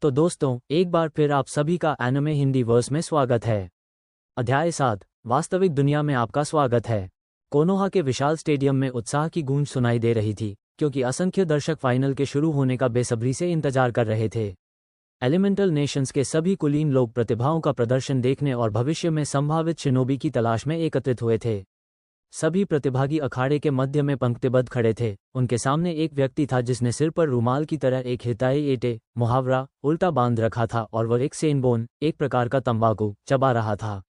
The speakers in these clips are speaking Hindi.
तो दोस्तों, एक बार फिर आप सभी का एनिमे हिंदी वर्स में स्वागत है। अध्याय 7, वास्तविक दुनिया में आपका स्वागत है। कोनोहा के विशाल स्टेडियम में उत्साह की गूंज सुनाई दे रही थी, क्योंकि असंख्य दर्शक फाइनल के शुरू होने का बेसब्री से इंतजार कर रहे थे। एलिमेंटल नेशंस के सभी कुलीन लोग प्रतिभाओं का प्रदर्शन देखने और भविष्य में संभावित शिनोबी की तलाश में एकत्रित हुए थे। सभी प्रतिभागी अखाड़े के मध्य में पंक्तिबद्ध खड़े थे। उनके सामने एक व्यक्ति था जिसने सिर पर रूमाल की तरह एक हिताई एटे मुहावरा उल्टा बांध रखा था और वह एक सेनबोन, एक प्रकार का तंबाकू, चबा रहा था।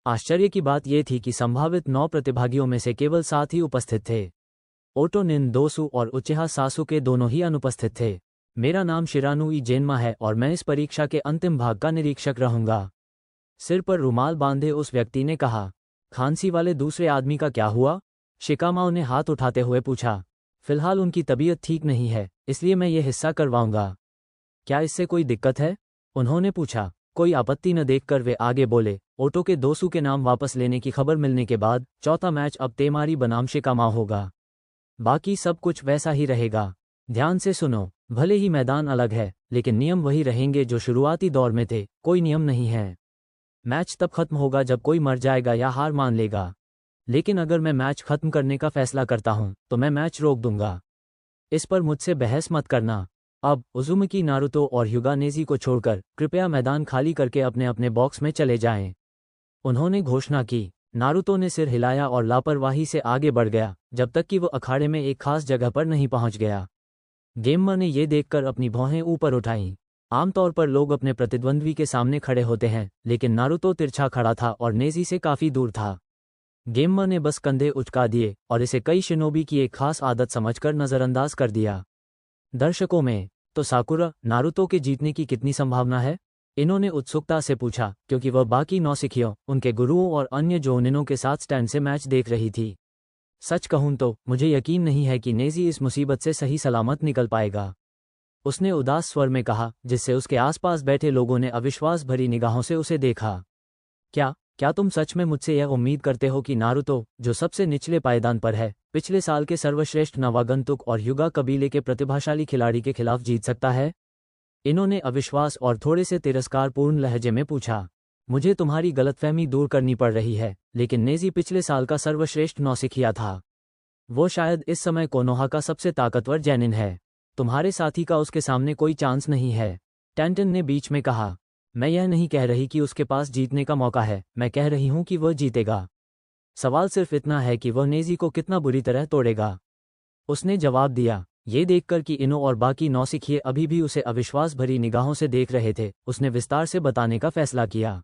आश्चर्य की बात यह थी कि संभावित 9 प्रतिभागियों में से केवल 7 ही उपस्थित थे। ओटो निन दोसु और उचिहा सासुके दोनों ही अनुपस्थित थे। मेरा नाम शिरानुई जेन्मा है और मैं इस परीक्षा के अंतिम भाग का निरीक्षक रहूंगा, सिर पर रूमाल बांधे उस व्यक्ति ने कहा। खांसी वाले दूसरे आदमी का क्या हुआ? शिकामाओ ने हाथ उठाते हुए पूछा। फिलहाल उनकी तबीयत ठीक नहीं है, इसलिए मैं ये हिस्सा करवाऊंगा। क्या इससे कोई दिक्कत है? उन्होंने पूछा। कोई आपत्ति न देखकर वे आगे बोले। ओटो के दोसु के नाम वापस लेने की खबर मिलने के बाद चौथा मैच अब तेमारी बनाम शिकामाओ होगा। बाकी सब कुछ वैसा ही रहेगा। ध्यान से सुनो, भले ही मैदान अलग है, लेकिन नियम वही रहेंगे जो शुरुआती दौर में थे। कोई नियम नहीं है। मैच तब खत्म होगा जब कोई मर जाएगा या हार मान लेगा। लेकिन अगर मैं मैच खत्म करने का फैसला करता हूं, तो मैं मैच रोक दूंगा। इस पर मुझसे बहस मत करना। अब उजुमकी, नारुतो और ह्युगा नेजी को छोड़कर कृपया मैदान खाली करके अपने अपने बॉक्स में चले जाएं। उन्होंने घोषणा की। नारुतो ने सिर हिलाया और लापरवाही से आगे बढ़ गया, जब तक कि वो अखाड़े में एक खास जगह पर नहीं पहुंच गया। गेमर ने ये देखकर अपनी भौहें ऊपर उठाईं। आमतौर पर लोग अपने प्रतिद्वंद्वी के सामने खड़े होते हैं, लेकिन नारुतो तिरछा खड़ा था और नेजी से काफी दूर था। गेमर ने बस कंधे उचका दिए और इसे कई शिनोबी की एक खास आदत समझकर नजरअंदाज कर दिया। दर्शकों में तो साकुरा, नारुतो के जीतने की कितनी संभावना है? इन्होंने उत्सुकता से पूछा, क्योंकि वह बाकी नौसिखियों, उनके गुरुओं और अन्य जोनिनों के साथ स्टैंड से मैच देख रही थी। सच कहूं तो मुझे यकीन नहीं है कि नेजी इस मुसीबत से सही सलामत निकल पाएगा, उसने उदास स्वर में कहा, जिससे उसके आसपास बैठे लोगों ने अविश्वास भरी निगाहों से उसे देखा। क्या तुम सच में मुझसे यह उम्मीद करते हो कि नारुतो, जो सबसे निचले पायदान पर है, पिछले साल के सर्वश्रेष्ठ नवागंतुक और ह्युगा कबीले के प्रतिभाशाली खिलाड़ी के खिलाफ जीत सकता है? इन्होंने अविश्वास और थोड़े से तिरस्कारपूर्ण लहजे में पूछा। मुझे तुम्हारी गलतफहमी दूर करनी पड़ रही है, लेकिन नेजी पिछले साल का सर्वश्रेष्ठ नौसिखिया था। वो शायद इस समय कोनोहा का सबसे ताकतवर जैनिन है। तुम्हारे साथी का उसके सामने कोई चांस नहीं है, टेंटन ने बीच में कहा। मैं यह नहीं कह रही कि उसके पास जीतने का मौका है, मैं कह रही हूं कि वह जीतेगा। सवाल सिर्फ इतना है कि वह नेजी को कितना बुरी तरह तोड़ेगा, उसने जवाब दिया। ये देखकर कि इनो और बाकी नौसिखिए अभी भी उसे अविश्वास भरी निगाहों से देख रहे थे, उसने विस्तार से बताने का फैसला किया।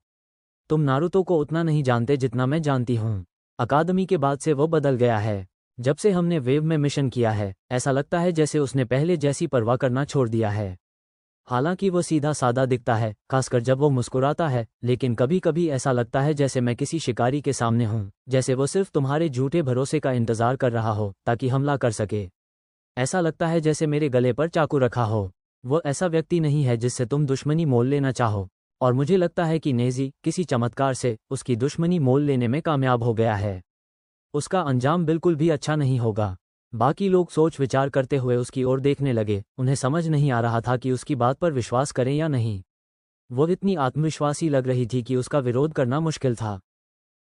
तुम नारुतो को उतना नहीं जानते जितना मैं जानती हूँ। अकादमी के बाद से वो बदल गया है। जब से हमने वेव में मिशन किया है, ऐसा लगता है जैसे उसने पहले जैसी परवाह करना छोड़ दिया है। हालांकि वो सीधा सादा दिखता है, खासकर जब वो मुस्कुराता है, लेकिन कभी कभी ऐसा लगता है जैसे मैं किसी शिकारी के सामने हूं, जैसे वो सिर्फ तुम्हारे झूठे भरोसे का इंतजार कर रहा हो ताकि हमला कर सके। ऐसा लगता है जैसे मेरे गले पर चाकू रखा हो। वो ऐसा व्यक्ति नहीं है जिससे तुम दुश्मनी मोल लेना चाहो, और मुझे लगता है कि नेजी किसी चमत्कार से उसकी दुश्मनी मोल लेने में कामयाब हो गया है। उसका अंजाम बिल्कुल भी अच्छा नहीं होगा। बाकी लोग सोच विचार करते हुए उसकी ओर देखने लगे। उन्हें समझ नहीं आ रहा था कि उसकी बात पर विश्वास करें या नहीं। वो इतनी आत्मविश्वासी लग रही थी कि उसका विरोध करना मुश्किल था।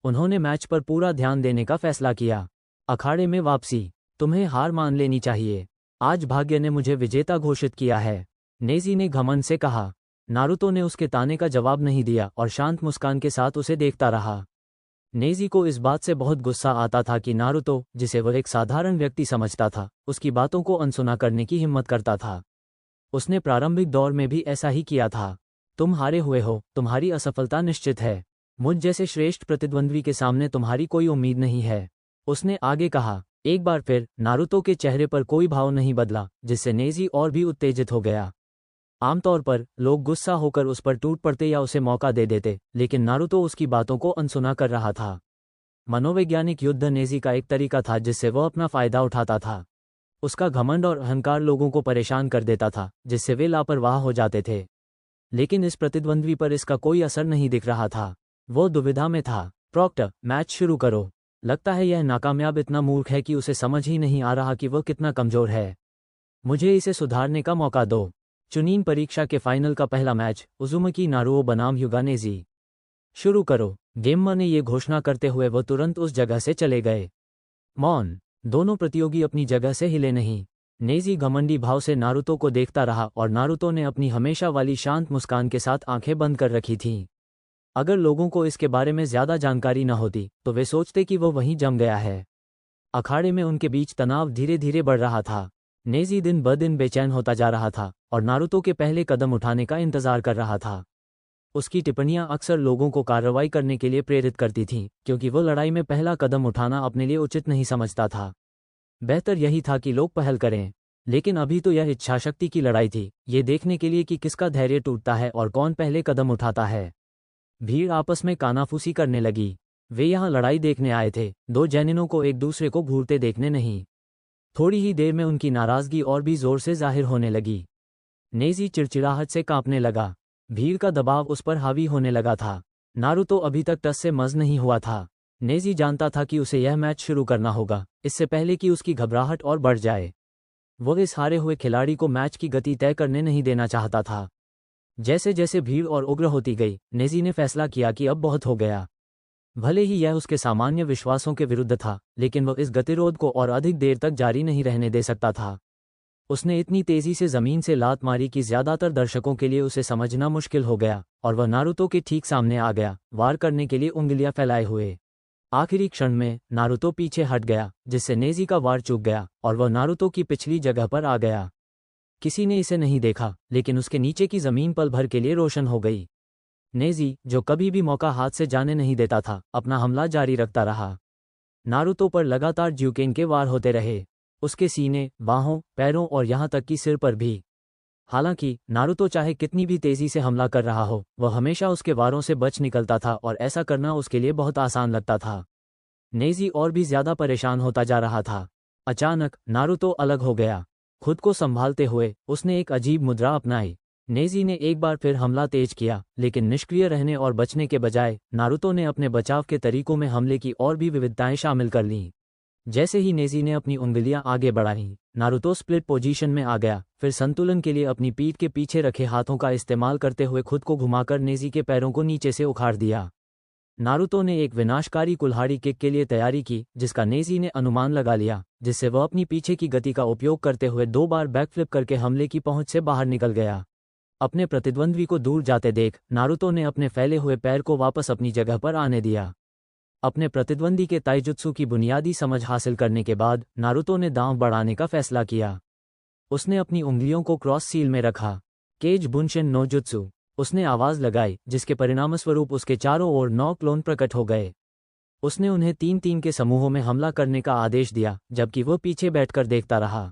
उन्होंने मैच पर पूरा ध्यान देने का फैसला किया। अखाड़े में वापसी। तुम्हें हार मान लेनी चाहिए। आज भाग्य ने मुझे विजेता घोषित किया है, नेजी ने घमंड से कहा। नारुतो ने उसके ताने का जवाब नहीं दिया और शांत मुस्कान के साथ उसे देखता रहा। नेजी को इस बात से बहुत गुस्सा आता था कि नारुतो, जिसे वह एक साधारण व्यक्ति समझता था, उसकी बातों को अनसुना करने की हिम्मत करता था। उसने प्रारंभिक दौर में भी ऐसा ही किया था। तुम हारे हुए हो, तुम्हारी असफलता निश्चित है। मुझ जैसे श्रेष्ठ प्रतिद्वंद्वी के सामने तुम्हारी कोई उम्मीद नहीं है, उसने आगे कहा। एक बार फिर नारुतो के चेहरे पर कोई भाव नहीं बदला, जिससे नेजी और भी उत्तेजित हो गया। आमतौर पर लोग गुस्सा होकर उस पर टूट पड़ते या उसे मौका दे देते, लेकिन नारुतो उसकी बातों को अनसुना कर रहा था। मनोवैज्ञानिक युद्ध नेजी का एक तरीका था जिससे वह अपना फायदा उठाता था। उसका घमंड और अहंकार लोगों को परेशान कर देता था, जिससे वे लापरवाह हो जाते थे। लेकिन इस प्रतिद्वंद्वी पर इसका कोई असर नहीं दिख रहा था। वो दुविधा में था। प्रॉक्टर, मैच शुरू करो। लगता है यह नाकामयाब इतना मूर्ख है कि उसे समझ ही नहीं आ रहा कि वह कितना कमजोर है। मुझे इसे सुधारने का मौका दो। चुनीन परीक्षा के फाइनल का पहला मैच उजुमकी नारुओ बनाम ह्यूगा नेजी। शुरू करो। गेम्मा ने ये घोषणा करते हुए वो तुरंत उस जगह से चले गए। मौन। दोनों प्रतियोगी अपनी जगह से हिले नहीं। नेजी घमंडी भाव से नारुतो को देखता रहा और नारुतो ने अपनी हमेशा वाली शांत मुस्कान के साथ आंखें बंद कर रखी थीं। अगर लोगों को इसके बारे में ज्यादा जानकारी न होती तो वे सोचते कि वो वहीं जम गया है। अखाड़े में उनके बीच तनाव धीरे धीरे बढ़ रहा था। नेजी दिन ब दिन बेचैन होता जा रहा था और नारुतो के पहले कदम उठाने का इंतजार कर रहा था। उसकी टिप्पणियां अक्सर लोगों को कार्रवाई करने के लिए प्रेरित करती थीं, क्योंकि वो लड़ाई में पहला कदम उठाना अपने लिए उचित नहीं समझता था। बेहतर यही था कि लोग पहल करें। लेकिन अभी तो यह इच्छाशक्ति की लड़ाई थी, ये देखने के लिए कि किसका धैर्य टूटता है और कौन पहले कदम उठाता है। भीड़ आपस में कानाफूसी करने लगी। वे यहाँ लड़ाई देखने आए थे, दो जैनिनों को एक दूसरे को घूरते देखने नहीं। थोड़ी ही देर में उनकी नाराजगी और भी जोर से जाहिर होने लगी। नेजी चिड़चिड़ाहट से कांपने लगा। भीड़ का दबाव उस पर हावी होने लगा था। नारुतो अभी तक टस से मज नहीं हुआ था। नेजी जानता था कि उसे यह मैच शुरू करना होगा, इससे पहले कि उसकी घबराहट और बढ़ जाए। वो इस हारे हुए खिलाड़ी को मैच की गति तय करने नहीं देना चाहता था। जैसे जैसे भीड़ और उग्र होती गई, नेजी ने फैसला किया कि अब बहुत हो गया। भले ही यह उसके सामान्य विश्वासों के विरुद्ध था, लेकिन वह इस गतिरोध को और अधिक देर तक जारी नहीं रहने दे सकता था। उसने इतनी तेजी से जमीन से लात मारी कि ज्यादातर दर्शकों के लिए उसे समझना मुश्किल हो गया, और वह नारुतो के ठीक सामने आ गया, वार करने के लिए उंगलियां फैलाए हुए। आखिरी क्षण में नारुतो पीछे हट गया, जिससे नेजी का वार चूक गया और वह नारुतो की पिछली जगह पर आ गया। किसी ने इसे नहीं देखा, लेकिन उसके नीचे की जमीन पल भर के लिए रोशन हो गई। नेजी, जो कभी भी मौका हाथ से जाने नहीं देता था, अपना हमला जारी रखता रहा। नारुतो पर लगातार ज्यूकेन के वार होते रहे, उसके सीने, बाहों, पैरों और यहाँ तक कि सिर पर भी। हालांकि नारुतो चाहे कितनी भी तेजी से हमला कर रहा हो, वह हमेशा उसके वारों से बच निकलता था और ऐसा करना उसके लिए बहुत आसान लगता था। नेजी और भी ज्यादा परेशान होता जा रहा था। अचानक नारुतो अलग हो गया। खुद को संभालते हुए उसने एक अजीब मुद्रा अपनाई। नेजी ने एक बार फिर हमला तेज किया, लेकिन निष्क्रिय रहने और बचने के बजाय नारुतो ने अपने बचाव के तरीकों में हमले की और भी विविधताएं शामिल कर लीं। जैसे ही नेजी ने अपनी उंगलियां आगे बढ़ाईं, नारुतो स्प्लिट पोजीशन में आ गया, फिर संतुलन के लिए अपनी पीठ के पीछे रखे हाथों का इस्तेमाल करते हुए खुद को घुमाकर नेजी के पैरों को नीचे से उखाड़ दिया। नारुतो ने एक विनाशकारी कुल्हाड़ी किक के लिए तैयारी की, जिसका नेजी ने अनुमान लगा लिया, जिससे वह अपनी पीछे की गति का उपयोग करते हुए 2 बार बैकफ्लिप करके हमले की पहुंच से बाहर निकल गया। अपने प्रतिद्वंद्वी को दूर जाते देख नारुतो ने अपने फैले हुए पैर को वापस अपनी जगह पर आने दिया। अपने प्रतिद्वंदी के ताइजुत्सु की बुनियादी समझ हासिल करने के बाद नारुतो ने दांव बढ़ाने का फैसला किया। उसने अपनी उंगलियों को क्रॉस सील में रखा। केज बुनशिन नो जुत्सु, उसने आवाज लगाई, जिसके परिणामस्वरूप उसके चारों ओर 9 क्लोन प्रकट हो गए। उसने उन्हें 3-3 के समूहों में हमला करने का आदेश दिया, जबकि वह पीछे बैठकर देखता रहा।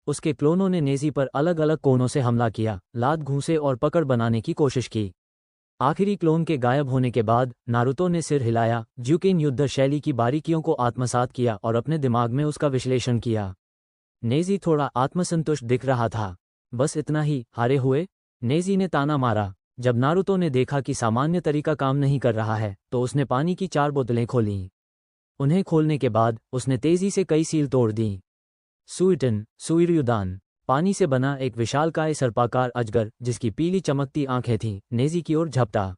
उसके क्लोनों ने नेजी पर अलग अलग कोनों से हमला किया, लात घूंसे और पकड़ बनाने की कोशिश की। आखिरी क्लोन के गायब होने के बाद नारुतो ने सिर हिलाया, ज्यूकेन युद्ध शैली की बारीकियों को आत्मसात किया और अपने दिमाग में उसका विश्लेषण किया। नेजी थोड़ा आत्मसंतुष्ट दिख रहा था। बस इतना ही, हारे हुए? नेजी ने ताना मारा। जब नारुतो ने देखा कि सामान्य तरीका काम नहीं कर रहा है, तो उसने पानी की 4 बोतलें खोलीं। उन्हें खोलने के बाद उसने तेजी से कई सील तोड़ दीं। सुइटन, सुइर्युदान, पानी से बना एक विशालकाय सर्पाकार अजगर, जिसकी पीली चमकती आंखें थीं, नेजी की ओर झपटा।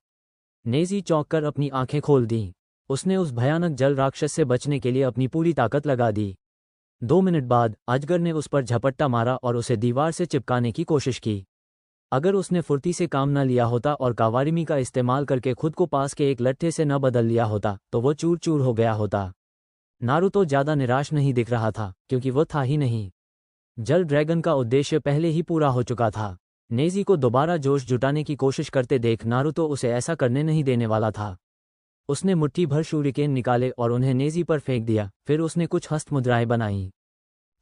नेजी चौंककर अपनी आंखें खोल दीं। उसने उस भयानक जल राक्षस से बचने के लिए अपनी पूरी ताकत लगा दी। 2 मिनट बाद अजगर ने उस पर झपट्टा मारा और उसे दीवार से चिपकाने की कोशिश की। अगर उसने फुर्ती से काम न लिया होता और कावारिमी का इस्तेमाल करके खुद को पास के एक लट्ठे से न बदल लिया होता, तो वो चूर चूर हो गया होता। नारुतो ज्यादा निराश नहीं दिख रहा था, क्योंकि वो था ही नहीं। जल ड्रैगन का उद्देश्य पहले ही पूरा हो चुका था। नेजी को दोबारा जोश जुटाने की कोशिश करते देख नारुतो उसे ऐसा करने नहीं देने वाला था। उसने मुट्ठी भर शूरिकेन निकाले और उन्हें नेजी पर फेंक दिया। फिर उसने कुछ हस्त मुद्राएं बनाईं।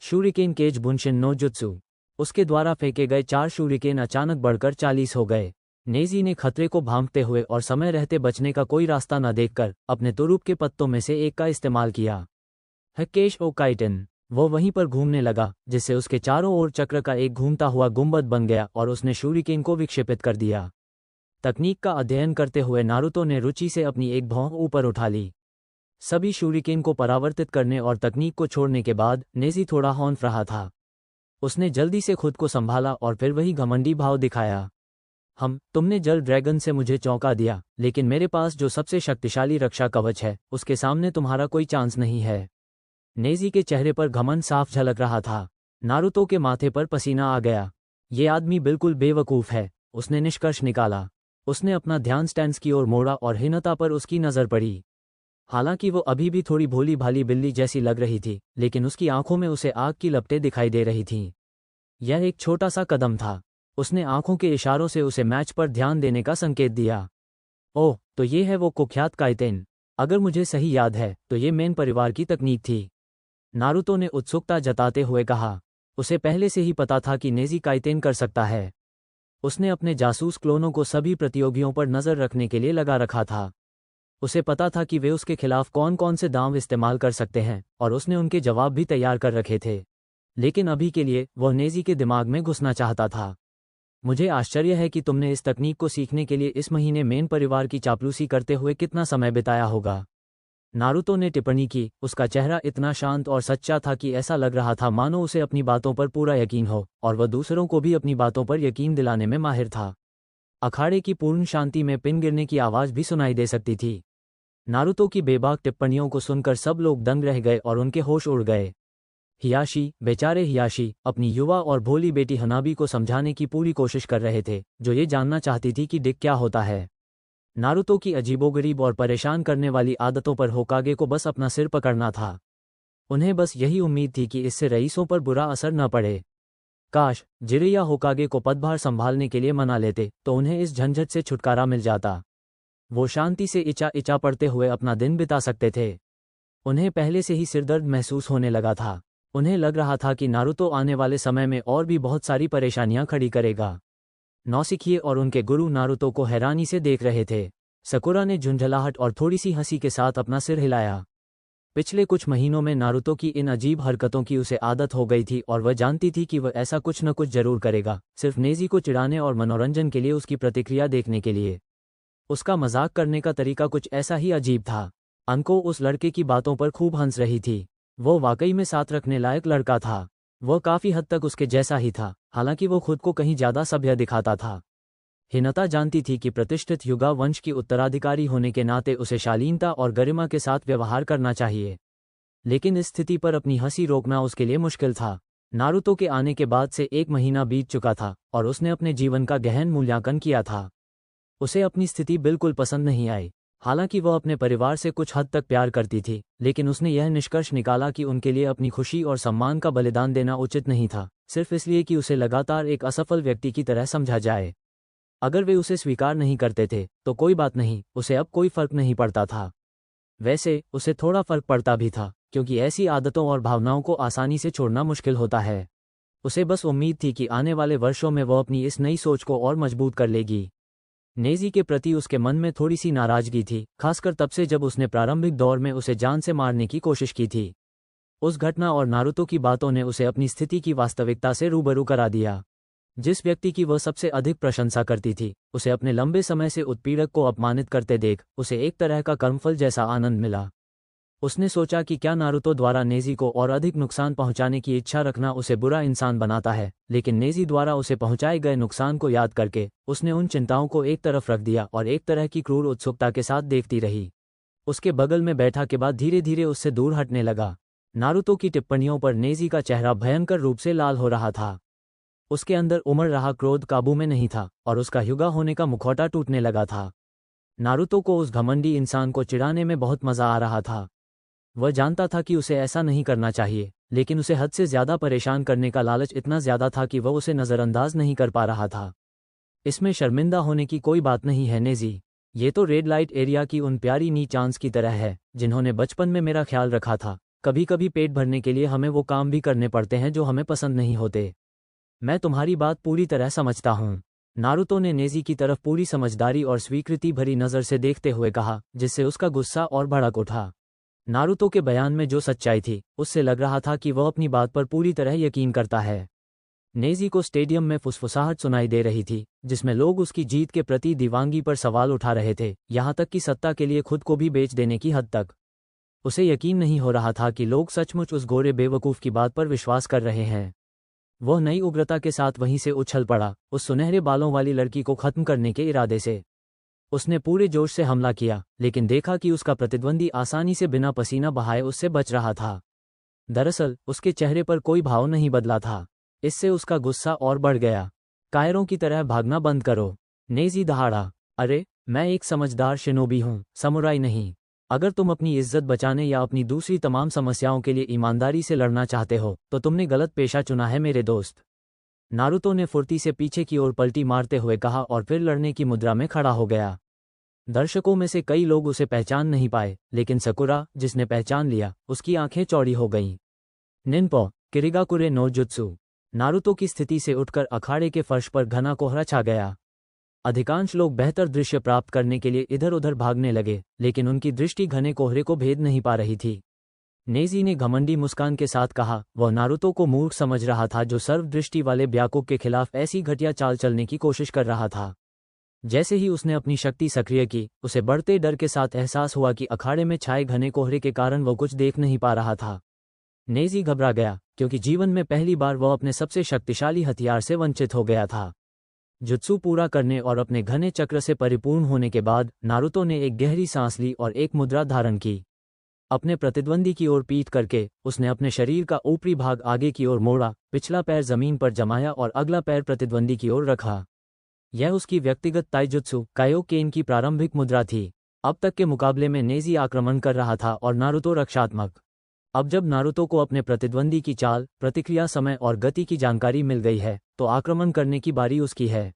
शूरिकेन केज बुनशिन नो जुत्सु, उसके द्वारा फेंके गए 4 शूरिकेन अचानक बढ़कर 40 हो गए। नेजी ने खतरे को भांपते हुए और समय रहते बचने का कोई रास्ता न देखकर अपने तुरुप के पत्तों में से एक का इस्तेमाल किया। हक्केश ओ काइटन, वो वहीं पर घूमने लगा, जिससे उसके चारों ओर चक्र का एक घूमता हुआ गुंबद बन गया और उसने शूरिकेन को विक्षेपित कर दिया। तकनीक का अध्ययन करते हुए नारुतो ने रुचि से अपनी एक भौं ऊपर उठा ली। सभी शूरिकेन को परावर्तित करने और तकनीक को छोड़ने के बाद नेजी थोड़ा हौंफ रहा था। उसने जल्दी से खुद को संभाला और फिर वही घमंडी भाव दिखाया। तुमने जल ड्रैगन से मुझे चौंका दिया, लेकिन मेरे पास जो सबसे शक्तिशाली रक्षा कवच है उसके सामने तुम्हारा कोई चांस नहीं है। नेजी के चेहरे पर घमंड साफ झलक रहा था। नारुतो के माथे पर पसीना आ गया। ये आदमी बिल्कुल बेवकूफ़ है, उसने निष्कर्ष निकाला। उसने अपना ध्यान स्टैंस की ओर मोड़ा और हिनता पर उसकी नज़र पड़ी। हालांकि वो अभी भी थोड़ी भोली भाली बिल्ली जैसी लग रही थी, लेकिन उसकी आंखों में उसे आग की लपटें दिखाई दे रही थीं। यह एक छोटा सा कदम था। उसने आंखों के इशारों से उसे मैच पर ध्यान देने का संकेत दिया। ओह, तो ये है वो कुख्यात काइटेन। अगर मुझे सही याद है तो ये मेन परिवार की तकनीक थी, नारुतो ने उत्सुकता जताते हुए कहा। उसे पहले से ही पता था कि नेजी काइटेन कर सकता है। उसने अपने जासूस क्लोनों को सभी प्रतियोगियों पर नज़र रखने के लिए लगा रखा था। उसे पता था कि वे उसके खिलाफ कौन कौन से दांव इस्तेमाल कर सकते हैं, और उसने उनके जवाब भी तैयार कर रखे थे। लेकिन अभी के लिए वह नेजी के दिमाग में घुसना चाहता था। मुझे आश्चर्य है कि तुमने इस तकनीक को सीखने के लिए इस महीने मेन परिवार की चापलूसी करते हुए कितना समय बिताया होगा, नारुतो ने टिप्पणी की। उसका चेहरा इतना शांत और सच्चा था कि ऐसा लग रहा था मानो उसे अपनी बातों पर पूरा यकीन हो, और वह दूसरों को भी अपनी बातों पर यकीन दिलाने में माहिर था। अखाड़े की पूर्ण शांति में पिन गिरने की आवाज़ भी सुनाई दे सकती थी। नारुतो की बेबाक टिप्पणियों को सुनकर सब लोग दंग रह गए और उनके होश उड़ गए। हियाशी, बेचारे हियाशी, अपनी युवा और भोली बेटी हनाबी को समझाने की पूरी कोशिश कर रहे थे, जो ये जानना चाहती थी कि डिक क्या होता है। नारुतो की अजीबोगरीब और परेशान करने वाली आदतों पर होकागे को बस अपना सिर पकड़ना था। उन्हें बस यही उम्मीद थी कि इससे रईसों पर बुरा असर न पड़े। काश जिरिया होकागे को पदभार संभालने के लिए मना लेते तो उन्हें इस झंझट से छुटकारा मिल जाता। वो शांति से इचा पड़ते हुए अपना दिन बिता सकते थे। उन्हें पहले से ही सिरदर्द महसूस होने लगा था। उन्हें लग रहा था कि नारुतो आने वाले समय में और भी बहुत सारी परेशानियां खड़ी करेगा। नौसिखिए और उनके गुरु नारुतो को हैरानी से देख रहे थे। सकुरा ने झुंझलाहट और थोड़ी सी हंसी के साथ अपना सिर हिलाया। पिछले कुछ महीनों में नारुतो की इन अजीब हरकतों की उसे आदत हो गई थी, और वह जानती थी कि वह ऐसा कुछ न कुछ जरूर करेगा, सिर्फ नेजी को चिढ़ाने और मनोरंजन के लिए, उसकी प्रतिक्रिया देखने के लिए। उसका मजाक करने का तरीका कुछ ऐसा ही अजीब था। अनको उस लड़के की बातों पर खूब हंस रही थी। वो वाकई में साथ रखने लायक लड़का था। वह काफी हद तक उसके जैसा ही था, हालांकि वो खुद को कहीं ज्यादा सभ्य दिखाता था। हिनता जानती थी कि प्रतिष्ठित युगा वंश की उत्तराधिकारी होने के नाते उसे शालीनता और गरिमा के साथ व्यवहार करना चाहिए, लेकिन इस स्थिति पर अपनी हंसी रोकना उसके लिए मुश्किल था। नारुतो के आने के बाद से 1 महीना बीत चुका था और उसने अपने जीवन का गहन मूल्यांकन किया था। उसे अपनी स्थिति बिल्कुल पसंद नहीं आई। हालांकि वह अपने परिवार से कुछ हद तक प्यार करती थी, लेकिन उसने यह निष्कर्ष निकाला कि उनके लिए अपनी खुशी और सम्मान का बलिदान देना उचित नहीं था, सिर्फ इसलिए कि उसे लगातार एक असफल व्यक्ति की तरह समझा जाए। अगर वे उसे स्वीकार नहीं करते थे तो कोई बात नहीं, उसे अब कोई फर्क नहीं पड़ता था। वैसे उसे थोड़ा फर्क पड़ता भी था, क्योंकि ऐसी आदतों और भावनाओं को आसानी से छोड़ना मुश्किल होता है। उसे बस उम्मीद थी कि आने वाले वर्षों में वह अपनी इस नई सोच को और मजबूत कर लेगी। नेजी के प्रति उसके मन में थोड़ी सी नाराजगी थी, खासकर तब से जब उसने प्रारंभिक दौर में उसे जान से मारने की कोशिश की थी। उस घटना और नारुतो की बातों ने उसे अपनी स्थिति की वास्तविकता से रूबरू करा दिया। जिस व्यक्ति की वह सबसे अधिक प्रशंसा करती थी, उसे अपने लंबे समय से उत्पीड़क को अपमानित करते देख उसे एक तरह का कर्मफल जैसा आनंद मिला। उसने सोचा कि क्या नारुतो द्वारा नेजी को और अधिक नुकसान पहुंचाने की इच्छा रखना उसे बुरा इंसान बनाता है, लेकिन नेजी द्वारा उसे पहुंचाए गए नुकसान को याद करके उसने उन चिंताओं को एक तरफ रख दिया और एक तरह की क्रूर उत्सुकता के साथ देखती रही। उसके बगल में बैठा के बाद धीरे धीरे उससे दूर हटने लगा। नारुतो की टिप्पणियों पर नेजी का चेहरा भयंकर रूप से लाल हो रहा था। उसके अंदर उमड़ रहा क्रोध काबू में नहीं था और उसका युगा होने का मुखौटा टूटने लगा था। नारुतो को उस घमंडी इंसान को चिढ़ाने में बहुत मजा आ रहा था। वह जानता था कि उसे ऐसा नहीं करना चाहिए, लेकिन उसे हद से ज्यादा परेशान करने का लालच इतना ज्यादा था कि वह उसे नजरअंदाज नहीं कर पा रहा था। इसमें शर्मिंदा होने की कोई बात नहीं है नेजी। ये तो रेड लाइट एरिया की उन प्यारी नी चांस की तरह है जिन्होंने बचपन में मेरा ख्याल रखा था। कभी कभी पेट भरने के लिए हमें वो काम भी करने पड़ते हैं जो हमें पसंद नहीं होते। मैं तुम्हारी बात पूरी तरह समझता हूँ, नारुतो ने नेजी की तरफ पूरी समझदारी और स्वीकृति भरी नज़र से देखते हुए कहा, जिससे उसका गुस्सा और भड़क उठा। नारुतो के बयान में जो सच्चाई थी उससे लग रहा था कि वह अपनी बात पर पूरी तरह यकीन करता है। नेजी को स्टेडियम में फुसफुसाहट सुनाई दे रही थी, जिसमें लोग उसकी जीत के प्रति दीवानगी पर सवाल उठा रहे थे, यहाँ तक कि सत्ता के लिए खुद को भी बेच देने की हद तक। उसे यकीन नहीं हो रहा था कि लोग सचमुच उस गोरे बेवकूफ़ की बात पर विश्वास कर रहे हैं। वह नई उग्रता के साथ वहीं से उछल पड़ा, उस सुनहरे बालों वाली लड़की को खत्म करने के इरादे से। उसने पूरे जोश से हमला किया, लेकिन देखा कि उसका प्रतिद्वंदी आसानी से बिना पसीना बहाए उससे बच रहा था। दरअसल उसके चेहरे पर कोई भाव नहीं बदला था। इससे उसका गुस्सा और बढ़ गया। कायरों की तरह भागना बंद करो, नेजी दहाड़ा। अरे, मैं एक समझदार शिनोबी हूँ, समुराई नहीं। अगर तुम अपनी इज्जत बचाने या अपनी दूसरी तमाम समस्याओं के लिए ईमानदारी से लड़ना चाहते हो तो तुमने गलत पेशा चुना है मेरे दोस्त। नारुतो ने फुर्ती से पीछे की ओर पलटी मारते हुए कहा और फिर लड़ने की मुद्रा में खड़ा हो गया। दर्शकों में से कई लोग उसे पहचान नहीं पाए, लेकिन सकुरा, जिसने पहचान लिया, उसकी आंखें चौड़ी हो गईं। निन्पो किरिगाकुरे नो जुत्सु। नारुतो की स्थिति से उठकर अखाड़े के फर्श पर घना कोहरा छा गया। अधिकांश लोग बेहतर दृश्य प्राप्त करने के लिए इधर उधर भागने लगे, लेकिन उनकी दृष्टि घने कोहरे को भेद नहीं पा रही थी। नेजी ने घमंडी मुस्कान के साथ कहा, वह नारुतो को मूर्ख समझ रहा था जो सर्वदृष्टि वाले ब्याकुब के खिलाफ ऐसी घटिया चाल चलने की कोशिश कर रहा था। जैसे ही उसने अपनी शक्ति सक्रिय की, उसे बढ़ते डर के साथ एहसास हुआ कि अखाड़े में छाए घने कोहरे के कारण वह कुछ देख नहीं पा रहा था। नेजी घबरा गया, क्योंकि जीवन में पहली बार वह अपने सबसे शक्तिशाली हथियार से वंचित हो गया था। जुत्सु पूरा करने और अपने घने चक्र से परिपूर्ण होने के बाद नारुतो ने एक गहरी सांस ली और एक मुद्रा धारण की। अपने प्रतिद्वंदी की ओर पीठ करके उसने अपने शरीर का ऊपरी भाग आगे की ओर मोड़ा, पिछला पैर जमीन पर जमाया और अगला पैर प्रतिद्वंदी की ओर रखा। यह उसकी व्यक्तिगत ताइजुत्सु कायोकेन की प्रारंभिक मुद्रा थी। अब तक के मुकाबले में नेजी आक्रमण कर रहा था और नारुतो रक्षात्मक। अब जब नारुतो को अपने प्रतिद्वंदी की चाल, प्रतिक्रिया समय और गति की जानकारी मिल गई है, तो आक्रमण करने की बारी उसकी है।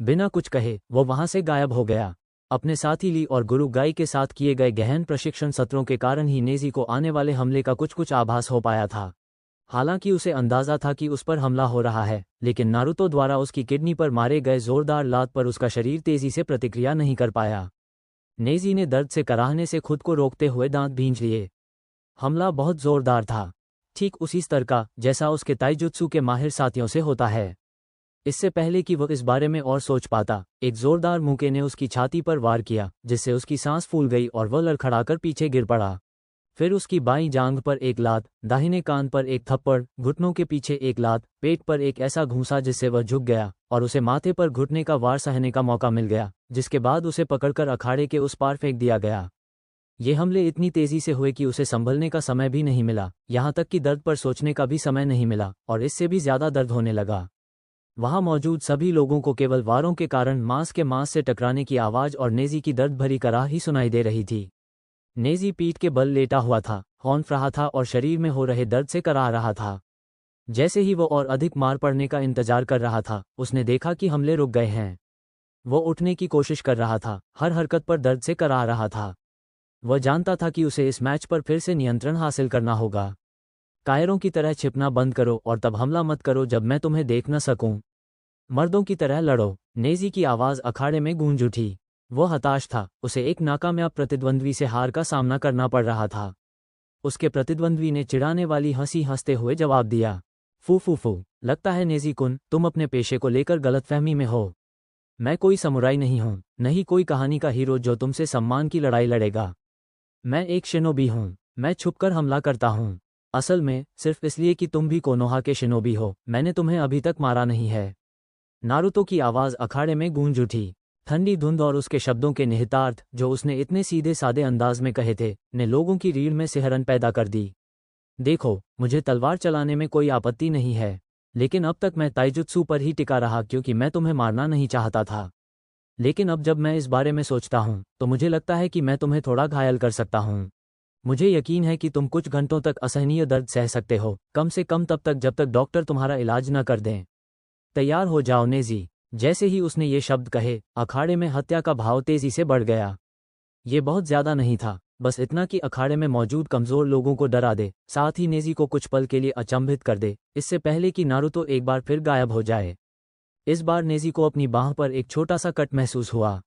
बिना कुछ कहे वो वहां से गायब हो गया। अपने साथी ली और गुरु गाई के साथ किए गए गहन प्रशिक्षण सत्रों के कारण ही नेजी को आने वाले हमले का कुछ आभास हो पाया था। हालांकि उसे अंदाजा था कि उस पर हमला हो रहा है, लेकिन नारुतो द्वारा उसकी किडनी पर मारे गए जोरदार लात पर उसका शरीर तेजी से प्रतिक्रिया नहीं कर पाया। नेजी ने दर्द से कराहने से खुद को रोकते हुए दांत भींच लिए। हमला बहुत जोरदार था, ठीक उसी स्तर का जैसा उसके ताइजुत्सु के माहिर साथियों से होता है। इससे पहले कि वह इस बारे में और सोच पाता, एक जोरदार मुक्के ने उसकी छाती पर वार किया, जिससे उसकी सांस फूल गई और वह लड़खड़ाकर पीछे गिर पड़ा। फिर उसकी बाईं जांघ पर एक लात, दाहिने कान पर एक थप्पड़, घुटनों के पीछे एक लात, पेट पर एक ऐसा घूंसा जिससे वह झुक गया और उसे माथे पर घुटने का वार सहने का मौका मिल गया, जिसके बाद उसे पकड़कर अखाड़े के उस पार फेंक दिया गया। ये हमले इतनी तेजी से हुए कि उसे संभलने का समय भी नहीं मिला, यहाँ तक कि दर्द पर सोचने का भी समय नहीं मिला, और इससे भी ज्यादा दर्द होने लगा। वहां मौजूद सभी लोगों को केवल वारों के कारण मांस के मांस से टकराने की आवाज और नेजी की दर्द भरी कराह ही सुनाई दे रही थी। नेजी पीठ के बल लेटा हुआ था, हौंफ रहा था और शरीर में हो रहे दर्द से कराह रहा था। जैसे ही वो और अधिक मार पड़ने का इंतजार कर रहा था, उसने देखा कि हमले रुक गए हैं। वो उठने की कोशिश कर रहा था, हर हरकत पर दर्द से कराह रहा था। वह जानता था कि उसे इस मैच पर फिर से नियंत्रण हासिल करना होगा। कायरों की तरह छिपना बंद करो और तब हमला मत करो जब मैं तुम्हें देख न सकूं। मर्दों की तरह लड़ो। नेजी की आवाज अखाड़े में गूंज उठी। वो हताश था, उसे एक नाकामयाब प्रतिद्वंद्वी से हार का सामना करना पड़ रहा था। उसके प्रतिद्वंद्वी ने चिढ़ाने वाली हंसी हंसते हुए जवाब दिया, फू फू फू, लगता है नेजी कुन, तुम अपने पेशे को लेकर गलतफहमी में हो। मैं कोई समुराई नहीं हूं, नहीं कोई कहानी का हीरो जो तुमसे सम्मान की लड़ाई लड़ेगा। मैं एक शिनोबी हूं, मैं छुपकर हमला करता हूं। असल में सिर्फ इसलिए कि तुम भी कोनोहा के शिनोबी हो, मैंने तुम्हें अभी तक मारा नहीं है। नारुतो की आवाज अखाड़े में गूंज उठी। ठंडी धुंध और उसके शब्दों के निहितार्थ, जो उसने इतने सीधे सादे अंदाज में कहे थे, ने लोगों की रीढ़ में सिहरन पैदा कर दी। देखो, मुझे तलवार चलाने में कोई आपत्ति नहीं है, लेकिन अब तक मैं ताइजुत्सु पर ही टिका रहा क्योंकि मैं तुम्हें मारना नहीं चाहता था। लेकिन अब जब मैं इस बारे में सोचता हूं, तो मुझे लगता है कि मैं तुम्हें थोड़ा घायल कर सकता हूं। मुझे यकीन है कि तुम कुछ घंटों तक असहनीय दर्द सह सकते हो, कम से कम तब तक जब तक डॉक्टर तुम्हारा इलाज न कर दें। तैयार हो जाओ नेजी। जैसे ही उसने ये शब्द कहे, अखाड़े में हत्या का भाव तेजी से बढ़ गया। ये बहुत ज्यादा नहीं था, बस इतना कि अखाड़े में मौजूद कमजोर लोगों को डरा दे, साथ ही नेजी को कुछ पल के लिए अचंभित कर दे, इससे पहले कि नारुतो एक बार फिर गायब हो जाए। इस बार नेजी को अपनी बांह पर एक छोटा सा कट महसूस हुआ।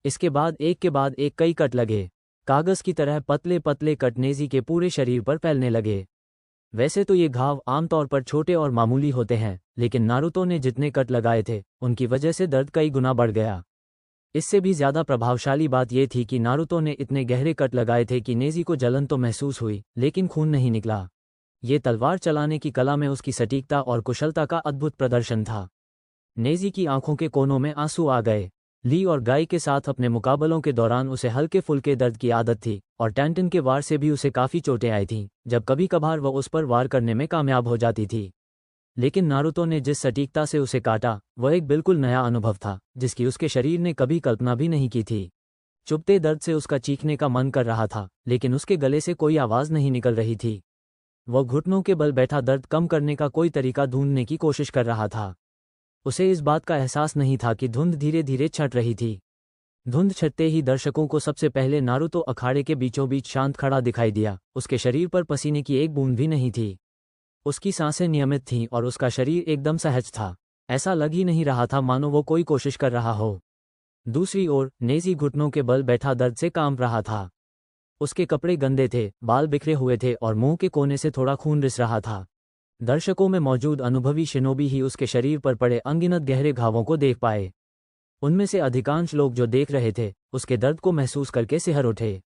इसके बाद एक के बाद एक कई कट लगे। कागज की तरह पतले पतले कट नेजी के पूरे शरीर पर फैलने लगे। वैसे तो ये घाव आमतौर पर छोटे और मामूली होते हैं, लेकिन नारुतो ने जितने कट लगाए थे, उनकी वजह से दर्द कई गुना बढ़ गया। इससे भी ज्यादा प्रभावशाली बात यह थी कि नारुतो ने इतने गहरे कट लगाए थे कि नेजी को जलन तो महसूस हुई, लेकिन खून नहीं निकला। ये तलवार चलाने की कला में उसकी सटीकता और कुशलता का अद्भुत प्रदर्शन था। नेजी की आंखों के कोनों में आंसू आ गए। ली और गाई के साथ अपने मुकाबलों के दौरान उसे हल्के फुल्के दर्द की आदत थी और टैंटन के वार से भी उसे काफ़ी चोटें आई थीं, जब कभी कभार वह उस पर वार करने में कामयाब हो जाती थी। लेकिन नारुतो ने जिस सटीकता से उसे काटा, वह एक बिल्कुल नया अनुभव था जिसकी उसके शरीर ने कभी कल्पना भी नहीं की थी। चुभते दर्द से उसका चीखने का मन कर रहा था, लेकिन उसके गले से कोई आवाज़ नहीं निकल रही थी। वह घुटनों के बल बैठा दर्द कम करने का कोई तरीका ढूंढने की कोशिश कर रहा था। उसे इस बात का एहसास नहीं था कि धुंध धीरे धीरे छट रही थी। धुंध छटते ही दर्शकों को सबसे पहले नारुतो अखाड़े के बीचों बीच शांत खड़ा दिखाई दिया। उसके शरीर पर पसीने की एक बूंद भी नहीं थी। उसकी सांसें नियमित थीं और उसका शरीर एकदम सहज था। ऐसा लग ही नहीं रहा था मानो वो कोई कोशिश कर रहा हो। दूसरी ओर नेजी घुटनों के बल बैठा दर्द से कांप रहा था। उसके कपड़े गंदे थे, बाल बिखरे हुए थे और मुंह के कोने से थोड़ा खून रिस रहा था। दर्शकों में मौजूद अनुभवी शिनोबी ही उसके शरीर पर पड़े अनगिनत गहरे घावों को देख पाए। उनमें से अधिकांश लोग जो देख रहे थे, उसके दर्द को महसूस करके सिहर उठे।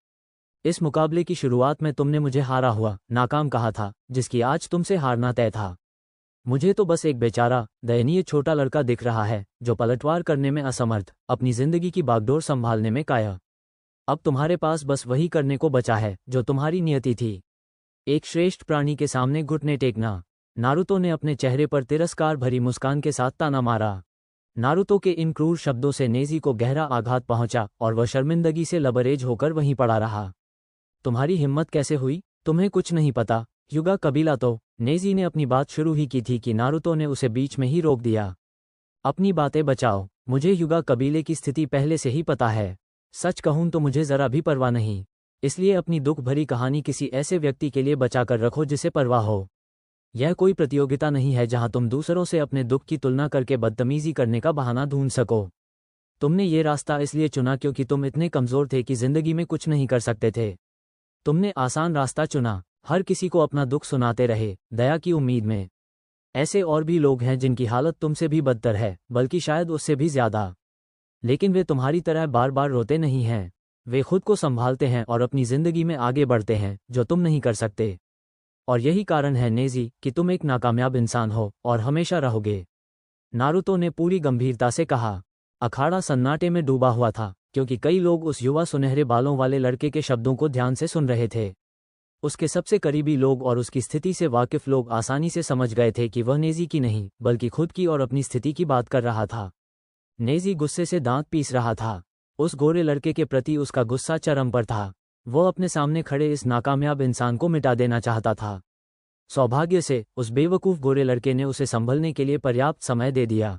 इस मुकाबले की शुरुआत में तुमने मुझे हारा हुआ, नाकाम कहा था, जिसकी आज तुमसे हारना तय था। मुझे तो बस एक बेचारा, दयनीय छोटा लड़का दिख रहा है जो पलटवार करने में असमर्थ, अपनी जिंदगी की बागडोर संभालने में काया। अब तुम्हारे पास बस वही करने को बचा है जो तुम्हारी नियति थी, एक श्रेष्ठ प्राणी के सामने घुटने टेकना। नारुतो ने अपने चेहरे पर तिरस्कार भरी मुस्कान के साथ ताना मारा। नारुतो के इन क्रूर शब्दों से नेजी को गहरा आघात पहुंचा और वह शर्मिंदगी से लबरेज होकर वहीं पड़ा रहा। तुम्हारी हिम्मत कैसे हुई? तुम्हें कुछ नहीं पता, युगा कबीला तो। नेजी ने अपनी बात शुरू ही की थी कि नारुतो ने उसे बीच में ही रोक दिया। अपनी बातें बचाओ, मुझे युगा कबीले की स्थिति पहले से ही पता है। सच कहूं तो मुझे जरा भी परवाह नहीं, इसलिए अपनी दुख भरी कहानी किसी ऐसे व्यक्ति के लिए बचाकर रखो जिसे परवाह हो। यह कोई प्रतियोगिता नहीं है जहां तुम दूसरों से अपने दुख की तुलना करके बदतमीजी करने का बहाना ढूंढ सको। तुमने ये रास्ता इसलिए चुना क्योंकि तुम इतने कमज़ोर थे कि जिंदगी में कुछ नहीं कर सकते थे। तुमने आसान रास्ता चुना, हर किसी को अपना दुख सुनाते रहे, दया की उम्मीद में। ऐसे और भी लोग हैं जिनकी हालत तुमसे भी बदतर है, बल्कि शायद उससे भी ज़्यादा। लेकिन वे तुम्हारी तरह बार बार रोते नहीं हैं। वे खुद को संभालते हैं और अपनी जिंदगी में आगे बढ़ते हैं, जो तुम नहीं कर सकते। और यही कारण है नेजी कि तुम एक नाकामयाब इंसान हो और हमेशा रहोगे। नारुतो ने पूरी गंभीरता से कहा। अखाड़ा सन्नाटे में डूबा हुआ था, क्योंकि कई लोग उस युवा सुनहरे बालों वाले लड़के के शब्दों को ध्यान से सुन रहे थे। उसके सबसे करीबी लोग और उसकी स्थिति से वाकिफ लोग आसानी से समझ गए थे कि वह नेजी की नहीं, बल्कि खुद की और अपनी स्थिति की बात कर रहा था। नेजी गुस्से से दांत पीस रहा था। उस गोरे लड़के के प्रति उसका गुस्सा चरम पर था। वह अपने सामने खड़े इस नाकामयाब इंसान को मिटा देना चाहता था। सौभाग्य से उस बेवकूफ़ गोरे लड़के ने उसे संभलने के लिए पर्याप्त समय दे दिया।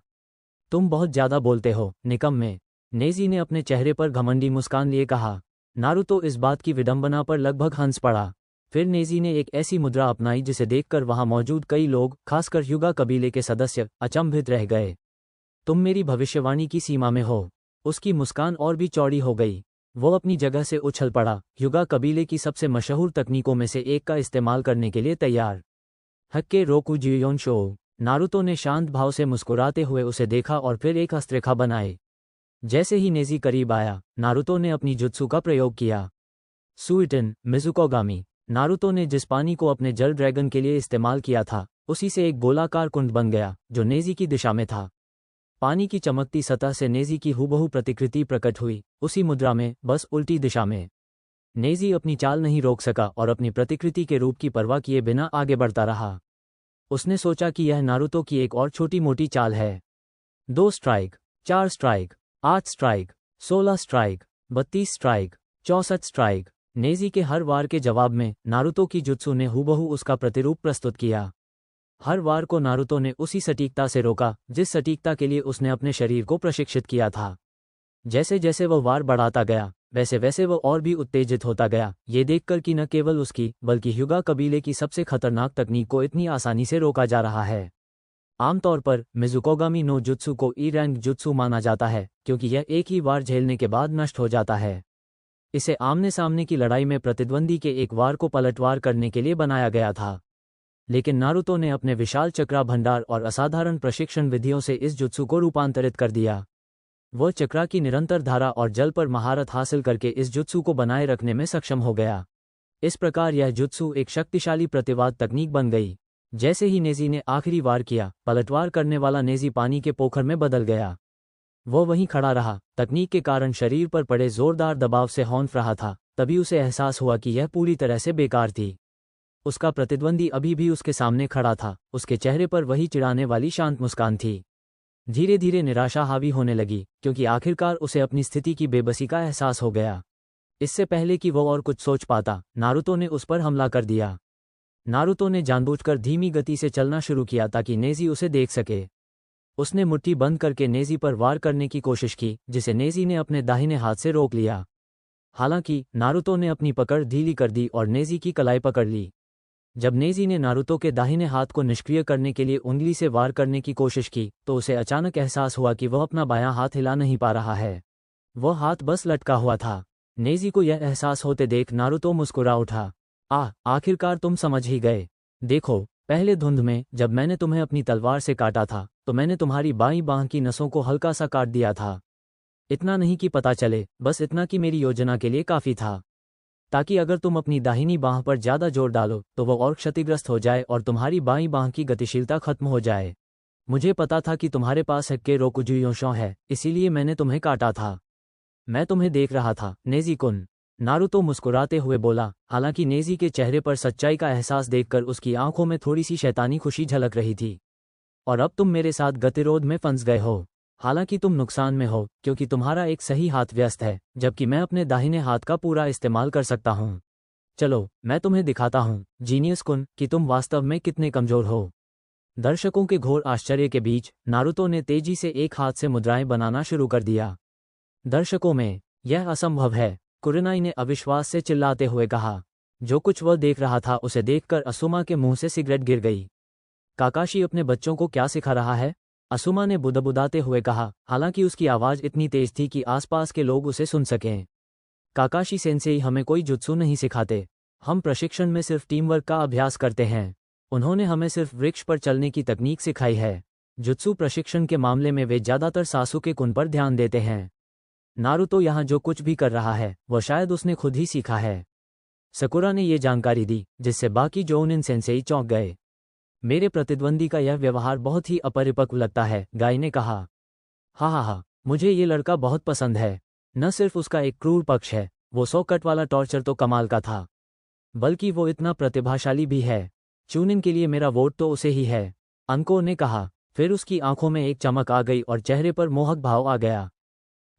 तुम बहुत ज़्यादा बोलते हो, निकम्मे, नेजी ने अपने चेहरे पर घमंडी मुस्कान लिए कहा। नारुतो इस बात की विडंबना पर लगभग हंस पड़ा। फिर नेजी ने एक ऐसी मुद्रा अपनाई जिसे देखकर वहां मौजूद कई लोग, खासकर युगा कबीले के सदस्य, अचंभित रह गए। तुम मेरी भविष्यवाणी की सीमा में हो। उसकी मुस्कान और भी चौड़ी हो गई। वो अपनी जगह से उछल पड़ा, युगा कबीले की सबसे मशहूर तकनीकों में से एक का इस्तेमाल करने के लिए तैयार। हक्के रोकू जियोन शो। नारुतो ने शांत भाव से मुस्कुराते हुए उसे देखा और फिर एक हस्तरेखा बनाई। जैसे ही नेजी करीब आया, नारुतो ने अपनी जुत्सु का प्रयोग किया। सुइटन मिजुकोगामी। नारुतो ने जिस पानी को अपने जल ड्रैगन के लिए इस्तेमाल किया था, उसी से एक गोलाकार कुंड बन गया जो नेजी की दिशा में था। पानी की चमकती सतह से नेजी की हूबहू प्रतिकृति प्रकट हुई, उसी मुद्रा में, बस उल्टी दिशा में। नेजी अपनी चाल नहीं रोक सका और अपनी प्रतिकृति के रूप की परवाह किए बिना आगे बढ़ता रहा। उसने सोचा कि यह नारुतो की एक और छोटी मोटी चाल है। 2 strike, 4 strike, 8 strike, 16 strike, 32 strike, 64 strike. Naezy के हर वार के जवाब में नारुतो की जुत्सु ने हूबहू उसका प्रतिरूप प्रस्तुत किया। हर वार को नारुतो ने उसी सटीकता से रोका जिस सटीकता के लिए उसने अपने शरीर को प्रशिक्षित किया था। जैसे जैसे वह वार बढ़ाता गया, वैसे वैसे वह और भी उत्तेजित होता गया, ये देखकर कि न केवल उसकी बल्कि ह्युगा कबीले की सबसे खतरनाक तकनीक को इतनी आसानी से रोका जा रहा है। आमतौर पर मिजुकोगामी नो जुत्सु को ई रैंक जुत्सु माना जाता है, क्योंकि यह एक ही वार झेलने के बाद नष्ट हो जाता है। इसे आमने सामने की लड़ाई में प्रतिद्वंदी के एक वार को पलटवार करने के लिए बनाया गया था। लेकिन नारुतो ने अपने विशाल चक्रा भंडार और असाधारण प्रशिक्षण विधियों से इस जुत्सु को रूपांतरित कर दिया। वह चक्रा की निरंतर धारा और जल पर महारत हासिल करके इस जुत्सु को बनाए रखने में सक्षम हो गया। इस प्रकार यह जुत्सु एक शक्तिशाली प्रतिवाद तकनीक बन गई। जैसे ही नेजी ने आखिरी वार किया, पलटवार करने वाला नेजी पानी के पोखर में बदल गया। वो वहीं खड़ा रहा, तकनीक के कारण शरीर पर पड़े जोरदार दबाव से हौंफ रहा था। तभी उसे एहसास हुआ कि यह पूरी तरह से बेकार थी। उसका प्रतिद्वंदी अभी भी उसके सामने खड़ा था, उसके चेहरे पर वही चिढ़ाने वाली शांत मुस्कान थी। धीरे धीरे निराशा हावी होने लगी, क्योंकि आखिरकार उसे अपनी स्थिति की बेबसी का एहसास हो गया। इससे पहले कि वो और कुछ सोच पाता, नारुतो ने उस पर हमला कर दिया। नारुतो ने जानबूझकर धीमी गति से चलना शुरू किया ताकि नेजी उसे देख सके। उसने मुट्ठी बंद करके नेजी पर वार करने की कोशिश की, जिसे नेजी ने अपने दाहिने हाथ से रोक लिया। हालांकि नारुतो ने अपनी पकड़ ढीली कर दी और नेजी की कलाई पकड़ ली। जब नेजी ने नारुतो के दाहिने हाथ को निष्क्रिय करने के लिए उंगली से वार करने की कोशिश की, तो उसे अचानक एहसास हुआ कि वह अपना बायां हाथ हिला नहीं पा रहा है। वह हाथ बस लटका हुआ था। नेजी को यह एहसास होते देख नारुतो मुस्कुरा उठा। आखिरकार तुम समझ ही गए। देखो, पहले धुंध में जब मैंने तुम्हें अपनी तलवार से काटा था, तो मैंने तुम्हारी बाईं बांह की नसों को हल्का सा काट दिया था। इतना नहीं कि पता चले, बस इतना कि मेरी योजना के लिए काफी था, ताकि अगर तुम अपनी दाहिनी बांह पर ज्यादा जोर डालो तो वह और क्षतिग्रस्त हो जाए और तुम्हारी बाईं बांह की गतिशीलता खत्म हो जाए। मुझे पता था कि तुम्हारे पास हक्के रोकुजुयोशो है, इसीलिए मैंने तुम्हें काटा था। मैं तुम्हें देख रहा था, नेजी-कुन। नारुतो मुस्कुराते हुए बोला। हालांकि नेजी के चेहरे पर सच्चाई का एहसास देखकर उसकी आंखों में थोड़ी सी शैतानी खुशी झलक रही थी। और अब तुम मेरे साथ गतिरोध में फंस गए हो। हालांकि तुम नुकसान में हो, क्योंकि तुम्हारा एक सही हाथ व्यस्त है, जबकि मैं अपने दाहिने हाथ का पूरा इस्तेमाल कर सकता हूँ। चलो, मैं तुम्हें दिखाता हूँ, जीनियस-कुन, कि तुम वास्तव में कितने कमजोर हो। दर्शकों के घोर आश्चर्य के बीच नारुतो ने तेजी से एक हाथ से मुद्राएं बनाना शुरू कर दिया। दर्शकों में, यह असंभव है, कुरेनाई ने अविश्वास से चिल्लाते हुए कहा। जो कुछ वह देख रहा था उसे देखकर असुमा के मुंह से सिगरेट गिर गई। काकाशी अपने बच्चों को क्या सिखा रहा है? असुमा ने बुदबुदाते हुए कहा, हालांकि उसकी आवाज इतनी तेज थी कि आसपास के लोग उसे सुन सकें। काकाशी सेंसेई हमें कोई जुत्सु नहीं सिखाते। हम प्रशिक्षण में सिर्फ टीम वर्क का अभ्यास करते हैं। उन्होंने हमें सिर्फ वृक्ष पर चलने की तकनीक सिखाई है। जुत्सु प्रशिक्षण के मामले में वे ज्यादातर सासुके-कुन पर ध्यान देते हैं। नारुतो यहाँ जो कुछ भी कर रहा है वह शायद उसने खुद ही सीखा है। सकुरा ने ये जानकारी दी, जिससे बाकी जोनिन सेंसेई चौंक गए। मेरे प्रतिद्वंदी का यह व्यवहार बहुत ही अपरिपक्व लगता है, गाई ने कहा। हा, मुझे ये लड़का बहुत पसंद है। न सिर्फ उसका एक क्रूर पक्ष है, वो 100 कट वाला टॉर्चर तो कमाल का था, बल्कि वो इतना प्रतिभाशाली भी है। चूनिन के लिए मेरा वोट तो उसे ही है, अंको ने कहा। फिर उसकी आंखों में एक चमक आ गई और चेहरे पर मोहक भाव आ गया।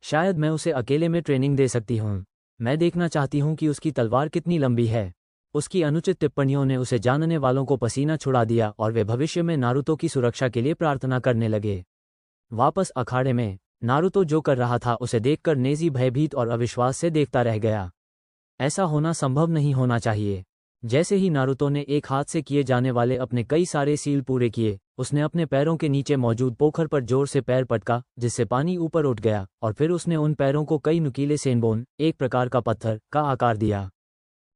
शायद मैं उसे अकेले में ट्रेनिंग दे सकती हूँ। मैं देखना चाहती हूँ कि उसकी तलवार कितनी लंबी है। उसकी अनुचित टिप्पणियों ने उसे जानने वालों को पसीना छुड़ा दिया और वे भविष्य में नारुतो की सुरक्षा के लिए प्रार्थना करने लगे। वापस अखाड़े में नारुतो जो कर रहा था उसे देखकर नेजी भयभीत और अविश्वास से देखता रह गया। ऐसा होना संभव नहीं होना चाहिए। जैसे ही नारुतो ने एक हाथ से किए जाने वाले अपने कई सारे सील पूरे किए, उसने अपने पैरों के नीचे मौजूद पोखर पर जोर से पैर पटका, जिससे पानी ऊपर उठ गया, और फिर उसने उन पैरों को कई नुकीले सेनबोन, एक प्रकार का पत्थर, का आकार दिया।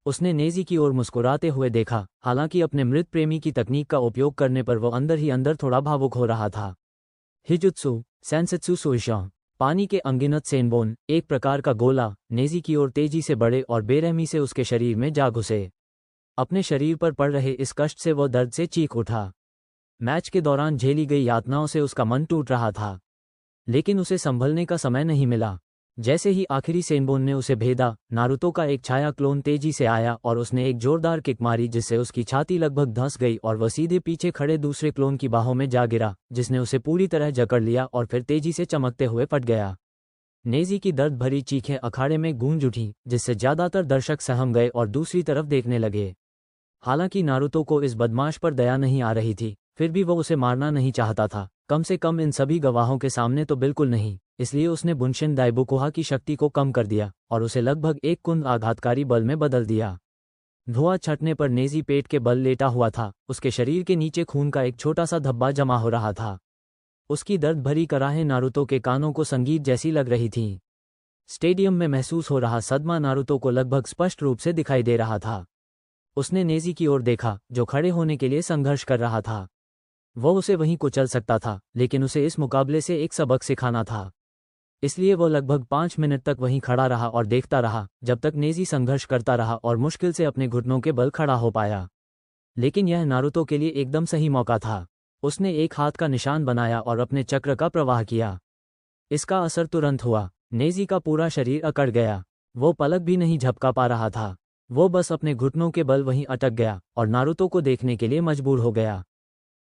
उसने नेजी की ओर मुस्कुराते हुए देखा। हालांकि अपने मृत प्रेमी की तकनीक का उपयोग करने पर वो अंदर ही अंदर थोड़ा भावुक हो रहा था। हिजुत्सु सेंसेत्सु सुइशा, पानी के अनगिनत सेनबोन, एक प्रकार का गोला, नेजी की ओर तेजी से बढ़े और बेरहमी से उसके शरीर में जा घुसे। अपने शरीर पर पड़ रहे इस कष्ट से वो दर्द से चीख उठा। मैच के दौरान झेली गई यातनाओं से उसका मन टूट रहा था, लेकिन उसे संभलने का समय नहीं मिला। जैसे ही आखिरी सेनबोन ने उसे भेदा, नारुतो का एक छाया क्लोन तेजी से आया और उसने एक जोरदार किक मारी, जिससे उसकी छाती लगभग धंस गई और वह सीधे पीछे खड़े दूसरे क्लोन की बाहों में जा गिरा, जिसने उसे पूरी तरह जकड़ लिया और फिर तेजी से चमकते हुए फट गया। नेजी की दर्द भरी चीखें अखाड़े में गूंज उठीं, जिससे ज्यादातर दर्शक सहम गए और दूसरी तरफ देखने लगे। हालांकि नारुतो को इस बदमाश पर दया नहीं आ रही थी, फिर भी वो उसे मारना नहीं चाहता था, कम से कम इन सभी गवाहों के सामने तो बिल्कुल नहीं। इसलिए उसने बुनशिन दाइबुकुहा की शक्ति को कम कर दिया और उसे लगभग एक कुंद आघातकारी बल में बदल दिया। धुआं छटने पर नेजी पेट के बल लेटा हुआ था। उसके शरीर के नीचे खून का एक छोटा सा धब्बा जमा हो रहा था। उसकी दर्द भरी कराहें नारुतो के कानों को संगीत जैसी लग रही थीं। स्टेडियम में महसूस हो रहा सदमा नारुतो को लगभग स्पष्ट रूप से दिखाई दे रहा था। उसने नेजी की ओर देखा, जो खड़े होने के लिए संघर्ष कर रहा था। वह उसे वहीं कुचल सकता था, लेकिन उसे इस मुकाबले से एक सबक सिखाना था। इसलिए वो लगभग 5 मिनट तक वहीं खड़ा रहा और देखता रहा जब तक नेजी संघर्ष करता रहा और मुश्किल से अपने घुटनों के बल खड़ा हो पाया। लेकिन यह नारुतो के लिए एकदम सही मौका था। उसने एक हाथ का निशान बनाया और अपने चक्र का प्रवाह किया। इसका असर तुरंत हुआ। नेजी का पूरा शरीर अकड़ गया। वो पलक भी नहीं झपका पा रहा था। वो बस अपने घुटनों के बल वहीं अटक गया और नारुतो को देखने के लिए मजबूर हो गया।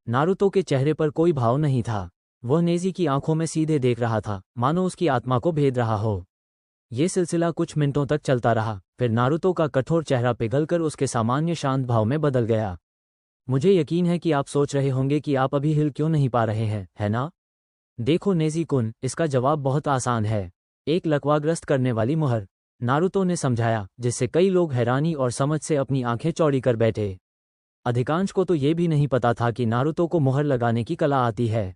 नारुतो के चेहरे पर कोई भाव नहीं था। वह नेजी की आंखों में सीधे देख रहा था, मानो उसकी आत्मा को भेद रहा हो। ये सिलसिला कुछ मिनटों तक चलता रहा। फिर नारुतो का कठोर चेहरा पिघलकर उसके सामान्य शांत भाव में बदल गया। मुझे यकीन है कि आप सोच रहे होंगे कि आप अभी हिल क्यों नहीं पा रहे हैं, है ना? देखो नेजी-कुन, इसका जवाब बहुत आसान है। एक लकवाग्रस्त करने वाली मुहर, नारुतो ने समझाया, जिससे कई लोग हैरानी और समझ से अपनी आंखें चौड़ी कर बैठे। अधिकांश को तो ये भी नहीं पता था कि नारुतो को मुहर लगाने की कला आती है।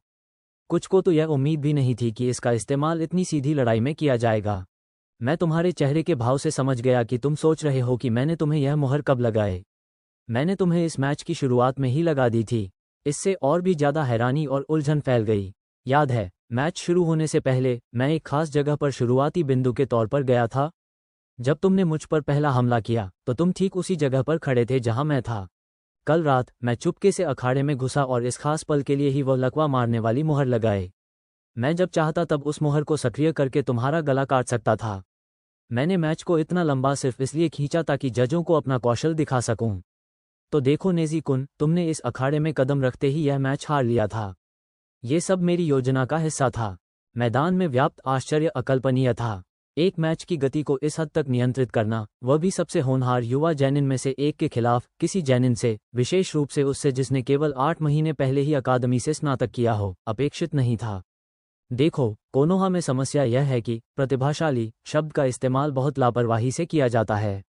कुछ को तो यह उम्मीद भी नहीं थी कि इसका इस्तेमाल इतनी सीधी लड़ाई में किया जाएगा। मैं तुम्हारे चेहरे के भाव से समझ गया कि तुम सोच रहे हो कि मैंने तुम्हें यह मुहर कब लगाए। मैंने तुम्हें इस मैच की शुरुआत में ही लगा दी थी। इससे और भी ज़्यादा हैरानी और उलझन फैल गई। याद है, मैच शुरू होने से पहले मैं एक खास जगह पर शुरुआती बिंदु के तौर पर गया था। जब तुमने मुझ पर पहला हमला किया तो तुम ठीक उसी जगह पर खड़े थे जहां मैं था। कल रात मैं चुपके से अखाड़े में घुसा और इस खास पल के लिए ही वह लकवा मारने वाली मुहर लगाए। मैं जब चाहता तब उस मुहर को सक्रिय करके तुम्हारा गला काट सकता था। मैंने मैच को इतना लंबा सिर्फ इसलिए खींचा ताकि जजों को अपना कौशल दिखा सकूं। तो देखो नेजी-कुन, तुमने इस अखाड़े में कदम रखते ही यह मैच हार लिया था। ये सब मेरी योजना का हिस्सा था। मैदान में व्याप्त आश्चर्य अकल्पनीय था। एक मैच की गति को इस हद तक नियंत्रित करना, वह भी सबसे होनहार युवा जैनिन में से एक के खिलाफ, किसी जैनिन से, विशेष रूप से उससे जिसने केवल 8 महीने पहले ही अकादमी से स्नातक किया हो, अपेक्षित नहीं था। देखो, कोनोहा में समस्या यह है कि प्रतिभाशाली शब्द का इस्तेमाल बहुत लापरवाही से किया जाता है।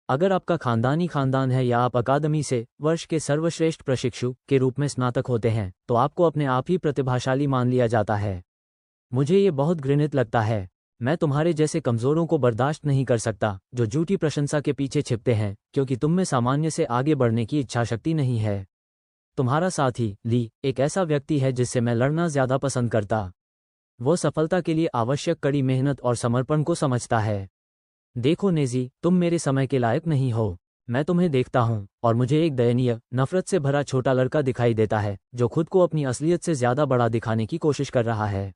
अगर आपका खानदान है या आप अकादमी से वर्ष के सर्वश्रेष्ठ प्रशिक्षु के रूप में स्नातक होते हैं, तो आपको अपने आप ही प्रतिभाशाली मान लिया जाता है। मुझे ये बहुत घृणित लगता है। मैं तुम्हारे जैसे कमजोरों को बर्दाश्त नहीं कर सकता, जो झूठी प्रशंसा के पीछे छिपते हैं, क्योंकि तुम में सामान्य से आगे बढ़ने की इच्छाशक्ति नहीं है। तुम्हारा साथी ली एक ऐसा व्यक्ति है जिससे मैं लड़ना ज्यादा पसंद करता। वो सफलता के लिए आवश्यक कड़ी मेहनत और समर्पण को समझता है। देखो नेजी, तुम मेरे समय के लायक नहीं हो। मैं तुम्हें देखता हूँ और मुझे एक दयनीय, नफरत से भरा छोटा लड़का दिखाई देता है जो खुद को अपनी असलियत से ज्यादा बड़ा दिखाने की कोशिश कर रहा है।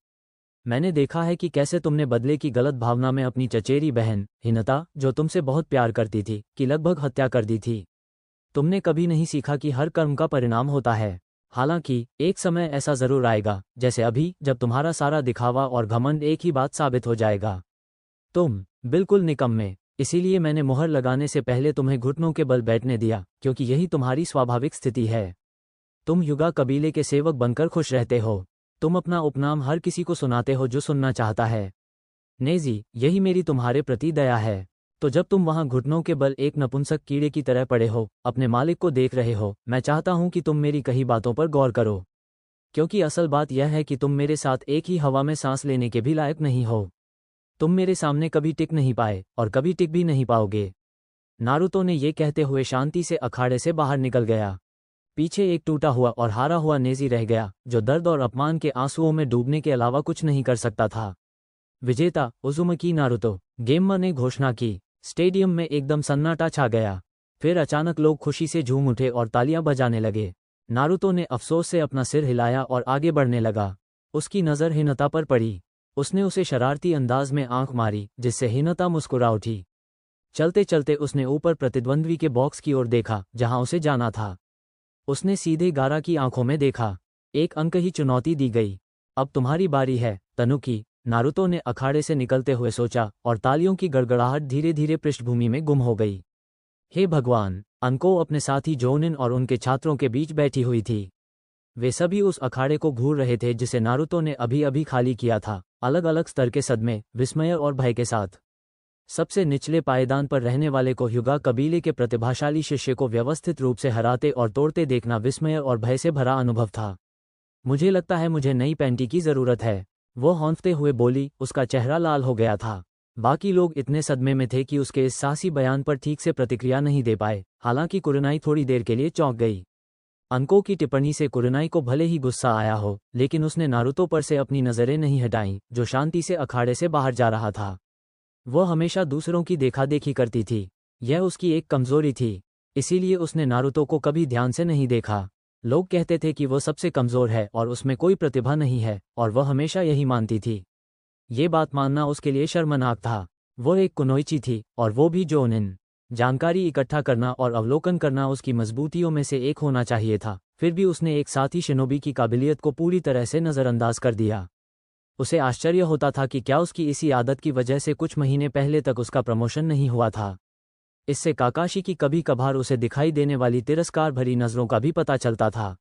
मैंने देखा है कि कैसे तुमने बदले की गलत भावना में अपनी चचेरी बहन हिनता, जो तुमसे बहुत प्यार करती थी, की लगभग हत्या कर दी थी। तुमने कभी नहीं सीखा कि हर कर्म का परिणाम होता है। हालांकि एक समय ऐसा जरूर आएगा, जैसे अभी, जब तुम्हारा सारा दिखावा और घमंड एक ही बात साबित हो जाएगा। तुम बिल्कुल निकम्मे। इसीलिए मैंने मुहर लगाने से पहले तुम्हें घुटनों के बल बैठने दिया, क्योंकि यही तुम्हारी स्वाभाविक स्थिति है। तुम युगा कबीले के सेवक बनकर खुश रहते हो। तुम अपना उपनाम हर किसी को सुनाते हो जो सुनना चाहता है। नेजी, यही मेरी तुम्हारे प्रति दया है। तो जब तुम वहां घुटनों के बल एक नपुंसक कीड़े की तरह पड़े हो, अपने मालिक को देख रहे हो, मैं चाहता हूं कि तुम मेरी कही बातों पर गौर करो। क्योंकि असल बात यह है कि तुम मेरे साथ एक ही हवा में सांस लेने के भी लायक नहीं हो। तुम मेरे सामने कभी टिक नहीं पाए और कभी टिक भी नहीं पाओगे। नारुतो ने ये कहते हुए शांति से अखाड़े से बाहर निकल गया। पीछे एक टूटा हुआ और हारा हुआ नेजी रह गया, जो दर्द और अपमान के आंसुओं में डूबने के अलावा कुछ नहीं कर सकता था। विजेता उज़ुमकी नारुतो, गेमर ने घोषणा की। स्टेडियम में एकदम सन्नाटा छा गया। फिर अचानक लोग खुशी से झूम उठे और तालियां बजाने लगे। नारुतो ने अफसोस से अपना सिर हिलाया और आगे बढ़ने लगा। उसकी नज़र हिनता पर पड़ी। उसने उसे शरारती अंदाज में आंख मारी, जिससे हिनता मुस्कुरा उठी। चलते चलते उसने ऊपर प्रतिद्वंद्वी के बॉक्स की ओर देखा, जहां उसे जाना था। उसने सीधे गारा की आंखों में देखा। एक अंक ही चुनौती दी गई। अब तुम्हारी बारी है, तनुकी, नारुतो ने अखाड़े से निकलते हुए सोचा, और तालियों की गड़गड़ाहट धीरे धीरे पृष्ठभूमि में गुम हो गई। हे भगवान! अनको अपने साथी जोनिन और उनके छात्रों के बीच बैठी हुई थी। वे सभी उस अखाड़े को घूर रहे थे जिसे नारुतो ने अभी अभी खाली किया था, अलग अलग स्तर के सदमे, विस्मय और भय के साथ। सबसे निचले पायदान पर रहने वाले को युगा कबीले के प्रतिभाशाली शिष्य को व्यवस्थित रूप से हराते और तोड़ते देखना विस्मय और भय से भरा अनुभव था। मुझे लगता है मुझे नई पैंटी की जरूरत है, वो हौंफते हुए बोली। उसका चेहरा लाल हो गया था। बाकी लोग इतने सदमे में थे कि उसके इस साहसी बयान पर ठीक से प्रतिक्रिया नहीं दे पाए। हालांकि कुरनाई थोड़ी देर के लिए चौंक गई। अंको की टिप्पणी से कुरनाई को भले ही गुस्सा आया हो, लेकिन उसने नारुतो पर से अपनी नज़रें नहीं हटाईं, जो शांति से अखाड़े से बाहर जा रहा था। वह हमेशा दूसरों की देखादेखी करती थी। यह उसकी एक कमजोरी थी, इसीलिए उसने नारुतो को कभी ध्यान से नहीं देखा। लोग कहते थे कि वह सबसे कमज़ोर है और उसमें कोई प्रतिभा नहीं है, और वह हमेशा यही मानती थी। ये बात मानना उसके लिए शर्मनाक था। वह एक कुनोइची थी, और वो भी जोनिन। जानकारी इकट्ठा करना और अवलोकन करना उसकी मजबूतियों में से एक होना चाहिए था। फिर भी उसने एक साथी शिनोबी की काबिलियत को पूरी तरह से नज़रअंदाज कर दिया। उसे आश्चर्य होता था कि क्या उसकी इसी आदत की वजह से कुछ महीने पहले तक उसका प्रमोशन नहीं हुआ था। इससे काकाशी की कभी कभार उसे दिखाई देने वाली तिरस्कार भरी नज़रों का भी पता चलता था।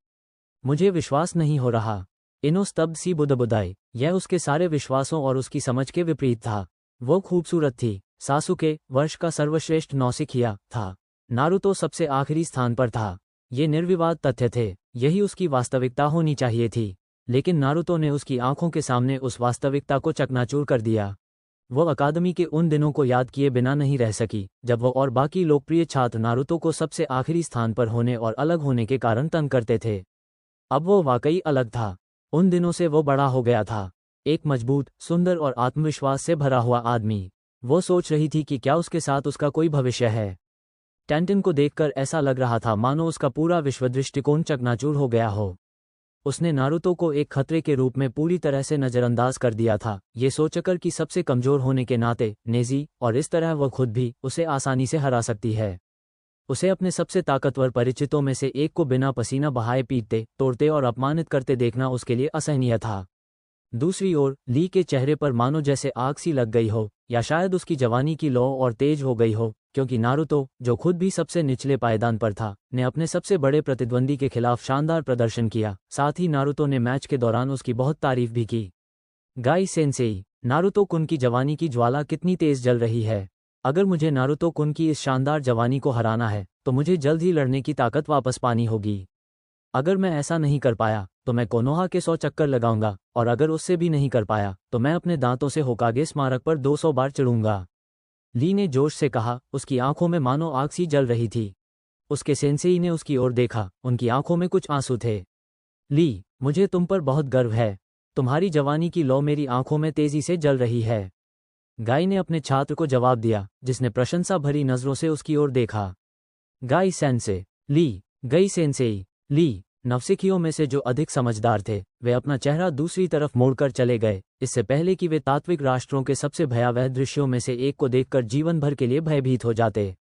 मुझे विश्वास नहीं हो रहा। इनो स्तब्ध सी बुदबुदाई। यह उसके सारे विश्वासों और उसकी समझ के विपरीत था। वो खूबसूरत थी। सासुके वर्ष का सर्वश्रेष्ठ नौसिखिया था। नारुतो सबसे आखिरी स्थान पर था। ये निर्विवाद तथ्य थे। यही उसकी वास्तविकता होनी चाहिए थी। लेकिन नारुतो ने उसकी आंखों के सामने उस वास्तविकता को चकनाचूर कर दिया। वह अकादमी के उन दिनों को याद किए बिना नहीं रह सकी, जब वह और बाकी लोकप्रिय छात्र नारुतो को सबसे आखिरी स्थान पर होने और अलग होने के कारण तंग करते थे। अब वो वाकई अलग था। उन दिनों से वो बड़ा हो गया था। एक मजबूत, सुंदर और आत्मविश्वास से भरा हुआ आदमी। वो सोच रही थी कि क्या उसके साथ उसका कोई भविष्य है। टेंटिन को देखकर ऐसा लग रहा था मानो उसका पूरा विश्व दृष्टिकोण चकनाचूर हो गया हो। उसने नारुतो को एक खतरे के रूप में पूरी तरह से नज़रअंदाज कर दिया था, ये सोचकर कि सबसे कमज़ोर होने के नाते नेजी, और इस तरह वह खुद भी उसे आसानी से हरा सकती है। उसे अपने सबसे ताकतवर परिचितों में से एक को बिना पसीना बहाए पीटते, तोड़ते और अपमानित करते देखना उसके लिए असहनीय था। दूसरी ओर ली के चेहरे पर मानो जैसे आग सी लग गई हो, या शायद उसकी जवानी की लौ और तेज हो गई हो, क्योंकि नारुतो, जो खुद भी सबसे निचले पायदान पर था, ने अपने सबसे बड़े प्रतिद्वंदी के खिलाफ शानदार प्रदर्शन किया। साथ ही नारुतो ने मैच के दौरान उसकी बहुत तारीफ भी की। गाई सेंसेई, नारुतो कुन की जवानी की ज्वाला कितनी तेज जल रही है। अगर मुझे नारुतो कुन की इस शानदार जवानी को हराना है, तो मुझे जल्द ही लड़ने की ताकत वापस पानी होगी। अगर मैं ऐसा नहीं कर पाया, तो मैं कोनोहा के 100 चक्कर लगाऊंगा, और अगर उससे भी नहीं कर पाया, तो मैं अपने दांतों से होकागे स्मारक पर 200 बार चिढ़ूंगा। ली ने जोश से कहा, उसकी आंखों में मानो आग सी जल रही थी। उसके सेंसेई ने उसकी ओर देखा, उनकी आंखों में कुछ आंसू थे। ली, मुझे तुम पर बहुत गर्व है। तुम्हारी जवानी की लौ मेरी आंखों में तेजी से जल रही है। गाई ने अपने छात्र को जवाब दिया, जिसने प्रशंसा भरी नजरों से उसकी ओर देखा। गाई सेंसे, ली, गई सेंसेई, ली। नवसिखियों में से जो अधिक समझदार थे, वे अपना चेहरा दूसरी तरफ मोड़कर चले गए, इससे पहले कि वे तात्विक राष्ट्रों के सबसे भयावह दृश्यों में से एक को देखकर जीवन भर के लिए भयभीत हो जाते।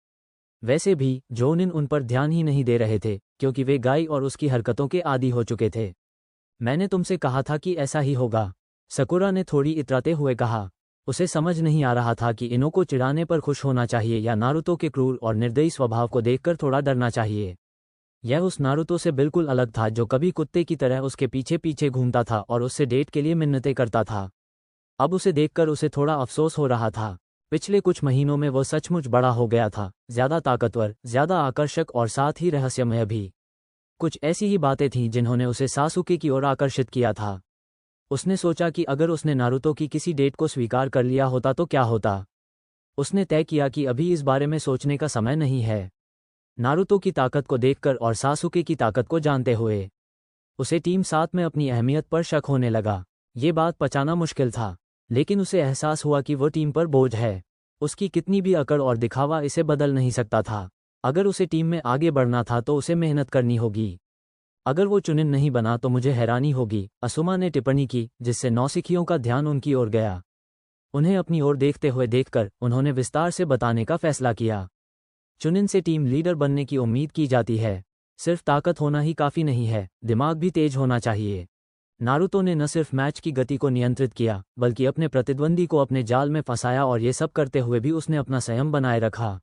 वैसे भी जोनिन उन पर ध्यान ही नहीं दे रहे थे, क्योंकि वे गाई और उसकी हरकतों के आदी हो चुके थे। मैंने तुमसे कहा था कि ऐसा ही होगा, सकुरा ने थोड़ी इतराते हुए कहा। उसे समझ नहीं आ रहा था कि इनो को चिढ़ाने पर खुश होना चाहिए या नारुतो के क्रूर और निर्दयी स्वभाव को देखकर थोड़ा डरना चाहिए। यह उस नारुतो से बिल्कुल अलग था जो कभी कुत्ते की तरह उसके पीछे पीछे घूमता था और उससे डेट के लिए मिन्नतें करता था। अब उसे देखकर उसे थोड़ा अफसोस हो रहा था। पिछले कुछ महीनों में वो सचमुच बड़ा हो गया था, ज्यादा ताकतवर, ज्यादा आकर्षक और साथ ही रहस्यमय भी। कुछ ऐसी ही बातें थीं जिन्होंने उसे सासुके की ओर आकर्षित किया था। उसने सोचा कि अगर उसने नारुतो की किसी डेट को स्वीकार कर लिया होता तो क्या होता। उसने तय किया कि अभी इस बारे में सोचने का समय नहीं है। नारुतो की ताकत को देखकर और सासुके की ताकत को जानते हुए उसे टीम 7 में अपनी अहमियत पर शक होने लगा। ये बात पचाना मुश्किल था, लेकिन उसे एहसास हुआ कि वो टीम पर बोझ है। उसकी कितनी भी अकड़ और दिखावा इसे बदल नहीं सकता था। अगर उसे टीम में आगे बढ़ना था तो उसे मेहनत करनी होगी। अगर वो चुनिन नहीं बना तो मुझे हैरानी होगी, असुमा ने टिप्पणी की, जिससे नौसिखियों का ध्यान उनकी ओर गया। उन्हें अपनी ओर देखते हुए देखकर उन्होंने विस्तार से बताने का फैसला किया। चुनिन से टीम लीडर बनने की उम्मीद की जाती है। सिर्फ ताकत होना ही काफ़ी नहीं है, दिमाग भी तेज होना चाहिए। नारुतो ने न सिर्फ मैच की गति को नियंत्रित किया, बल्कि अपने प्रतिद्वंदी को अपने जाल में फंसाया, और ये सब करते हुए भी उसने अपना संयम बनाए रखा।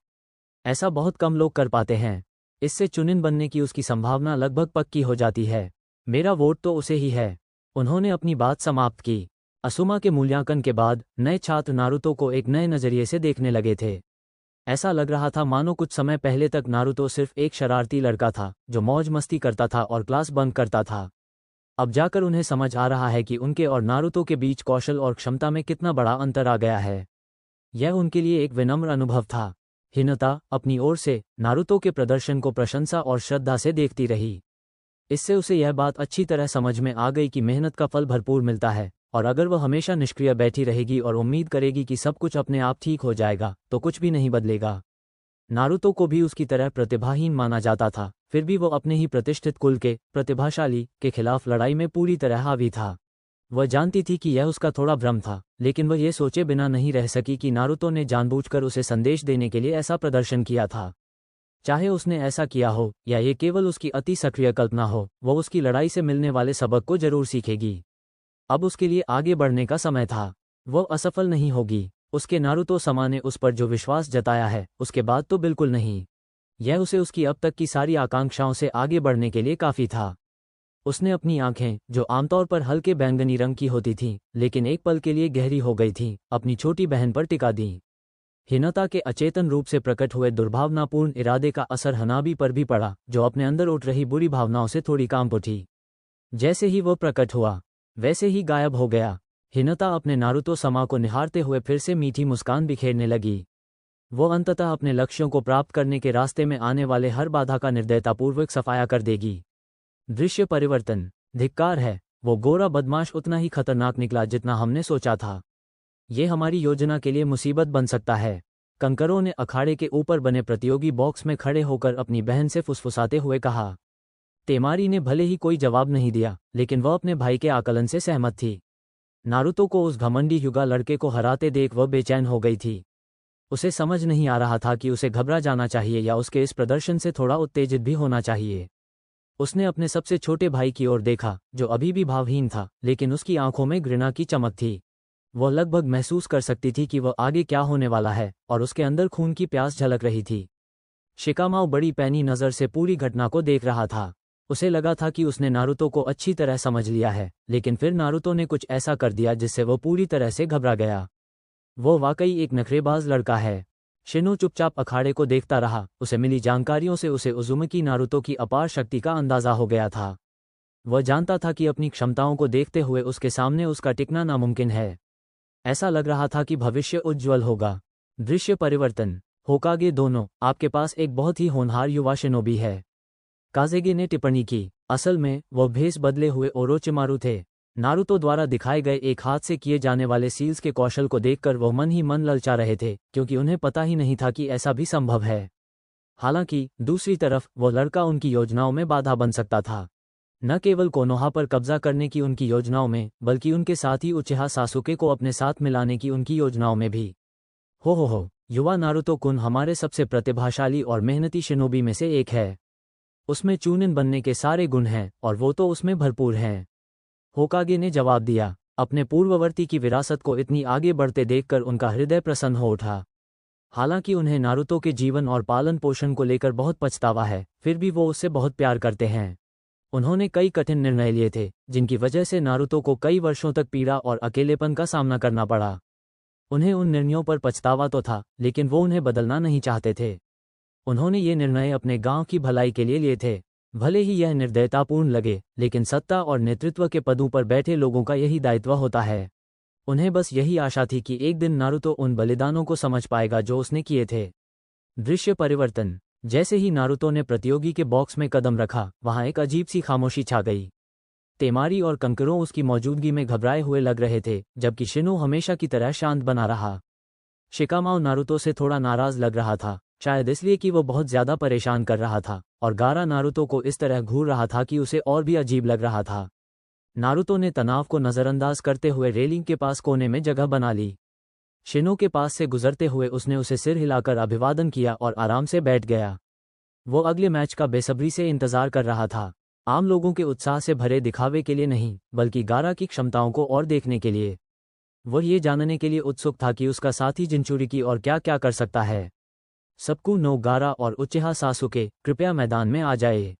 ऐसा बहुत कम लोग कर पाते हैं। इससे चुनिन बनने की उसकी संभावना लगभग पक्की हो जाती है। मेरा वोट तो उसे ही है। उन्होंने अपनी बात समाप्त की। असुमा के मूल्यांकन के बाद नए छात्र नारुतो को एक नए नज़रिए से देखने लगे थे। ऐसा लग रहा था मानो कुछ समय पहले तक नारुतो सिर्फ एक शरारती लड़का था जो मौज मस्ती करता था और क्लास बंक करता था। अब जाकर उन्हें समझ आ रहा है कि उनके और नारुतो के बीच कौशल और क्षमता में कितना बड़ा अंतर आ गया है। यह उनके लिए एक विनम्र अनुभव था। हिनता अपनी ओर से नारुतो के प्रदर्शन को प्रशंसा और श्रद्धा से देखती रही। इससे उसे यह बात अच्छी तरह समझ में आ गई कि मेहनत का फल भरपूर मिलता है, और अगर वह हमेशा निष्क्रिय बैठी रहेगी और उम्मीद करेगी कि सब कुछ अपने आप ठीक हो जाएगा तो कुछ भी नहीं बदलेगा। नारुतो को भी उसकी तरह प्रतिभाहीन माना जाता था, फिर भी वो अपने ही प्रतिष्ठित कुल के प्रतिभाशाली के खिलाफ लड़ाई में पूरी तरह हावी था। वह जानती थी कि यह उसका थोड़ा भ्रम था, लेकिन वह ये सोचे बिना नहीं रह सकी कि नारुतो ने जानबूझकर उसे संदेश देने के लिए ऐसा प्रदर्शन किया था। चाहे उसने ऐसा किया हो या ये केवल उसकी अति सक्रिय कल्पना हो, वह उसकी लड़ाई से मिलने वाले सबक को जरूर सीखेगी। अब उसके लिए आगे बढ़ने का समय था। वह असफल नहीं होगी। उसके नारुतो समा ने उस पर जो विश्वास जताया है, उसके बाद तो बिल्कुल नहीं। यह उसे उसकी अब तक की सारी आकांक्षाओं से आगे बढ़ने के लिए काफ़ी था। उसने अपनी आंखें, जो आमतौर पर हल्के बैंगनी रंग की होती थीं, लेकिन एक पल के लिए गहरी हो गई थीं, अपनी छोटी बहन पर टिका दीं। हिनाता के अचेतन रूप से प्रकट हुए दुर्भावनापूर्ण इरादे का असर हनाबी पर भी पड़ा, जो अपने अंदर उठ रही बुरी भावनाओं से थोड़ी कांप उठी। जैसे ही वह प्रकट हुआ, वैसे ही गायब हो गया। हिनाता अपने नारुतो समा को निहारते हुए फिर से मीठी मुस्कान बिखेरने लगी। वो अंततः अपने लक्ष्यों को प्राप्त करने के रास्ते में आने वाले हर बाधा का निर्दयतापूर्वक सफाया कर देगी। दृश्य परिवर्तन। धिक्कार है, वो गोरा बदमाश उतना ही खतरनाक निकला जितना हमने सोचा था। ये हमारी योजना के लिए मुसीबत बन सकता है। कंकरों ने अखाड़े के ऊपर बने प्रतियोगी बॉक्स में खड़े होकर अपनी बहन से फुसफुसाते हुए कहा। तेमारी ने भले ही कोई जवाब नहीं दिया, लेकिन वह अपने भाई के आकलन से सहमत थी। नारुतो को उस घमंडी युगा लड़के को हराते देख वह बेचैन हो गई थी। उसे समझ नहीं आ रहा था कि उसे घबरा जाना चाहिए या उसके इस प्रदर्शन से थोड़ा उत्तेजित भी होना चाहिए। उसने अपने सबसे छोटे भाई की ओर देखा, जो अभी भी भावहीन था, लेकिन उसकी आंखों में घृणा की चमक थी। वह लगभग महसूस कर सकती थी कि वह आगे क्या होने वाला है, और उसके अंदर खून की प्यास झलक रही थी। शिकामाओ बड़ी पैनी नज़र से पूरी घटना को देख रहा था। उसे लगा था कि उसने नारुतो को अच्छी तरह समझ लिया है, लेकिन फिर नारुतो ने कुछ ऐसा कर दिया जिससे वह पूरी तरह से घबरा गया। वो वाकई एक नखरेबाज लड़का है। शिनो चुपचाप अखाड़े को देखता रहा। उसे मिली जानकारियों से उसे उज़ुमकी नारुतो की अपार शक्ति का अंदाजा हो गया था। वह जानता था कि अपनी क्षमताओं को देखते हुए उसके सामने उसका टिकना नामुमकिन है। ऐसा लग रहा था कि भविष्य उज्ज्वल होगा। दृश्य परिवर्तन। होकागे दोनों, आपके पास एक बहुत ही होनहार युवा शिनोबी है, काजेगे ने टिप्पणी की। असल में वह भेष बदले हुए ओरोचिमारू थे। नारुतो द्वारा दिखाए गए एक हाथ से किए जाने वाले सील्स के कौशल को देखकर वह मन ही मन ललचा रहे थे, क्योंकि उन्हें पता ही नहीं था कि ऐसा भी संभव है। हालांकि दूसरी तरफ वह लड़का उनकी योजनाओं में बाधा बन सकता था। न केवल कोनोहा पर कब्जा करने की उनकी योजनाओं में, बल्कि उनके साथ ही उचिहा सासुके को अपने साथ मिलाने की उनकी योजनाओं में भी। हो, युवा नारुतो कुन हमारे सबसे प्रतिभाशाली और मेहनती शिनोबी में से एक है। उसमें चूनिन बनने के सारे गुण हैं, और वो तो उसमें भरपूर हैं। होकागे ने जवाब दिया। अपने पूर्ववर्ती की विरासत को इतनी आगे बढ़ते देखकर उनका हृदय प्रसन्न हो उठा। हालांकि उन्हें नारुतो के जीवन और पालन पोषण को लेकर बहुत पछतावा है, फिर भी वो उससे बहुत प्यार करते हैं। उन्होंने कई कठिन निर्णय लिए थे, जिनकी वजह से नारुतो को कई वर्षों तक पीड़ा और अकेलेपन का सामना करना पड़ा। उन्हें उन निर्णयों पर पछतावा तो था, लेकिन वो उन्हें बदलना नहीं चाहते थे। उन्होंने ये निर्णय अपने गांव की भलाई के लिए लिए थे। भले ही यह निर्दयतापूर्ण लगे, लेकिन सत्ता और नेतृत्व के पदों पर बैठे लोगों का यही दायित्व होता है। उन्हें बस यही आशा थी कि एक दिन नारुतो उन बलिदानों को समझ पाएगा जो उसने किए थे। दृश्य परिवर्तन। जैसे ही नारुतो ने प्रतियोगी के बॉक्स में कदम रखा, वहां एक अजीब सी खामोशी छा गई। तेमारी और कंकरों उसकी मौजूदगी में घबराए हुए लग रहे थे, जबकि शिनो हमेशा की तरह शांत बना रहा। शिकामाओ नारुतो से थोड़ा नाराज लग रहा था, शायद इसलिए कि वो बहुत ज्यादा परेशान कर रहा था, और गारा नारुतो को इस तरह घूर रहा था कि उसे और भी अजीब लग रहा था। नारुतो ने तनाव को नज़रअंदाज करते हुए रेलिंग के पास कोने में जगह बना ली। शिनो के पास से गुजरते हुए उसने उसे सिर हिलाकर अभिवादन किया और आराम से बैठ गया। वो अगले मैच का बेसब्री से इंतजार कर रहा था, आम लोगों के उत्साह से भरे दिखावे के लिए नहीं, बल्कि गारा की क्षमताओं को और देखने के लिए। वह ये जानने के लिए उत्सुक था कि उसका साथी जिंचुरिकी और क्या क्या कर सकता है। सबकू नो गारा और उचिहा सासुके, कृपया मैदान में आ जाए,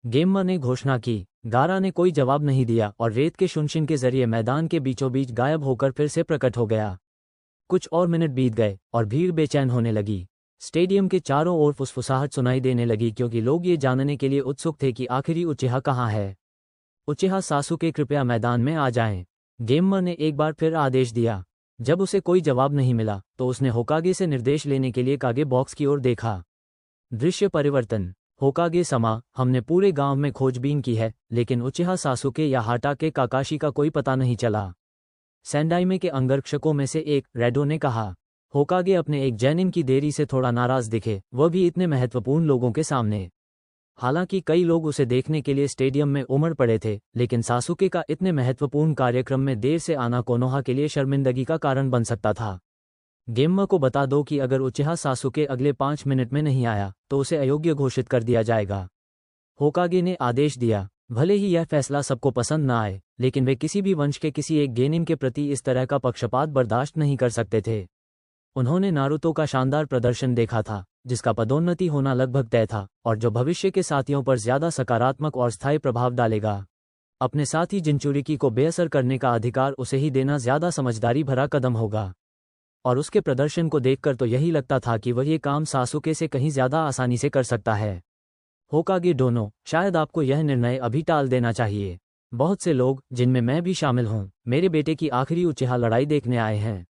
गेमर ने घोषणा की। गारा ने कोई जवाब नहीं दिया और रेत के शुनशिन के जरिए मैदान के बीचों बीच गायब होकर फिर से प्रकट हो गया। कुछ और मिनट बीत गए और भीड़ बेचैन होने लगी। स्टेडियम के चारों ओर फुसफुसाहट सुनाई देने लगी, क्योंकि लोग ये जानने के लिए उत्सुक थे कि आखिरी उचिहा कहाँ है। उचिहा सासुके, कृपया मैदान में आ जाएं, गेमर ने एक बार फिर आदेश दिया। जब उसे कोई जवाब नहीं मिला, तो उसने होकागे से निर्देश लेने के लिए कागे बॉक्स की ओर देखा। दृश्य परिवर्तन। होकागे समा, हमने पूरे गांव में खोजबीन की है, लेकिन उचिहा सासुके या हाटाके काकाशी का कोई पता नहीं चला। सैंडाइमे के अंगरक्षकों में से एक, रेडो ने कहा। होकागे अपने एक जैनिन की देरी से थोड़ा नाराज दिखे, वह भी इतने महत्वपूर्ण लोगों के सामने। हालांकि कई लोग उसे देखने के लिए स्टेडियम में उमड़ पड़े थे, लेकिन सासुके का इतने महत्वपूर्ण कार्यक्रम में देर से आना कोनोहा के लिए शर्मिंदगी का कारण बन सकता था। गेम्मा को बता दो कि अगर उचिहा सासुके अगले 5 मिनट में नहीं आया तो उसे अयोग्य घोषित कर दिया जाएगा। होकागे ने आदेश दिया। भले ही यह फैसला सबको पसंद न आए, लेकिन वे किसी भी वंश के किसी एक गेनिन के प्रति इस तरह का पक्षपात बर्दाश्त नहीं कर सकते थे। उन्होंने नारुतो का शानदार प्रदर्शन देखा था, जिसका पदोन्नति होना लगभग तय था और जो भविष्य के साथियों पर ज्यादा सकारात्मक और स्थायी प्रभाव डालेगा। अपने साथी जिंचुरिकी को बेअसर करने का अधिकार उसे ही देना ज्यादा समझदारी भरा कदम होगा। और उसके प्रदर्शन को देखकर तो यही लगता था कि वह ये काम सासुके से कहीं ज्यादा आसानी से कर सकता है। होकागे डोनो, शायद आपको यह निर्णय अभी टाल देना चाहिए। बहुत से लोग, जिनमें मैं भी शामिल हूं, मेरे बेटे की आखिरी उचिहा लड़ाई देखने आए हैं।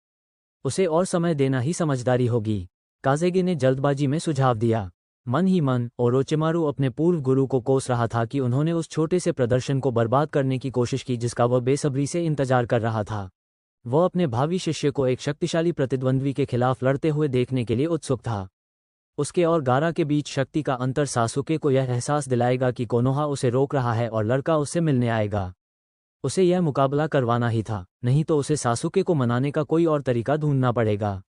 उसे और समय देना ही समझदारी होगी। काजेगे ने जल्दबाजी में सुझाव दिया। मन ही मन ओरोचिमारू अपने पूर्व गुरु को कोस रहा था कि उन्होंने उस छोटे से प्रदर्शन को बर्बाद करने की कोशिश की जिसका वह बेसब्री से इंतजार कर रहा था। वह अपने भावी शिष्य को एक शक्तिशाली प्रतिद्वंद्वी के खिलाफ लड़ते हुए देखने के लिए उत्सुक था। उसके और गारा के बीच शक्ति का अंतर सासुके को यह एहसास दिलाएगा कि कोनोहा उसे रोक रहा है और लड़का उससे मिलने आएगा। उसे यह मुकाबला करवाना ही था, नहीं तो उसे सासुके को मनाने का कोई और तरीका ढूंढना पड़ेगा।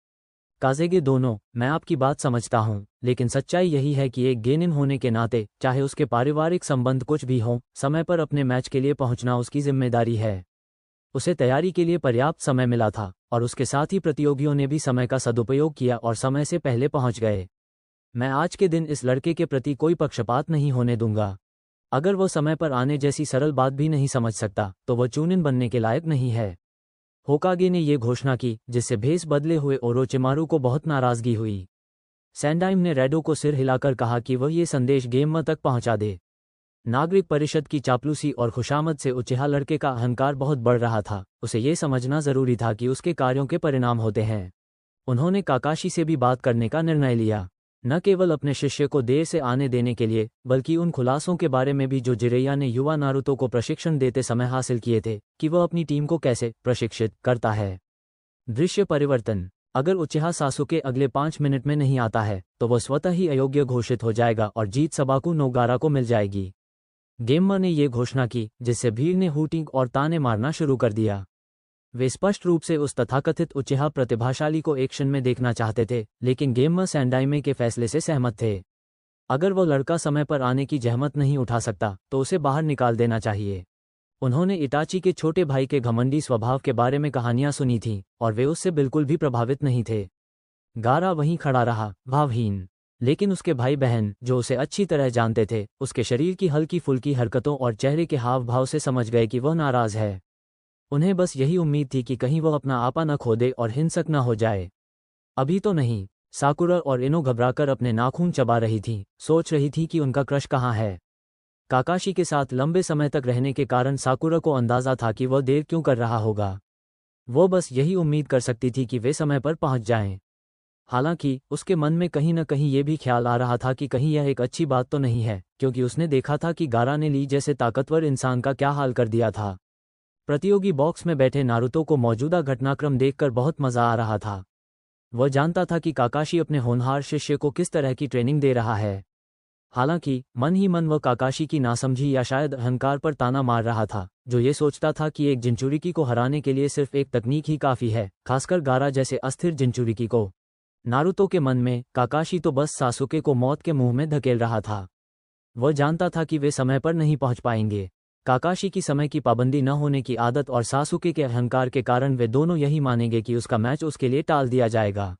काजेगे दोनों, मैं आपकी बात समझता हूं, लेकिन सच्चाई यही है कि एक गेनिन होने के नाते, चाहे उसके पारिवारिक संबंध कुछ भी हों, समय पर अपने मैच के लिए पहुंचना उसकी जिम्मेदारी है। उसे तैयारी के लिए पर्याप्त समय मिला था और उसके साथ ही प्रतियोगियों ने भी समय का सदुपयोग किया और समय से पहले पहुंच गए। मैं आज के दिन इस लड़के के प्रति कोई पक्षपात नहीं होने दूंगा। अगर वह समय पर आने जैसी सरल बात भी नहीं समझ सकता तो वह चूनिन बनने के लायक नहीं है। होकागे ने ये घोषणा की, जिससे भेस बदले हुए ओरोचिमारू को बहुत नाराजगी हुई। सैंडाइम ने रेडो को सिर हिलाकर कहा कि वह ये संदेश गेम्मा तक पहुंचा दे। नागरिक परिषद की चापलूसी और खुशामद से उचिहा लड़के का अहंकार बहुत बढ़ रहा था। उसे ये समझना जरूरी था कि उसके कार्यों के परिणाम होते हैं। उन्होंने काकाशी से भी बात करने का निर्णय लिया, न केवल अपने शिष्य को देर से आने देने के लिए, बल्कि उन खुलासों के बारे में भी जो जिरेया ने युवा नारुतो को प्रशिक्षण देते समय हासिल किए थे कि वह अपनी टीम को कैसे प्रशिक्षित करता है। दृश्य परिवर्तन। अगर उचिहा सासुके अगले 5 मिनट में नहीं आता है तो वह स्वतः ही अयोग्य घोषित हो जाएगा और जीत सबाकू नोगारा को मिल जाएगी। गेम्मा ने ये घोषणा की, जिससे भीड़ ने हूटिंग और ताने मारना शुरू कर दिया। वे स्पष्ट रूप से उस तथाकथित उचिहा प्रतिभाशाली को एक्शन में देखना चाहते थे, लेकिन गेम्मा सैंडाइमे के फैसले से सहमत थे। अगर वह लड़का समय पर आने की जहमत नहीं उठा सकता तो उसे बाहर निकाल देना चाहिए। उन्होंने इटाची के छोटे भाई के घमंडी स्वभाव के बारे में कहानियां सुनी थीं और वे उससे बिल्कुल भी प्रभावित नहीं थे। गारा वहीं खड़ा रहा, भावहीन, लेकिन उसके भाई बहन, जो उसे अच्छी तरह जानते थे, उसके शरीर की हल्की फुल्की हरकतों और चेहरे के हाव भाव से समझ गए कि वह नाराज है। उन्हें बस यही उम्मीद थी कि कहीं वह अपना आपा न खो दे और हिंसक न हो जाए। अभी तो नहीं। साकुरा और इनो घबराकर अपने नाखून चबा रही थी, सोच रही थी कि उनका क्रश कहाँ है। काकाशी के साथ लंबे समय तक रहने के कारण साकुरा को अंदाजा था कि वह देर क्यों कर रहा होगा। वो बस यही उम्मीद कर सकती थी कि वे समय पर पहुंच जाएं। हालांकि उसके मन में कहीं न कहीं ये भी ख्याल आ रहा था कि कहीं यह एक अच्छी बात तो नहीं है, क्योंकि उसने देखा था कि गारा ने ली जैसे ताकतवर इंसान का क्या हाल कर दिया था। प्रतियोगी बॉक्स में बैठे नारुतो को मौजूदा घटनाक्रम देखकर बहुत मजा आ रहा था। वह जानता था कि काकाशी अपने होनहार शिष्य को किस तरह की ट्रेनिंग दे रहा है। हालांकि मन ही मन वह काकाशी की नासमझी या शायद अहंकार पर ताना मार रहा था, जो ये सोचता था कि एक जिंचुरिकी को हराने के लिए सिर्फ एक तकनीक ही काफी है, खासकर गारा जैसे अस्थिर जिंचुरिकी को। नारुतो के मन में काकाशी तो बस सासुके को मौत के मुंह में धकेल रहा था। वह जानता था कि वे समय पर नहीं पहुंच पाएंगे। काकाशी की समय की पाबंदी न होने की आदत और सासुके के अहंकार के कारण वे दोनों यही मानेंगे कि उसका मैच उसके लिए टाल दिया जाएगा।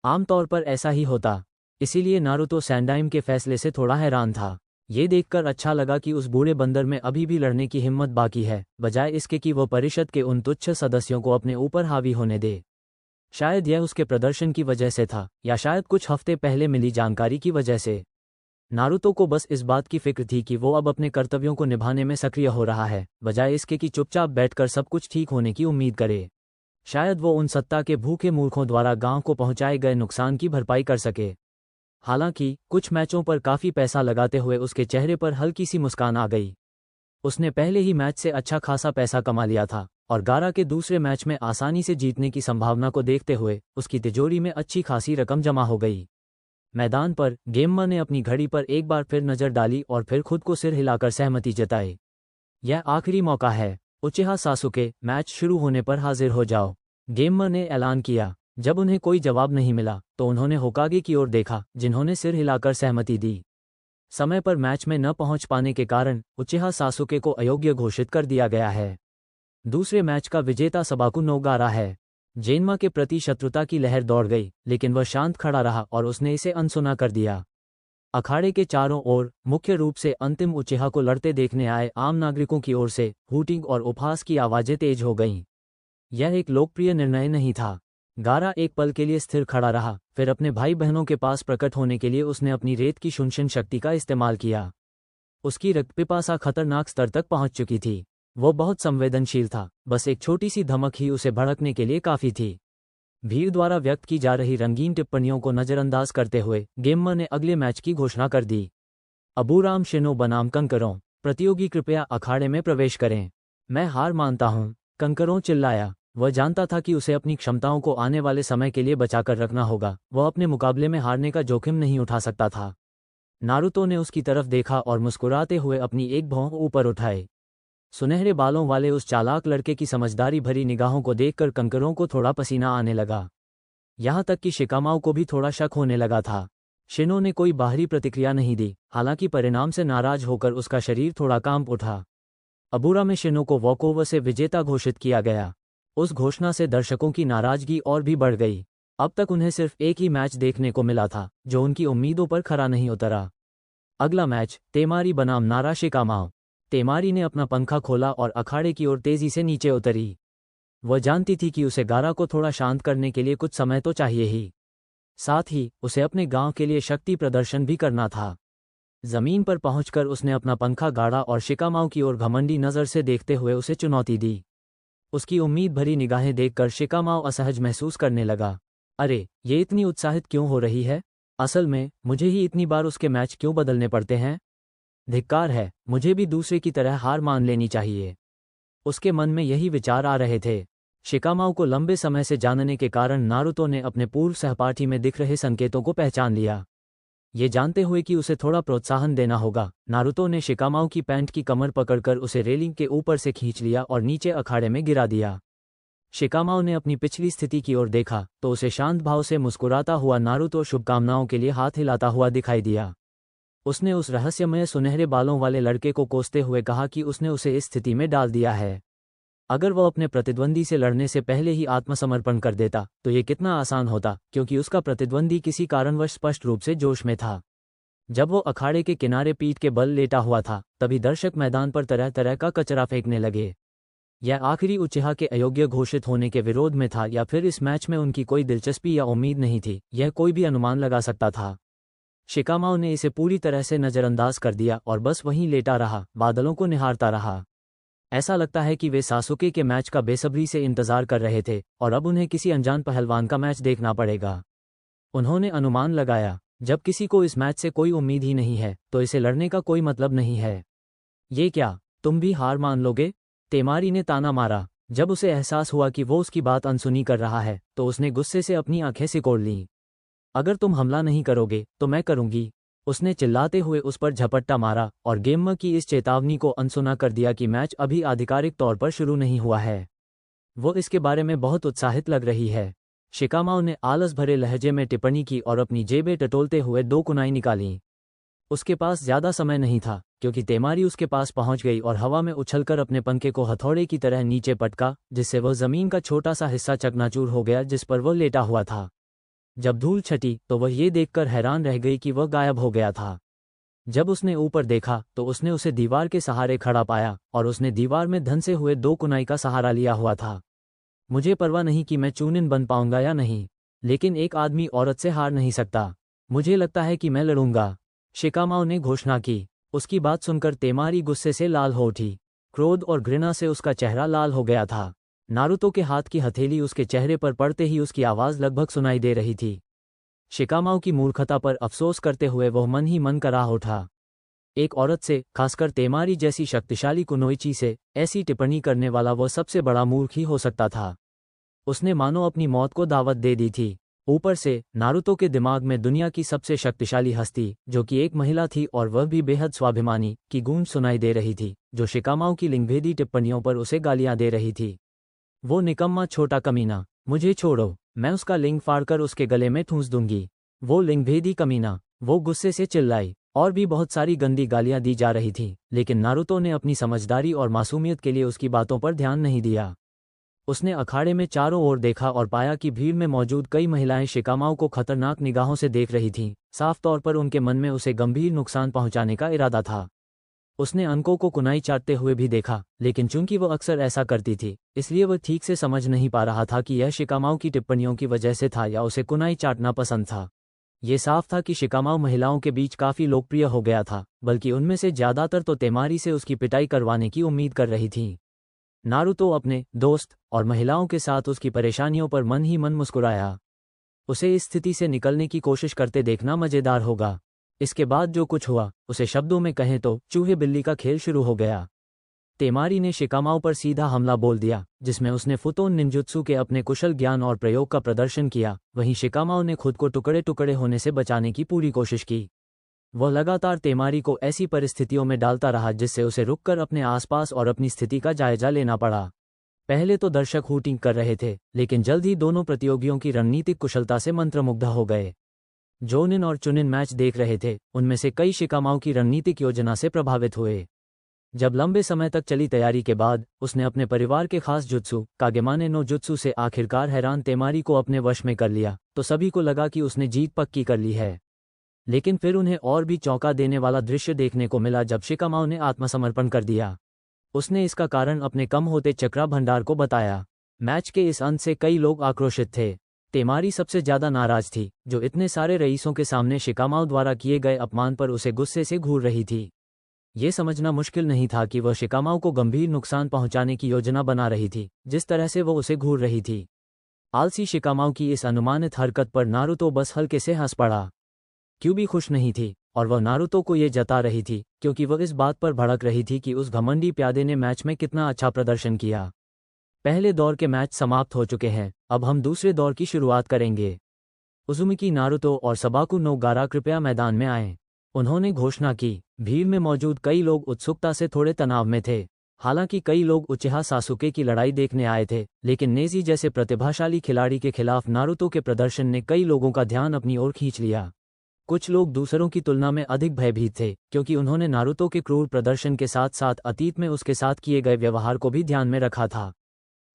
आमतौर पर ऐसा ही होता, इसीलिए नारुतो सैंडाइम के फैसले से थोड़ा हैरान था। ये देखकर अच्छा लगा कि उस बूढ़े बंदर में अभी भी लड़ने की हिम्मत बाकी है, बजाय इसके कि वह परिषद के उन तुच्छ सदस्यों को अपने ऊपर हावी होने दे। शायद यह उसके प्रदर्शन की वजह से था, या शायद कुछ हफ्ते पहले मिली जानकारी की वजह से। नारुतो को बस इस बात की फिक्र थी कि वो अब अपने कर्तव्यों को निभाने में सक्रिय हो रहा है, बजाय इसके कि चुपचाप बैठकर सब कुछ ठीक होने की उम्मीद करे। शायद वो उन सत्ता के भूखे मूर्खों द्वारा गांव को पहुंचाए गए नुकसान की भरपाई कर सके। हालांकि कुछ मैचों पर काफ़ी पैसा लगाते हुए उसके चेहरे पर हल्की सी मुस्कान आ गई। उसने पहले ही मैच से अच्छा खासा पैसा कमा लिया था और गारा के दूसरे मैच में आसानी से जीतने की संभावना को देखते हुए उसकी तिजोरी में अच्छी खासी रकम जमा हो गई। मैदान पर गेम्मा ने अपनी घड़ी पर एक बार फिर नज़र डाली और फिर खुद को सिर हिलाकर सहमति जताई। यह आखिरी मौका है उचिहा सासुके, मैच शुरू होने पर हाजिर हो जाओ, गेम्मा ने ऐलान किया। जब उन्हें कोई जवाब नहीं मिला तो उन्होंने होकागे की ओर देखा, जिन्होंने सिर हिलाकर सहमति दी। समय पर मैच में न पहुंच पाने के कारण उचिहा सासुके को अयोग्य घोषित कर दिया गया है। दूसरे मैच का विजेता सबाकु नो गारा है। जेन्मा के प्रति शत्रुता की लहर दौड़ गई, लेकिन वह शांत खड़ा रहा और उसने इसे अनसुना कर दिया। अखाड़े के चारों ओर मुख्य रूप से अंतिम उचिहा को लड़ते देखने आए आम नागरिकों की ओर से हूटिंग और उपहास की आवाजें तेज हो गईं। यह एक लोकप्रिय निर्णय नहीं था। गारा एक पल के लिए स्थिर खड़ा रहा, फिर अपने भाई बहनों के पास प्रकट होने के लिए उसने अपनी रेत की शुनशन शक्ति का इस्तेमाल किया। उसकी रक्तपिपासा खतरनाक स्तर तक पहुंच चुकी थी। वो बहुत संवेदनशील था, बस एक छोटी सी धमक ही उसे भड़कने के लिए काफ़ी थी। भीड़ द्वारा व्यक्त की जा रही रंगीन टिप्पणियों को नज़रअंदाज करते हुए गेम्मा ने अगले मैच की घोषणा कर दी। अबूराम शिनो बनाम कंकरों, प्रतियोगी कृपया अखाड़े में प्रवेश करें। मैं हार मानता हूँ, कंकरों चिल्लाया। वह जानता था कि उसे अपनी क्षमताओं को आने वाले समय के लिए बचाकर रखना होगा। वह अपने मुकाबले में हारने का जोखिम नहीं उठा सकता था। नारुतो ने उसकी तरफ देखा और मुस्कुराते हुए अपनी एक भौं ऊपर उठाई। सुनहरे बालों वाले उस चालाक लड़के की समझदारी भरी निगाहों को देखकर कंकरों को थोड़ा पसीना आने लगा। यहाँ तक कि शिकामाओ को भी थोड़ा शक होने लगा था। शिनो ने कोई बाहरी प्रतिक्रिया नहीं दी, हालांकि परिणाम से नाराज होकर उसका शरीर थोड़ा कांप उठा। अबूरा में शिनो को वॉकओवर से विजेता घोषित किया गया। उस घोषणा से दर्शकों की नाराजगी और भी बढ़ गई। अब तक उन्हें सिर्फ एक ही मैच देखने को मिला था, जो उनकी उम्मीदों पर खरा नहीं उतरा। अगला मैच तेमारी बनाम नारा शिकामाओ। तेमारी ने अपना पंखा खोला और अखाड़े की ओर तेजी से नीचे उतरी। वह जानती थी कि उसे गारा को थोड़ा शांत करने के लिए कुछ समय तो चाहिए ही, साथ ही उसे अपने गांव के लिए शक्ति प्रदर्शन भी करना था। जमीन पर पहुंचकर उसने अपना पंखा गाड़ा और शिकामाओ की ओर घमंडी नज़र से देखते हुए उसे चुनौती दी। उसकी उम्मीद भरी निगाहें देखकर शिकामाओ असहज महसूस करने लगा। अरे, ये इतनी उत्साहित क्यों हो रही है? असल में मुझे ही इतनी बार उसके मैच क्यों बदलने पड़ते हैं? धिक्कार है, मुझे भी दूसरे की तरह हार मान लेनी चाहिए। उसके मन में यही विचार आ रहे थे। शिकामाओ को लंबे समय से जानने के कारण नारुतो ने अपने पूर्व सहपाठी में दिख रहे संकेतों को पहचान लिया। ये जानते हुए कि उसे थोड़ा प्रोत्साहन देना होगा, नारुतो ने शिकामाओ की पैंट की कमर पकड़कर उसे रेलिंग के ऊपर से खींच लिया और नीचे अखाड़े में गिरा दिया। शिकामाओ ने अपनी पिछली स्थिति की ओर देखा तो उसे शांत भाव से मुस्कुराता हुआ नारुतो शुभकामनाओं के लिए हाथ हिलाता हुआ दिखाई दिया। उसने उस रहस्यमय सुनहरे बालों वाले लड़के को कोसते हुए कहा कि उसने उसे इस स्थिति में डाल दिया है। अगर वह अपने प्रतिद्वंदी से लड़ने से पहले ही आत्मसमर्पण कर देता तो ये कितना आसान होता, क्योंकि उसका प्रतिद्वंदी किसी कारणवश स्पष्ट रूप से जोश में था। जब वो अखाड़े के किनारे पीठ के बल लेटा हुआ था, तभी दर्शक मैदान पर तरह तरह का कचरा फेंकने लगे। यह आखिरी उचिहा के अयोग्य घोषित होने के विरोध में था या फिर इस मैच में उनकी कोई दिलचस्पी या उम्मीद नहीं थी, यह कोई भी अनुमान लगा सकता था। शिकामाओ ने इसे पूरी तरह से नज़रअंदाज कर दिया और बस वहीं लेटा रहा, बादलों को निहारता रहा। ऐसा लगता है कि वे सासुके के मैच का बेसब्री से इंतजार कर रहे थे और अब उन्हें किसी अनजान पहलवान का मैच देखना पड़ेगा। उन्होंने अनुमान लगाया, जब किसी को इस मैच से कोई उम्मीद ही नहीं है तो इसे लड़ने का कोई मतलब नहीं है। ये क्या, तुम भी हार मान लोगे? तेमारी ने ताना मारा। जब उसे एहसास हुआ कि वो उसकी बात अनसुनी कर रहा है तो उसने गुस्से से अपनी आंखें सिकोड़ लीं। अगर तुम हमला नहीं करोगे तो मैं करूंगी, उसने चिल्लाते हुए उस पर झपट्टा मारा और गेम्मा की इस चेतावनी को अनसुना कर दिया कि मैच अभी आधिकारिक तौर पर शुरू नहीं हुआ है। वो इसके बारे में बहुत उत्साहित लग रही है। शिकामाओ ने आलस भरे लहजे में टिप्पणी की और अपनी जेबें टटोलते हुए 2 कुनाई निकालीं। उसके पास ज्यादा समय नहीं था, क्योंकि तेमारी उसके पास पहुंच गई और हवा में उछलकर अपने पंखे को हथौड़े की तरह नीचे पटका, जिससे वह जमीन का छोटा सा हिस्सा चकनाचूर हो गया जिस पर वह लेटा हुआ था। जब धूल छटी तो वह ये देखकर हैरान रह गई कि वह गायब हो गया था। जब उसने ऊपर देखा तो उसने उसे दीवार के सहारे खड़ा पाया और उसने दीवार में धंसे हुए 2 कुनाई का सहारा लिया हुआ था। मुझे परवाह नहीं कि मैं चूनिन बन पाऊंगा या नहीं, लेकिन एक आदमी औरत से हार नहीं सकता। मुझे लगता है कि मैं लड़ूंगा, शिकामाओ ने घोषणा की। उसकी बात सुनकर तेमारी गुस्से से लाल हो उठी। क्रोध और घृणा से उसका चेहरा लाल हो गया था। नारुतो के हाथ की हथेली उसके चेहरे पर पड़ते ही उसकी आवाज़ लगभग सुनाई दे रही थी। शिकामाओ की मूर्खता पर अफसोस करते हुए वह मन ही मन कराह उठा। एक औरत से, खासकर तेमारी जैसी शक्तिशाली कुनोइची से, ऐसी टिप्पणी करने वाला वह सबसे बड़ा मूर्ख ही हो सकता था। उसने मानो अपनी मौत को दावत दे दी थी। ऊपर से नारुतो के दिमाग में दुनिया की सबसे शक्तिशाली हस्ती, जो कि एक महिला थी और वह भी बेहद स्वाभिमानी, की गूंज सुनाई दे रही थी, जो शिकामाओ की लिंगभेदी टिप्पणियों पर उसे गालियां दे रही थी। वो निकम्मा छोटा कमीना, मुझे छोड़ो, मैं उसका लिंग फाड़कर उसके गले में ठूंस दूंगी। वो लिंगभेदी कमीना, वो गुस्से से चिल्लाई। और भी बहुत सारी गंदी गालियां दी जा रही थीं, लेकिन नारुतो ने अपनी समझदारी और मासूमियत के लिए उसकी बातों पर ध्यान नहीं दिया। उसने अखाड़े में चारों ओर देखा और पाया कि भीड़ में मौजूद कई महिलाएं शिकामाओ को खतरनाक निगाहों से देख रही थीं। साफ तौर पर उनके मन में उसे गंभीर नुकसान पहुंचाने का इरादा था। उसने अनको को कुनाई चाटते हुए भी देखा, लेकिन चूंकि वह अक्सर ऐसा करती थी, इसलिए वह ठीक से समझ नहीं पा रहा था कि यह शिकामाओ की टिप्पणियों की वजह से था या उसे कुनाई चाटना पसंद था। ये साफ था कि शिकामाओ महिलाओं के बीच काफी लोकप्रिय हो गया था, बल्कि उनमें से ज्यादातर तो तेमारी से उसकी पिटाई करवाने की उम्मीद कर रही थीं। नारुतो अपने दोस्त और महिलाओं के साथ उसकी परेशानियों पर मन ही मन मुस्कुराया। उसे इस स्थिति से निकलने की कोशिश करते देखना मजेदार होगा। इसके बाद जो कुछ हुआ, उसे शब्दों में कहें तो चूहे बिल्ली का खेल शुरू हो गया। तेमारी ने शिकामाओ पर सीधा हमला बोल दिया, जिसमें उसने फुतोन निंजुत्सु के अपने कुशल ज्ञान और प्रयोग का प्रदर्शन किया। वहीं शिकामाओ ने खुद को टुकड़े टुकड़े होने से बचाने की पूरी कोशिश की। वह लगातार तेमारी को ऐसी परिस्थितियों में डालता रहा जिससे उसे रुककर अपने आसपास और अपनी स्थिति का जायजा लेना पड़ा। पहले तो दर्शक हूटिंग कर रहे थे, लेकिन जल्द ही दोनों प्रतियोगियों की रणनीतिक कुशलता से मंत्रमुग्ध हो गए। जोनिन और चुनिन मैच देख रहे थे, उनमें से कई शिकामाओ की रणनीतिक योजना से प्रभावित हुए। जब लंबे समय तक चली तैयारी के बाद उसने अपने परिवार के खास जुत्सु, कागेमाने नो जुत्सु से आखिरकार हैरान तेमारी को अपने वश में कर लिया, तो सभी को लगा कि उसने जीत पक्की कर ली है। लेकिन फिर उन्हें और भी चौंका देने वाला दृश्य देखने को मिला जब शिकामाओ ने आत्मसमर्पण कर दिया। उसने इसका कारण अपने कम होते चक्रा भंडार को बताया। मैच के इस अंत से कई लोग आक्रोशित थे। तेमारी सबसे ज्यादा नाराज थी, जो इतने सारे रईसों के सामने शिकामाओ द्वारा किए गए अपमान पर उसे गुस्से से घूर रही थी। ये समझना मुश्किल नहीं था कि वह शिकामाओ को गंभीर नुकसान पहुंचाने की योजना बना रही थी, जिस तरह से वह उसे घूर रही थी। आलसी शिकामाओ की इस अनुमानित हरकत पर नारुतो बस हल्के से हंस पड़ा। क्यूबी खुश नहीं थी, और वह नारुतो को ये जता रही थी, क्योंकि वह इस बात पर भड़क रही थी कि उस घमंडी प्यादे ने मैच में कितना अच्छा प्रदर्शन किया। पहले दौर के मैच समाप्त हो चुके हैं, अब हम दूसरे दौर की शुरुआत करेंगे। उजुमिकी, नारुतो और सबाकु नो गारा कृपया मैदान में आएं, उन्होंने घोषणा की। भीड़ में मौजूद कई लोग उत्सुकता से थोड़े तनाव में थे। हालांकि कई लोग उचिहा सासुके की लड़ाई देखने आए थे, लेकिन नेजी जैसे प्रतिभाशाली खिलाड़ी के खिलाफ नारुतो के प्रदर्शन ने कई लोगों का ध्यान अपनी ओर खींच लिया। कुछ लोग दूसरों की तुलना में अधिक भयभीत थे, क्योंकि उन्होंने नारुतो के क्रूर प्रदर्शन के साथ साथ अतीत में उसके साथ किए गए व्यवहार को भी ध्यान में रखा था।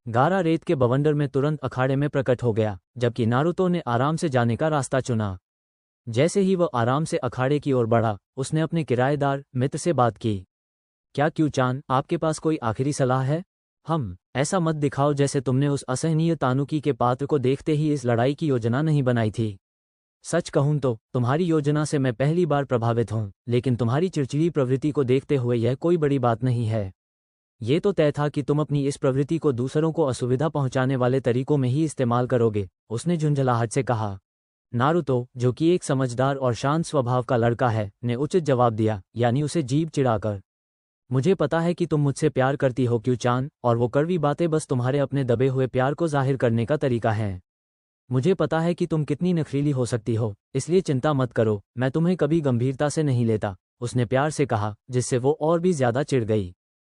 गारा रेत के बवंडर में तुरंत अखाड़े में प्रकट हो गया, जबकि नारुतो ने आराम से जाने का रास्ता चुना। जैसे ही वह आराम से अखाड़े की ओर बढ़ा, उसने अपने किराएदार मित्र से बात की। क्या क्यू-चान, आपके पास कोई आखिरी सलाह है? ऐसा मत दिखाओ जैसे तुमने उस असहनीय तानुकी के पात्र को देखते ही इस लड़ाई की योजना नहीं बनाई थी। सच कहूं तो तुम्हारी योजना से मैं पहली बार प्रभावित हूं, लेकिन तुम्हारी चिड़चिड़ी प्रवृत्ति को देखते हुए यह कोई बड़ी बात नहीं है। ये तो तय था कि तुम अपनी इस प्रवृत्ति को दूसरों को असुविधा पहुंचाने वाले तरीकों में ही इस्तेमाल करोगे, उसने झुंझलाहट से कहा। नारुतो, जो कि एक समझदार और शांत स्वभाव का लड़का है, ने उचित जवाब दिया, यानी उसे जीभ चिढ़ाकर। मुझे पता है कि तुम मुझसे प्यार करती हो क्यू-चान, और वो कड़वी बातें बस तुम्हारे अपने दबे हुए प्यार को जाहिर करने का तरीका है। मुझे पता है कि तुम कितनी नखरीली हो सकती हो, इसलिए चिंता मत करो, मैं तुम्हें कभी गंभीरता से नहीं लेता, उसने प्यार से कहा, जिससे वो और भी ज्यादा चिढ़ गई।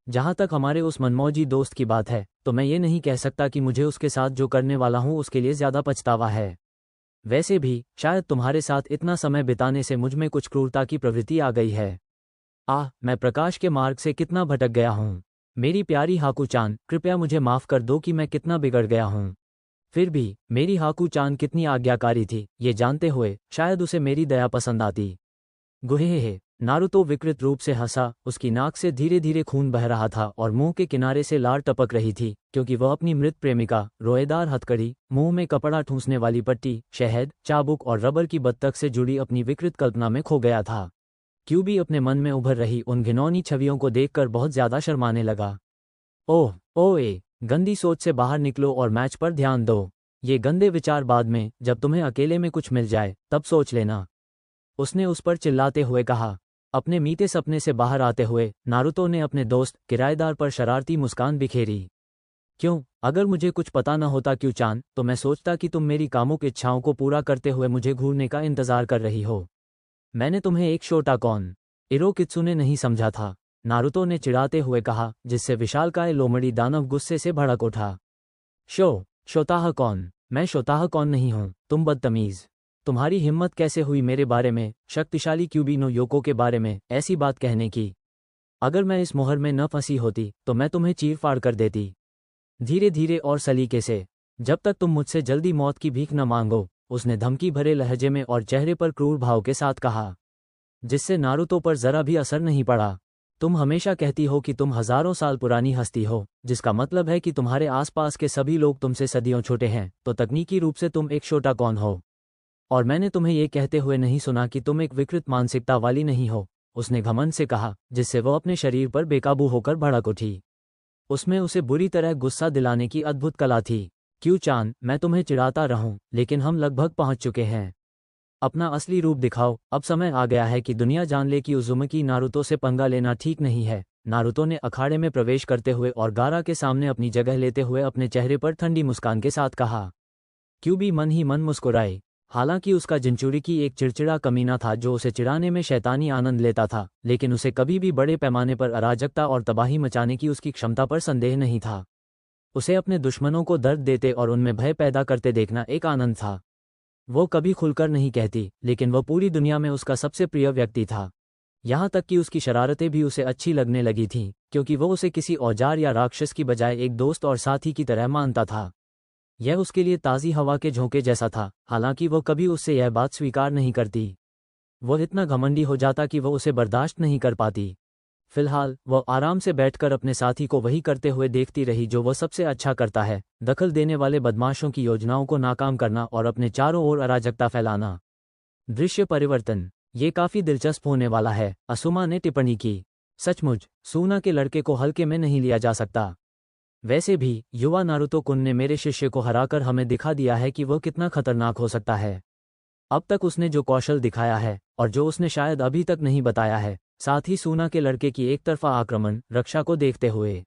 जहां तक हमारे उस मनमौजी दोस्त की बात है, तो मैं ये नहीं कह सकता कि मुझे उसके साथ जो करने वाला हूं उसके लिए ज्यादा पछतावा है। वैसे भी शायद तुम्हारे साथ इतना समय बिताने से मुझ में कुछ क्रूरता की प्रवृत्ति आ गई है। मैं प्रकाश के मार्ग से कितना भटक गया हूँ। मेरी प्यारी हाकू-चान, कृपया मुझे माफ कर दो कि मैं कितना बिगड़ गया हूँ। फिर भी मेरी हाकू-चान कितनी आज्ञाकारी थी, ये जानते हुए शायद उसे मेरी दया पसंद आती। गुहेहे, नारुतो विकृत रूप से हंसा, उसकी नाक से धीरे धीरे खून बह रहा था और मुंह के किनारे से लार टपक रही थी, क्योंकि वह अपनी मृत प्रेमिका, रोएदार हथकड़ी, मुंह में कपड़ा ठूंसने वाली पट्टी, शहद, चाबुक और रबर की बत्तख से जुड़ी अपनी विकृत कल्पना में खो गया था। क्यूबी अपने मन में उभर रही उन घिनौनी छवियों को देखकर बहुत ज्यादा शर्माने लगा। ओह, गंदी सोच से बाहर निकलो और मैच पर ध्यान दो। ये गंदे विचार बाद में, जब तुम्हें अकेले में कुछ मिल जाए, तब सोच लेना। उसने उस पर चिल्लाते हुए कहा। अपने मीते सपने से बाहर आते हुए नारुतो ने अपने दोस्त किराएदार पर शरारती मुस्कान बिखेरी। क्यों, अगर मुझे कुछ पता न होता क्यों-चान, तो मैं सोचता कि तुम मेरी कामुक इच्छाओं को पूरा करते हुए मुझे घूरने का इंतजार कर रही हो। मैंने तुम्हें एक शोटाकॉन इरो कित्सुने नहीं समझा था, नारुतो ने चिढ़ाते हुए कहा, जिससे विशालकाय लोमड़ी दानव गुस्से से भड़क उठा। शोताह कौन? मैं शोताह कौन नहीं हूँ, तुम बदतमीज। तुम्हारी हिम्मत कैसे हुई मेरे बारे में, शक्तिशाली क्यूबिनो योको के बारे में, ऐसी बात कहने की? अगर मैं इस मोहर में न फंसी होती तो मैं तुम्हें चीर फाड़ कर देती, धीरे धीरे और सलीके से, जब तक तुम मुझसे जल्दी मौत की भीख न मांगो, उसने धमकी भरे लहजे में और चेहरे पर क्रूर भाव के साथ कहा, जिससे नारुतो पर जरा भी असर नहीं पड़ा। तुम हमेशा कहती हो कि तुम हजारों साल पुरानी हस्ती हो, जिसका मतलब है कि तुम्हारे आसपास के सभी लोग तुमसे सदियों छोटे हैं, तो तकनीकी रूप से तुम एक शोटाकॉन हो। और मैंने तुम्हें ये कहते हुए नहीं सुना कि तुम एक विकृत मानसिकता वाली नहीं हो, उसने घमंड से कहा, जिससे वह अपने शरीर पर बेकाबू होकर भड़क उठी। उसमें उसे बुरी तरह गुस्सा दिलाने की अद्भुत कला थी। क्यों-चान, मैं तुम्हें चिढ़ाता रहूं, लेकिन हम लगभग पहुंच चुके हैं। अपना असली रूप दिखाओ, अब समय आ गया है कि दुनिया जान ले कि उज़ुमकी नारुतो से पंगा लेना ठीक नहीं है। नारुतो ने अखाड़े में प्रवेश करते हुए और गारा के सामने अपनी जगह लेते हुए अपने चेहरे पर ठंडी मुस्कान के साथ कहा। क्यूबी मन ही मन मुस्कुराए। हालांकि उसका जिनचुरिकी एक चिड़चिड़ा कमीना था जो उसे चिढ़ाने में शैतानी आनंद लेता था, लेकिन उसे कभी भी बड़े पैमाने पर अराजकता और तबाही मचाने की उसकी क्षमता पर संदेह नहीं था। उसे अपने दुश्मनों को दर्द देते और उनमें भय पैदा करते देखना एक आनंद था। वो कभी खुलकर नहीं कहती, लेकिन वह पूरी दुनिया में उसका सबसे प्रिय व्यक्ति था। यहाँ तक कि उसकी शरारतें भी उसे अच्छी लगने लगी थीं, क्योंकि वो उसे किसी औजार या राक्षस की बजाय एक दोस्त और साथी की तरह मानता था। यह उसके लिए ताज़ी हवा के झोंके जैसा था, हालांकि वो कभी उससे यह बात स्वीकार नहीं करती। वह इतना घमंडी हो जाता कि वह उसे बर्दाश्त नहीं कर पाती। फिलहाल वह आराम से बैठकर अपने साथी को वही करते हुए देखती रही जो वह सबसे अच्छा करता है, दखल देने वाले बदमाशों की योजनाओं को नाकाम करना और अपने चारों ओर अराजकता फैलाना। दृश्य परिवर्तन, ये काफी दिलचस्प होने वाला है, असुमा ने टिप्पणी की। सचमुच, सूना के लड़के को हल्के में नहीं लिया जा सकता। वैसे भी, युवा नारुतो कुन ने मेरे शिष्य को हराकर हमें दिखा दिया है कि वह कितना खतरनाक हो सकता है। अब तक उसने जो कौशल दिखाया है, और जो उसने शायद अभी तक नहीं बताया है, साथ ही सूना के लड़के की एक तरफा आक्रमण रक्षा को देखते हुए,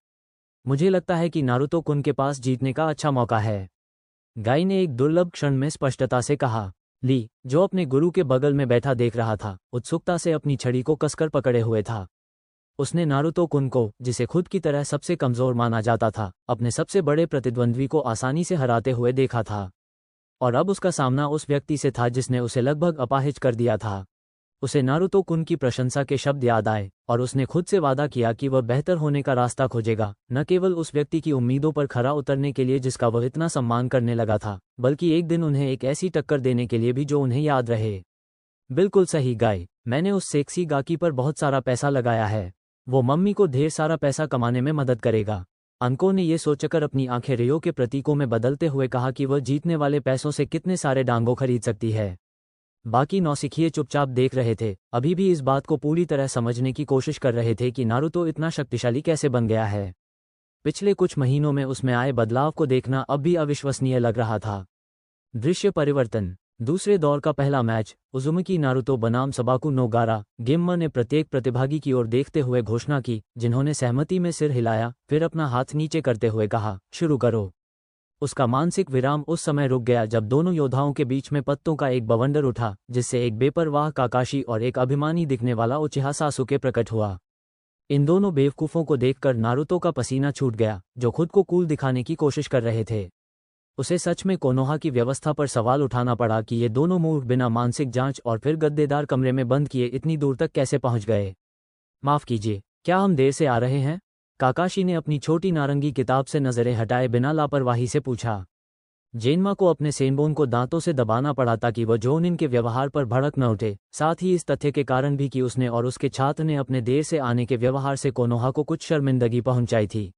मुझे लगता है कि नारुतो कुन के पास जीतने का अच्छा मौका है। गाई ने एक दुर्लभ क्षण में स्पष्टता से कहा। ली, जो अपने गुरु के बगल में बैठा देख रहा था, उत्सुकता से अपनी छड़ी को कसकर पकड़े हुए था। उसने नारुतो कुन को, जिसे खुद की तरह सबसे कमजोर माना जाता था, अपने सबसे बड़े प्रतिद्वंद्वी को आसानी से हराते हुए देखा था। और अब उसका सामना उस व्यक्ति से था जिसने उसे लगभग अपाहिज कर दिया था। उसे नारुतो कुन की प्रशंसा के शब्द याद आए, और उसने खुद से वादा किया कि वह बेहतर होने का रास्ता खोजेगा, न केवल उस व्यक्ति की उम्मीदों पर खरा उतरने के लिए जिसका वह इतना सम्मान करने लगा था, बल्कि एक दिन उन्हें एक ऐसी टक्कर देने के लिए भी जो उन्हें याद रहे। बिल्कुल सही गाय, मैंने उस सेक्सी गाकी पर बहुत सारा पैसा लगाया है। वो मम्मी को ढेर सारा पैसा कमाने में मदद करेगा। अनको ने ये सोचकर अपनी आंखें रियो के प्रतीकों में बदलते हुए कहा कि वह जीतने वाले पैसों से कितने सारे डांगो खरीद सकती है। बाकी नौसिखिए चुपचाप देख रहे थे, अभी भी इस बात को पूरी तरह समझने की कोशिश कर रहे थे कि नारुतो इतना शक्तिशाली कैसे बन गया है। पिछले कुछ महीनों में उसमें आए बदलाव को देखना अब भी अविश्वसनीय लग रहा था। दृश्य परिवर्तन, दूसरे दौर का पहला मैच, उज़ुमकी नारुतो बनाम सबाकु नो गारा। गेम्मा ने प्रत्येक प्रतिभागी की ओर देखते हुए घोषणा की, जिन्होंने सहमति में सिर हिलाया, फिर अपना हाथ नीचे करते हुए कहा, शुरू करो। उसका मानसिक विराम उस समय रुक गया जब दोनों योद्धाओं के बीच में पत्तों का एक बवंडर उठा, जिससे एक बेपरवाह काकाशी और एक अभिमानी दिखने वाला उचिहा सासुके प्रकट हुआ। इन दोनों बेवकूफ़ों को देखकर नारुतो का पसीना छूट गया, जो खुद को कूल दिखाने की कोशिश कर रहे थे। उसे सच में कोनोहा की व्यवस्था पर सवाल उठाना पड़ा कि ये दोनों मूर्ख बिना मानसिक जांच और फिर गद्देदार कमरे में बंद किए इतनी दूर तक कैसे पहुंच गए। माफ़ कीजिए, क्या हम देर से आ रहे हैं? काकाशी ने अपनी छोटी नारंगी किताब से नजरें हटाए बिना लापरवाही से पूछा। जेन्मा को अपने सेनबोन को दांतों से दबाना पड़ा ताकि वह जोनिन के व्यवहार पर भड़क न उठे, साथ ही इस तथ्य के कारण भी कि उसने और उसके छात्र ने अपने देर से आने के व्यवहार से कोनोहा को कुछ शर्मिंदगी पहुंचाई थी।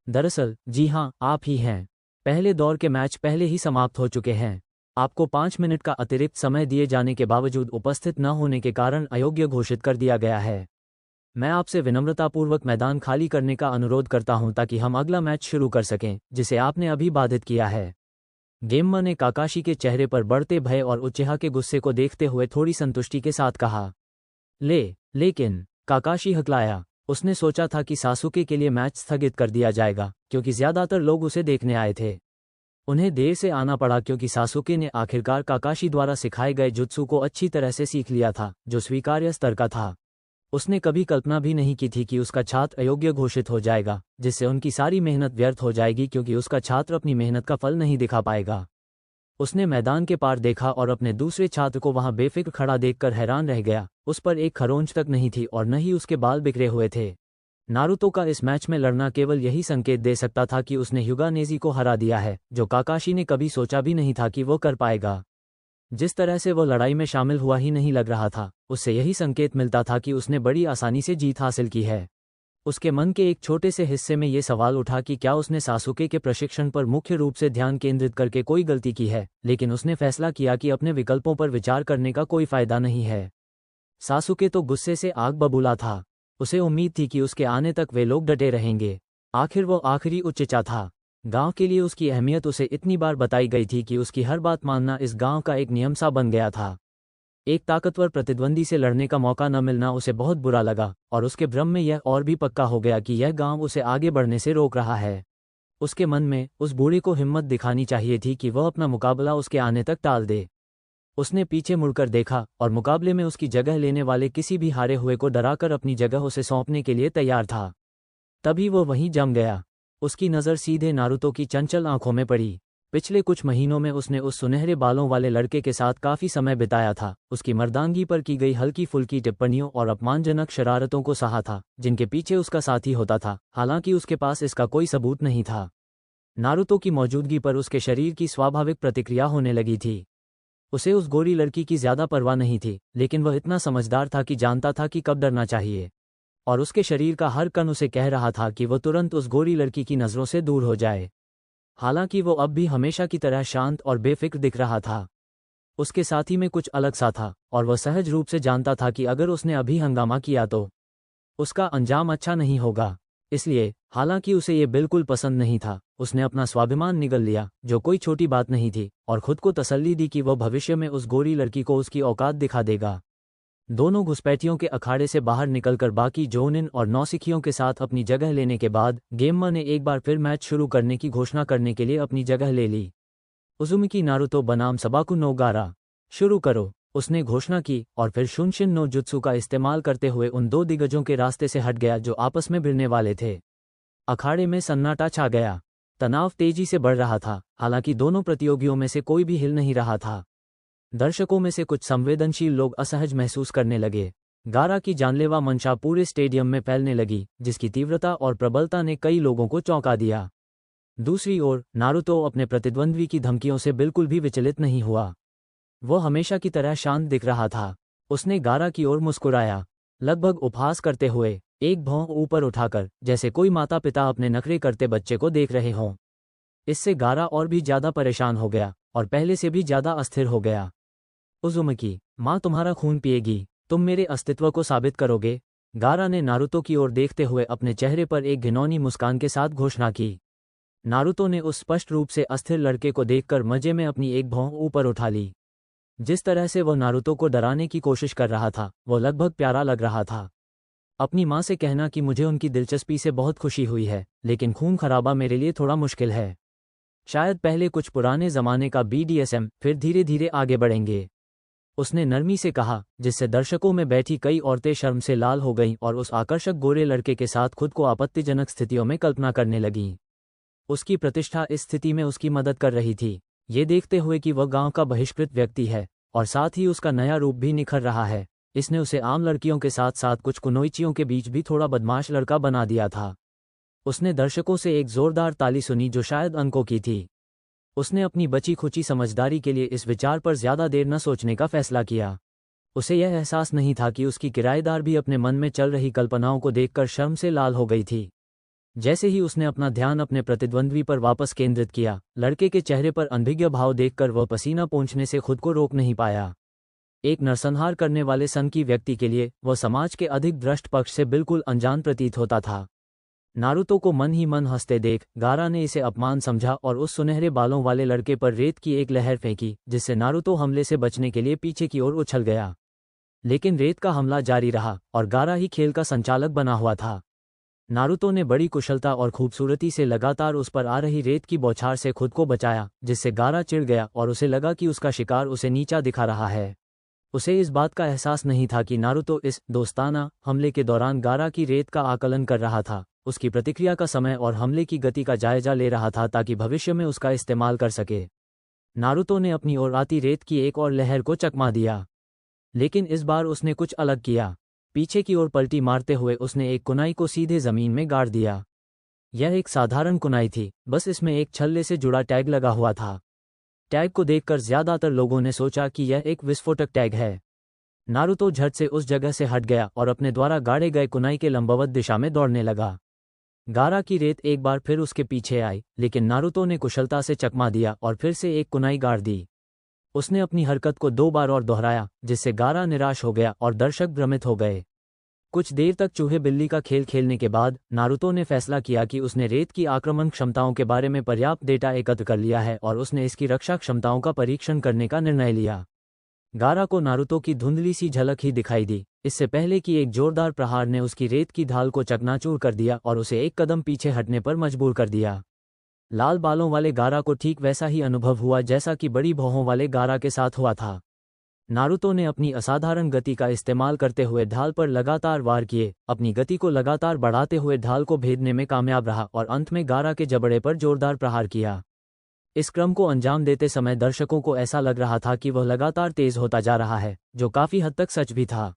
दरअसल, जी हाँ, आप ही हैं। पहले दौर के मैच पहले ही समाप्त हो चुके हैं। आपको 5 मिनट का अतिरिक्त समय दिए जाने के बावजूद उपस्थित न होने के कारण अयोग्य घोषित कर दिया गया है। मैं आपसे विनम्रतापूर्वक मैदान खाली करने का अनुरोध करता हूं ताकि हम अगला मैच शुरू कर सकें, जिसे आपने अभी बाधित किया है। गेम्मा ने काकाशी के चेहरे पर बढ़ते भय और उचेहा के गुस्से को देखते हुए थोड़ी संतुष्टि के साथ कहा। लेकिन काकाशी हकलाया। उसने सोचा था कि सासुके के लिए मैच स्थगित कर दिया जाएगा क्योंकि ज्यादातर लोग उसे देखने आए थे। उन्हें देर से आना पड़ा क्योंकि सासुके ने आखिरकार काकाशी द्वारा सिखाए गए जुत्सु को अच्छी तरह से सीख लिया था, जो स्वीकार्य स्तर का था। उसने कभी कल्पना भी नहीं की थी कि उसका छात्र अयोग्य घोषित हो जाएगा, जिससे उनकी सारी मेहनत व्यर्थ हो जाएगी क्योंकि उसका छात्र अपनी मेहनत का फल नहीं दिखा पाएगा। उसने मैदान के पार देखा और अपने दूसरे छात्र को वहां बेफिक्र खड़ा देखकर हैरान रह गया। उस पर एक खरोंच तक नहीं थी और न ही उसके बाल बिखरे हुए थे। नारुतो का इस मैच में लड़ना केवल यही संकेत दे सकता था कि उसने युगा नेजी को हरा दिया है, जो काकाशी ने कभी सोचा भी नहीं था कि वो कर पाएगा। जिस तरह से वो लड़ाई में शामिल हुआ ही नहीं लग रहा था, उससे यही संकेत मिलता था कि उसने बड़ी आसानी से जीत हासिल की है। उसके मन के एक छोटे से हिस्से में ये सवाल उठा कि क्या उसने सासुके के प्रशिक्षण पर मुख्य रूप से ध्यान केंद्रित करके कोई गलती की है, लेकिन उसने फैसला किया कि अपने विकल्पों पर विचार करने का कोई फायदा नहीं है। सासुके तो गुस्से से आग बबूला था। उसे उम्मीद थी कि उसके आने तक वे लोग डटे रहेंगे। आखिर वो आखिरी उच्चचा था। गांव के लिए उसकी अहमियत उसे इतनी बार बताई गई थी कि उसकी हर बात मानना इस गांव का एक नियम सा बन गया था। एक ताकतवर प्रतिद्वंदी से लड़ने का मौका न मिलना उसे बहुत बुरा लगा और उसके भ्रम में यह और भी पक्का हो गया कि यह गांव उसे आगे बढ़ने से रोक रहा है। उसके मन में उस बूढ़े को हिम्मत दिखानी चाहिए थी कि वह अपना मुकाबला उसके आने तक टाल दे। उसने पीछे मुड़कर देखा और मुकाबले में उसकी जगह लेने वाले किसी भी हारे हुए को डराकर अपनी जगह उसे सौंपने के लिए तैयार था। तभी वो वहीं जम गया। उसकी नज़र सीधे नारुतो की चंचल आंखों में पड़ी। पिछले कुछ महीनों में उसने उस सुनहरे बालों वाले लड़के के साथ काफी समय बिताया था, उसकी मर्दांगी पर की गई हल्की फुल्की टिप्पणियों और अपमानजनक शरारतों को सहा था, जिनके पीछे उसका साथी होता था, हालांकि उसके पास इसका कोई सबूत नहीं था। नारुतो की मौजूदगी पर उसके शरीर की स्वाभाविक प्रतिक्रिया होने लगी थी। उसे उस गोरी लड़की की ज्यादा परवाह नहीं थी, लेकिन वह इतना समझदार था कि जानता था कि कब डरना चाहिए, और उसके शरीर का हर कण उसे कह रहा था कि वह तुरंत उस गोरी लड़की की नज़रों से दूर हो जाए। हालांकि वो अब भी हमेशा की तरह शांत और बेफिक्र दिख रहा था। उसके साथी में कुछ अलग सा था, और वह सहज रूप से जानता था कि अगर उसने अभी हंगामा किया तो उसका अंजाम अच्छा नहीं होगा। इसलिए, हालांकि उसे ये बिल्कुल पसंद नहीं था, उसने अपना स्वाभिमान निगल लिया, जो कोई छोटी बात नहीं थी, और खुद को तसल्ली दी कि वह भविष्य में उस गोरी लड़की को उसकी औकात दिखा देगा। दोनों घुसपैठियों के अखाड़े से बाहर निकलकर बाकी जोनिन और नौसिखियों के साथ अपनी जगह लेने के बाद गेम्मा ने एक बार फिर मैच शुरू करने की घोषणा करने के लिए अपनी जगह ले ली। उजुमिकी नारुतो बनाम सबाकु नो गारा, शुरू करो, उसने घोषणा की, और फिर शुनशिन नो जुत्सु का इस्तेमाल करते हुए उन दो दिग्गजों के रास्ते से हट गया जो आपस में भिड़ने वाले थे। अखाड़े में सन्नाटा छा गया। तनाव तेजी से बढ़ रहा था, हालांकि दोनों प्रतियोगियों में से कोई भी हिल नहीं रहा था। दर्शकों में से कुछ संवेदनशील लोग असहज महसूस करने लगे। गारा की जानलेवा मंशा पूरे स्टेडियम में फैलने लगी, जिसकी तीव्रता और प्रबलता ने कई लोगों को चौंका दिया। दूसरी ओर, नारुतो अपने प्रतिद्वंद्वी की धमकियों से बिल्कुल भी विचलित नहीं हुआ। वो हमेशा की तरह शांत दिख रहा था। उसने गारा की ओर मुस्कुराया, लगभग उपहास करते हुए, एक भौं ऊपर उठाकर, जैसे कोई माता पिता अपने नखरे करते बच्चे को देख रहे हों। इससे गारा और भी ज्यादा परेशान हो गया, और पहले से भी ज्यादा अस्थिर हो गया। उजुमिकी, माँ तुम्हारा खून पिएगी, तुम मेरे अस्तित्व को साबित करोगे? गारा ने नारुतो की ओर देखते हुए अपने चेहरे पर एक घिनौनी मुस्कान के साथ घोषणा की। नारुतो ने उस स्पष्ट रूप से अस्थिर लड़के को देखकर मजे में अपनी एक भौं ऊपर उठा ली। जिस तरह से वह नारुतो को डराने की कोशिश कर रहा था, वो लगभग प्यारा लग रहा था। अपनी माँ से कहना कि मुझे उनकी दिलचस्पी से बहुत खुशी हुई है, लेकिन खून खराबा मेरे लिए थोड़ा मुश्किल है। शायद पहले कुछ पुराने जमाने का BDSM, फिर धीरे धीरे आगे बढ़ेंगे, उसने नरमी से कहा, जिससे दर्शकों में बैठी कई औरतें शर्म से लाल हो गईं और उस आकर्षक गोरे लड़के के साथ खुद को आपत्तिजनक स्थितियों में कल्पना करने लगीं। उसकी प्रतिष्ठा इस स्थिति में उसकी मदद कर रही थी, ये देखते हुए कि वह गांव का बहिष्कृत व्यक्ति है, और साथ ही उसका नया रूप भी निखर रहा है। इसने उसे आम लड़कियों के साथ साथ कुछ कुनोइचियों के बीच भी थोड़ा बदमाश लड़का बना दिया था। उसने दर्शकों से एक जोरदार ताली सुनी जो शायद अंकों की थी। उसने अपनी बची खुची समझदारी के लिए इस विचार पर ज्यादा देर न सोचने का फैसला किया। उसे यह एहसास नहीं था कि उसकी किराएदार भी अपने मन में चल रही कल्पनाओं को देखकर शर्म से लाल हो गई थी। जैसे ही उसने अपना ध्यान अपने प्रतिद्वंद्वी पर वापस केंद्रित किया, लड़के के चेहरे पर अनभिज्ञ भाव देखकर वह पसीना पोंछने से खुद को रोक नहीं पाया। एक नरसंहार करने वाले सन की व्यक्ति के लिए वह समाज के अधिक भ्रष्ट पक्ष से बिल्कुल अनजान प्रतीत होता था। नारुतो को मन ही मन हंसते देख गारा ने इसे अपमान समझा और उस सुनहरे बालों वाले लड़के पर रेत की एक लहर फेंकी, जिससे नारुतो हमले से बचने के लिए पीछे की ओर उछल गया। लेकिन रेत का हमला जारी रहा और गारा ही खेल का संचालक बना हुआ था। नारुतो ने बड़ी कुशलता और खूबसूरती से लगातार उस पर आ रही रेत की बौछार से खुद को बचाया, जिससे गारा चिढ़ गया और उसे लगा कि उसका शिकार उसे नीचा दिखा रहा है। उसे इस बात का एहसास नहीं था कि नारुतो इस दोस्ताना हमले के दौरान गारा की रेत का आकलन कर रहा था, उसकी प्रतिक्रिया का समय और हमले की गति का जायजा ले रहा था ताकि भविष्य में उसका इस्तेमाल कर सके। नारुतो ने अपनी ओर आती रेत की एक और लहर को चकमा दिया, लेकिन इस बार उसने कुछ अलग किया। पीछे की ओर पलटी मारते हुए उसने एक कुनाई को सीधे जमीन में गाड़ दिया। यह एक साधारण कुनाई थी, बस इसमें एक छल्ले से जुड़ा टैग लगा हुआ था। टैग को देखकर ज्यादातर लोगों ने सोचा कि यह एक विस्फोटक टैग है। नारुतो झट से उस जगह से हट गया और अपने द्वारा गाड़े गए कुनाई के लंबवत दिशा में दौड़ने लगा। गारा की रेत एक बार फिर उसके पीछे आई, लेकिन नारुतो ने कुशलता से चकमा दिया और फिर से एक कुनाई गाड़ दी। उसने अपनी हरकत को 2 बार और दोहराया, जिससे गारा निराश हो गया और दर्शक भ्रमित हो गए। कुछ देर तक चूहे बिल्ली का खेल खेलने के बाद नारुतो ने फैसला किया कि उसने रेत की आक्रमण क्षमताओं के बारे में पर्याप्त डेटा एकत्र कर लिया है और उसने इसकी रक्षा क्षमताओं का परीक्षण करने का निर्णय लिया। गारा को नारुतो की धुंधली सी झलक ही दिखाई दी, इससे पहले कि एक जोरदार प्रहार ने उसकी रेत की ढाल को चकनाचूर कर दिया और उसे एक कदम पीछे हटने पर मजबूर कर दिया। लाल बालों वाले गारा को ठीक वैसा ही अनुभव हुआ जैसा कि बड़ी भौहों वाले गारा के साथ हुआ था। नारुतो ने अपनी असाधारण गति का इस्तेमाल करते हुए ढाल पर लगातार वार किए, अपनी गति को लगातार बढ़ाते हुए ढाल को भेदने में कामयाब रहा और अंत में गारा के जबड़े पर जोरदार प्रहार किया। इस क्रम को अंजाम देते समय दर्शकों को ऐसा लग रहा था कि वह लगातार तेज होता जा रहा है, जो काफी हद तक सच भी था।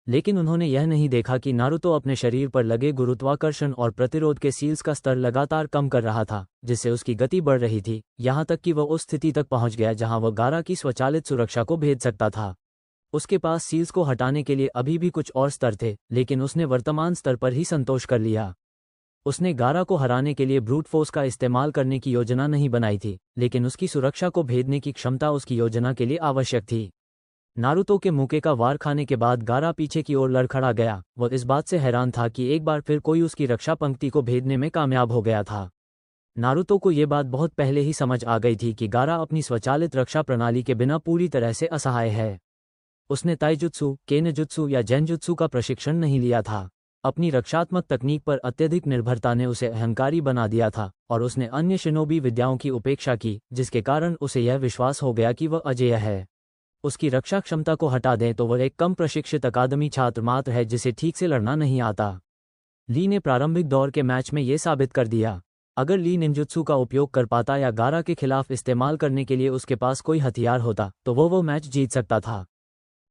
लेकिन उन्होंने यह नहीं देखा कि नारुतो अपने शरीर पर लगे गुरुत्वाकर्षण और प्रतिरोध के सील्स का स्तर लगातार कम कर रहा था, जिससे उसकी गति बढ़ रही थी, यहां तक कि वह उस स्थिति तक पहुंच गया जहां वह गारा की स्वचालित सुरक्षा को भेद सकता था। उसके पास सील्स को हटाने के लिए अभी भी कुछ और स्तर थे, लेकिन उसने वर्तमान स्तर पर ही संतोष कर लिया। उसने गारा को हराने के लिए ब्रूट फोर्स का इस्तेमाल करने की योजना नहीं बनाई थी, लेकिन उसकी सुरक्षा को भेदने की क्षमता उसकी योजना के लिए आवश्यक थी। नारुतो के मुक्के का वार खाने के बाद गारा पीछे की ओर लड़खड़ा गया। वह इस बात से हैरान था कि एक बार फिर कोई उसकी रक्षा पंक्ति को भेदने में कामयाब हो गया था। नारुतो को ये बात बहुत पहले ही समझ आ गई थी कि गारा अपनी स्वचालित रक्षा प्रणाली के बिना पूरी तरह से असहाय है। उसने ताइजुत्सु, केनजुत्सु या जेनजुत्सु का प्रशिक्षण नहीं लिया था। अपनी रक्षात्मक तकनीक पर अत्यधिक निर्भरता ने उसे अहंकारी बना दिया था और उसने अन्य शिनोबी विद्याओं की उपेक्षा की, जिसके कारण उसे यह विश्वास हो गया कि वह अजेय है। उसकी रक्षा क्षमता को हटा दें तो वह एक कम प्रशिक्षित अकादमी छात्र मात्र है जिसे ठीक से लड़ना नहीं आता। ली ने प्रारंभिक दौर के मैच में ये साबित कर दिया। अगर ली निंजुत्सु का उपयोग कर पाता या गारा के खिलाफ इस्तेमाल करने के लिए उसके पास कोई हथियार होता तो वो मैच जीत सकता था।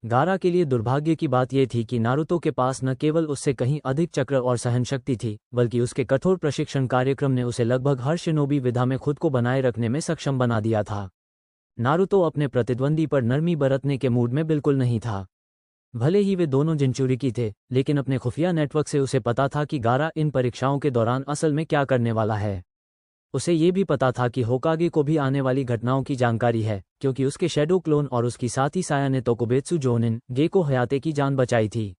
गारा के लिए दुर्भाग्य की बात यह थी कि नारुतो के पास न केवल उससे कहीं अधिक चक्र और सहनशक्ति थी, बल्कि उसके कठोर प्रशिक्षण कार्यक्रम ने उसे लगभग हर शिनोबी विधा में खुद को बनाए रखने में सक्षम बना दिया था। नारुतो अपने प्रतिद्वंदी पर नरमी बरतने के मूड में बिल्कुल नहीं था। भले ही वे दोनों जिनचुरिकी थे, लेकिन अपने खुफिया नेटवर्क से उसे पता था कि गारा इन परीक्षाओं के दौरान असल में क्या करने वाला है। उसे ये भी पता था कि होकागे को भी आने वाली घटनाओं की जानकारी है, क्योंकि उसके शैडो क्लोन और उसकी साथी साया ने तोकुबेत्सु जोनिन गेको हयाते की जान बचाई थी।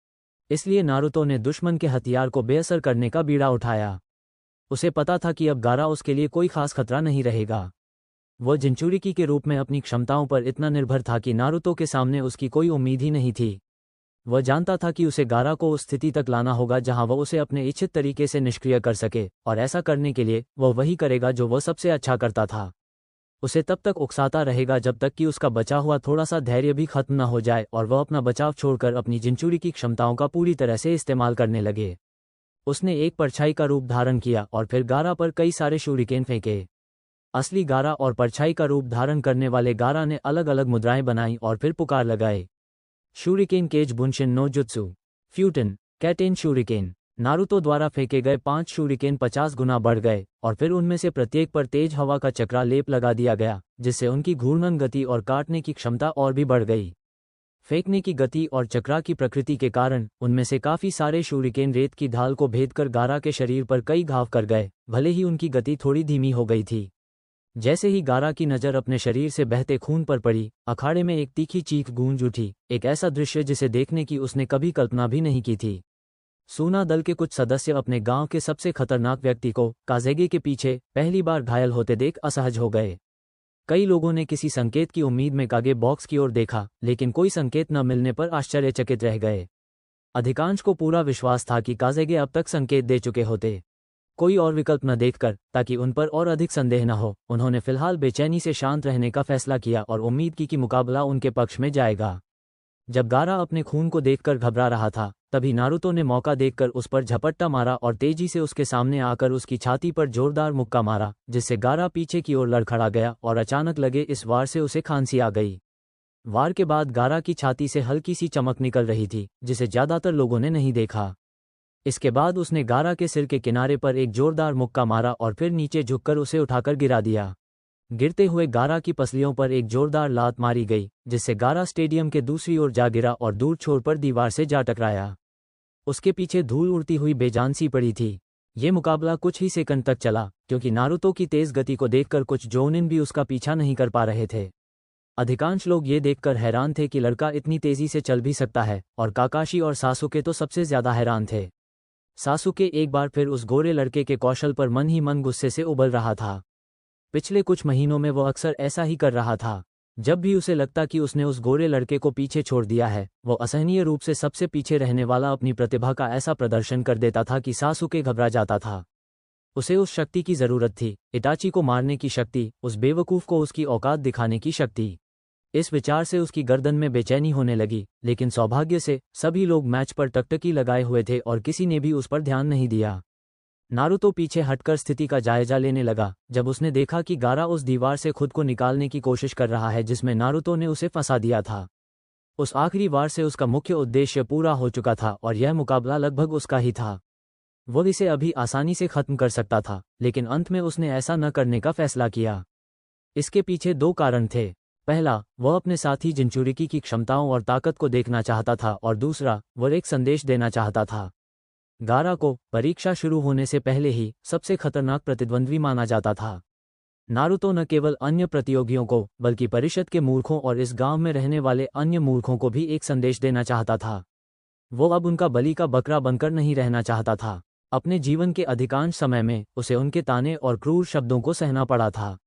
इसलिए नारुतो ने दुश्मन के हथियार को बेअसर करने का बीड़ा उठाया। उसे पता था कि अब गारा उसके लिए कोई खास खतरा नहीं रहेगा। वह जिनचुरिकी के रूप में अपनी क्षमताओं पर इतना निर्भर था कि नारुतो के सामने उसकी कोई उम्मीद ही नहीं थी। वह जानता था कि उसे गारा को उस स्थिति तक लाना होगा जहां वह उसे अपने इच्छित तरीके से निष्क्रिय कर सके, और ऐसा करने के लिए वह वही करेगा जो वह सबसे अच्छा करता था। उसे तब तक उकसाता रहेगा जब तक कि उसका बचा हुआ थोड़ा सा धैर्य भी खत्म न हो जाए और वह अपना बचाव छोड़कर अपनी जिनचुरिकी क्षमताओं का पूरी तरह से इस्तेमाल करने लगे। उसने एक परछाई का रूप धारण किया और फिर गारा पर कई सारे शूरिकेन फेंके। असली गारा और परछाई का रूप धारण करने वाले गारा ने अलग अलग मुद्राएं बनाईं और फिर पुकार लगाए। शूरिकेन केज बुनशिन नो जुत्सु फ्यूटन कैटेन शूरिकेन। नारुतो द्वारा फेंके गए 5 शूरिकेन 50 गुना बढ़ गए और फिर उनमें से प्रत्येक पर तेज हवा का चक्रा लेप लगा दिया गया, जिससे उनकी घूर्णन गति और काटने की क्षमता और भी बढ़ गई। फेंकने की गति और चक्रा की प्रकृति के कारण उनमें से काफी सारे शूरिकेन रेत की ढाल को भेदकर गारा के शरीर पर कई घाव कर गए, भले ही उनकी गति थोड़ी धीमी हो गई थी। जैसे ही गारा की नज़र अपने शरीर से बहते खून पर पड़ी, अखाड़े में एक तीखी चीख गूंज उठी, एक ऐसा दृश्य जिसे देखने की उसने कभी कल्पना भी नहीं की थी। सूना दल के कुछ सदस्य अपने गांव के सबसे खतरनाक व्यक्ति को काजेगे के पीछे पहली बार घायल होते देख असहज हो गए। कई लोगों ने किसी संकेत की उम्मीद में कागे बॉक्स की ओर देखा, लेकिन कोई संकेत न मिलने पर आश्चर्यचकित रह गए। अधिकांश को पूरा विश्वास था कि काजेगे अब तक संकेत दे चुके होते। कोई और विकल्प न देखकर, ताकि उन पर और अधिक संदेह न हो, उन्होंने फिलहाल बेचैनी से शांत रहने का फैसला किया और उम्मीद की कि मुकाबला उनके पक्ष में जाएगा। जब गारा अपने खून को देखकर घबरा रहा था, तभी नारुतो ने मौका देखकर उस पर झपट्टा मारा और तेजी से उसके सामने आकर उसकी छाती पर जोरदार मुक्का मारा, जिससे गारा पीछे की ओर लड़खड़ा गया और अचानक लगे इस वार से उसे खांसी आ गई। वार के बाद गारा की छाती से हल्की सी चमक निकल रही थी, जिसे ज्यादातर लोगों ने नहीं देखा। इसके बाद उसने गारा के सिर के किनारे पर एक जोरदार मुक्का मारा और फिर नीचे झुककर उसे उठाकर गिरा दिया। गिरते हुए गारा की पसलियों पर एक जोरदार लात मारी गई, जिससे गारा स्टेडियम के दूसरी ओर जा गिरा और दूर छोर पर दीवार से जा टकराया। उसके पीछे धूल उड़ती हुई बेजान सी पड़ी थी। ये मुकाबला कुछ ही सेकंड तक चला, क्योंकि नारुतो की तेज गति को देखकर कुछ जोनिन भी उसका पीछा नहीं कर पा रहे थे। अधिकांश लोग ये देखकर हैरान थे कि लड़का इतनी तेजी से चल भी सकता है, और काकाशी और सासुके तो सबसे ज्यादा हैरान थे। सासुके एक बार फिर उस गोरे लड़के के कौशल पर मन ही मन गुस्से से उबल रहा था। पिछले कुछ महीनों में वो अक्सर ऐसा ही कर रहा था। जब भी उसे लगता कि उसने उस गोरे लड़के को पीछे छोड़ दिया है, वो असहनीय रूप से सबसे पीछे रहने वाला अपनी प्रतिभा का ऐसा प्रदर्शन कर देता था कि सासुके घबरा जाता था। उसे उस शक्ति की जरूरत थी, इटाची को मारने की शक्ति, उस बेवकूफ को उसकी औकात दिखाने की शक्ति। इस विचार से उसकी गर्दन में बेचैनी होने लगी, लेकिन सौभाग्य से सभी लोग मैच पर टकटकी लगाए हुए थे और किसी ने भी उस पर ध्यान नहीं दिया। नारुतो पीछे हटकर स्थिति का जायजा लेने लगा। जब उसने देखा कि गारा उस दीवार से खुद को निकालने की कोशिश कर रहा है जिसमें नारुतो ने उसे फंसा दिया था। उस आखिरी वार से उसका मुख्य उद्देश्य पूरा हो चुका था और यह मुकाबला लगभग उसका ही था। वो इसे अभी आसानी से खत्म कर सकता था, लेकिन अंत में उसने ऐसा न करने का फैसला किया। इसके पीछे दो कारण थे। पहला, वह अपने साथी जिनचुरिकी की क्षमताओं और ताकत को देखना चाहता था, और दूसरा, वह एक संदेश देना चाहता था। गारा को परीक्षा शुरू होने से पहले ही सबसे खतरनाक प्रतिद्वंद्वी माना जाता था। नारुतो न केवल अन्य प्रतियोगियों को, बल्कि परिषद के मूर्खों और इस गांव में रहने वाले अन्य मूर्खों को भी एक संदेश देना चाहता था। वो अब उनका बलि का बकरा बनकर नहीं रहना चाहता था। अपने जीवन के अधिकांश समय में उसे उनके ताने और क्रूर शब्दों को सहना पड़ा था।